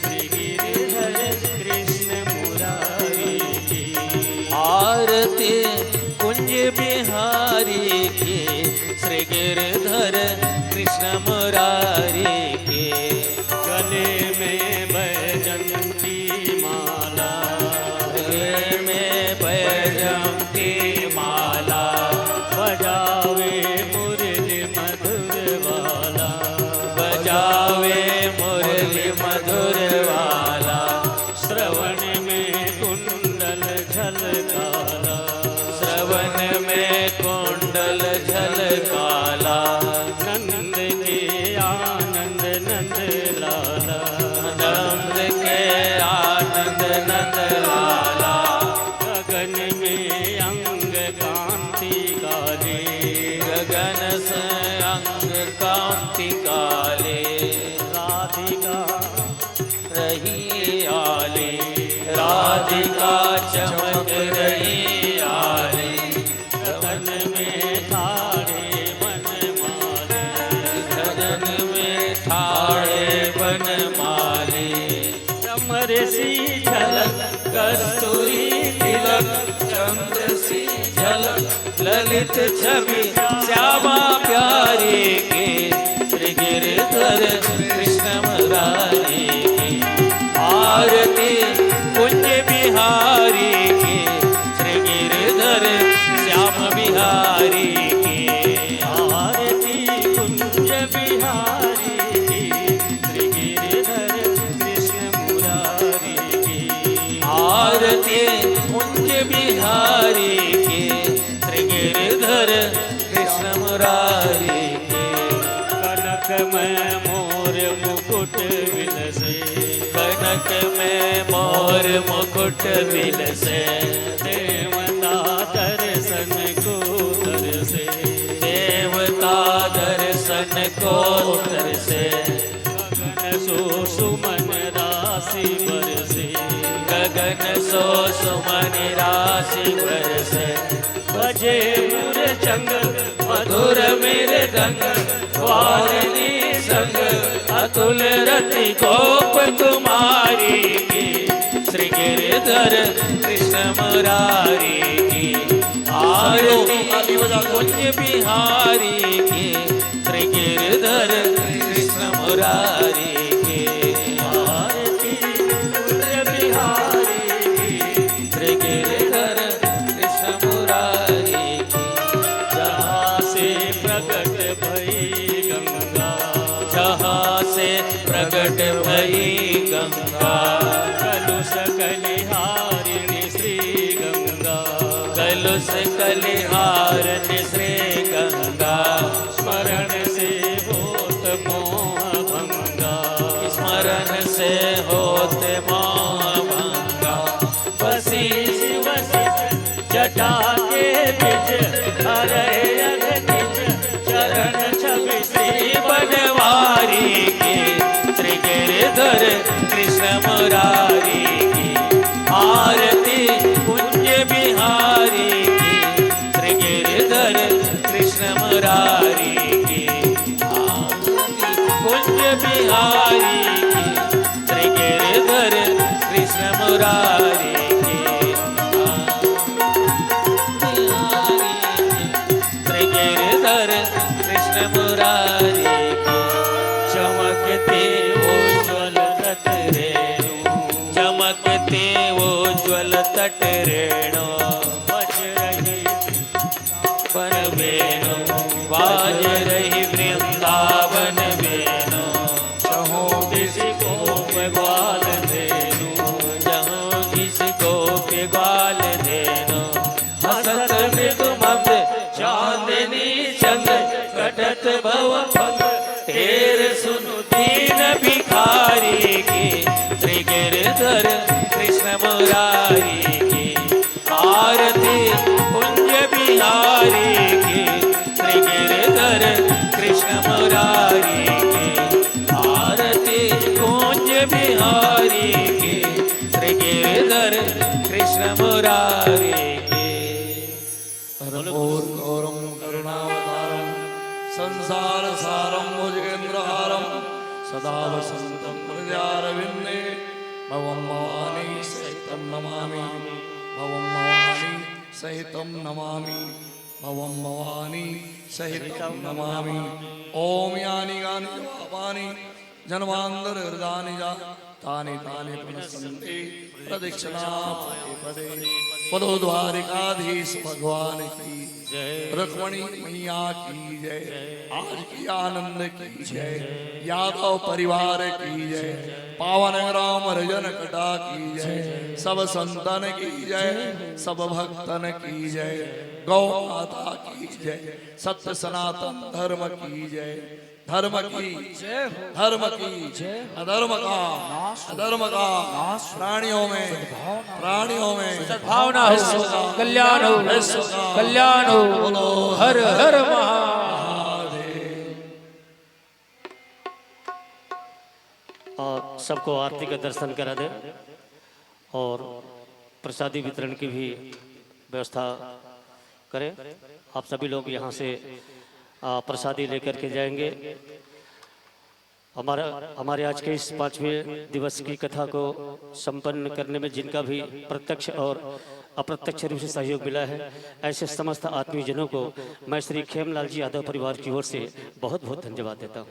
[SPEAKER 3] श्री गिरधर कृष्ण मुरारी की।
[SPEAKER 2] आरती कुंज बिहारी के श्री गिरधर कृष्ण मुरारी के।
[SPEAKER 3] गले में बैजंती माला,
[SPEAKER 2] गले में बैजंती माला,
[SPEAKER 3] बजावे मुरली मधुर वाला,
[SPEAKER 2] बजावे मुरली मधुर वाला।
[SPEAKER 3] श्रवण में कुंडल झलकाला,
[SPEAKER 2] श्रवण में कुंडल झलकाला।
[SPEAKER 3] नंद के आनंद नंद लाला,
[SPEAKER 2] नंद के आनंद नंद लाला।
[SPEAKER 3] गगन में अंग कांति काले,
[SPEAKER 2] गगन से अंग कांति काले।
[SPEAKER 3] राधिका
[SPEAKER 2] रही आले, राधिका चमक रही आले।
[SPEAKER 3] गगन में ठाड़े बनमाले,
[SPEAKER 2] गगन में ठाड़े बनमाले।
[SPEAKER 3] कमर सी झलक कस्तूरी तिलक,
[SPEAKER 2] चंद्र सी झलक ललित छवि श्यामा प्यारे के श्री गिरधर कृष्ण मुरारी की। आरती कुंज बिहारी के श्री गिरधर श्याम बिहारी की।
[SPEAKER 3] आरती कुंज बिहारी की श्री गिरधर कृष्ण मुरारी की।
[SPEAKER 2] आरती कुंज बिहारी के श्री गिरधर कृष्ण मुरारी के।
[SPEAKER 3] कनक में मोर मुकुट विलसे,
[SPEAKER 2] कनक में मोर मुकुट विलसे।
[SPEAKER 3] देवता दर्शन को तरसे,
[SPEAKER 2] देवता दर्शन को तरसे।
[SPEAKER 3] गगन सो सुमन राशि बरसे,
[SPEAKER 2] गगन सो सुमन राशि बरसे।
[SPEAKER 3] बजे मुर चंग
[SPEAKER 2] मधुर मेरे रंग वारिणी संग अतुल रति गोप कुमारी की श्री गिरधर कृष्ण मुरारी की। आरती कुंज बिहारी की श्री गिरधर कृष्ण मुरारी की।
[SPEAKER 3] आरती कुंज बिहारी की
[SPEAKER 2] श्री गिरधर कृष्ण मुरारी की।
[SPEAKER 3] जहाँ से प्रकट भई गंगा,
[SPEAKER 2] जहाँ से प्रकट भई गंगा।
[SPEAKER 3] कलुष कलिहारिणी श्री गंगा,
[SPEAKER 2] कलुष कलिहारिणी श्री गंगा।
[SPEAKER 3] स्मरण से होत मोह भंगा,
[SPEAKER 2] स्मरण से होत मोह भंगा।
[SPEAKER 3] वशिष्ठ वशिष्ठ जटा के बीच हरे अगनिज चरण छवि श्री
[SPEAKER 2] बनवारी की श्री गिरधर कृष्ण मुरारी की। आरती कुंज बिहारी की श्री गिरधर कृष्ण मुरारी की। आरती कुंज बिहारी की श्री गिरधर कृष्ण मुरारी की। श्री गिरधर कृष्ण मुरारी की।
[SPEAKER 3] चमकते उज्ज्वल तट रेणु,
[SPEAKER 2] चमकते उज्ज्वल तट रेणु।
[SPEAKER 3] बज रही
[SPEAKER 2] वन वेणु बाज रही वृंदावन वेणु।
[SPEAKER 3] चहों किसी को ग्वाल धेनु,
[SPEAKER 2] जहाँ किसको पिघाल देनो। हसत मृदु मंद चांदनी चंद कटत भव भंग। तेर सुनु दीन भिखारी की श्री बिहारी के, श्री गिरधर कृष्ण मुरारी के, आरती कुंज बिहारी के, श्री गिरधर कृष्ण मुरारी के।
[SPEAKER 1] गौरम करुणावतारम संसार सारम भुजगेन्द्रहारम सदा वसंतम हृदयारविंदे भवम भवानी सहितं नमामि भवम भवानी सहितं नमामि भवम भवानी सहितं नमामि। ओम यानि गानि च पापानि जन्मांतर हृदानि च तानि तानि पुनस्सन्ति प्रदक्षिणा पदे पदे। पदो द्वारिकाधीश भगवान की जय, रुक्मणी मैया की जय, आज की आनंद की जय, यादव परिवार की जय, पावन राम रजन कटा की जय, सब संतन की जय, सब भक्तन की जय, गौ माता की जय, सत्य सनातन धर्म की जय, धर्म की धर्म की अधर्म का प्राणियों में
[SPEAKER 2] सद्भावना हो, कल्याण हो, कल्याण हो, हर हर महादेव।
[SPEAKER 3] और सबको आरती का दर्शन करा दे और प्रसादी वितरण की भी व्यवस्था करें। आप सभी लोग यहाँ से प्रसादी लेकर के जाएंगे। हमारे आज के इस 5वें दिवस की कथा को संपन्न करने में जिनका भी प्रत्यक्ष और अप्रत्यक्ष रूप से सहयोग मिला है, ऐसे समस्त आत्मीयजनों को मैं श्री खेमलाल जी यादव परिवार की ओर से बहुत बहुत धन्यवाद देता हूँ।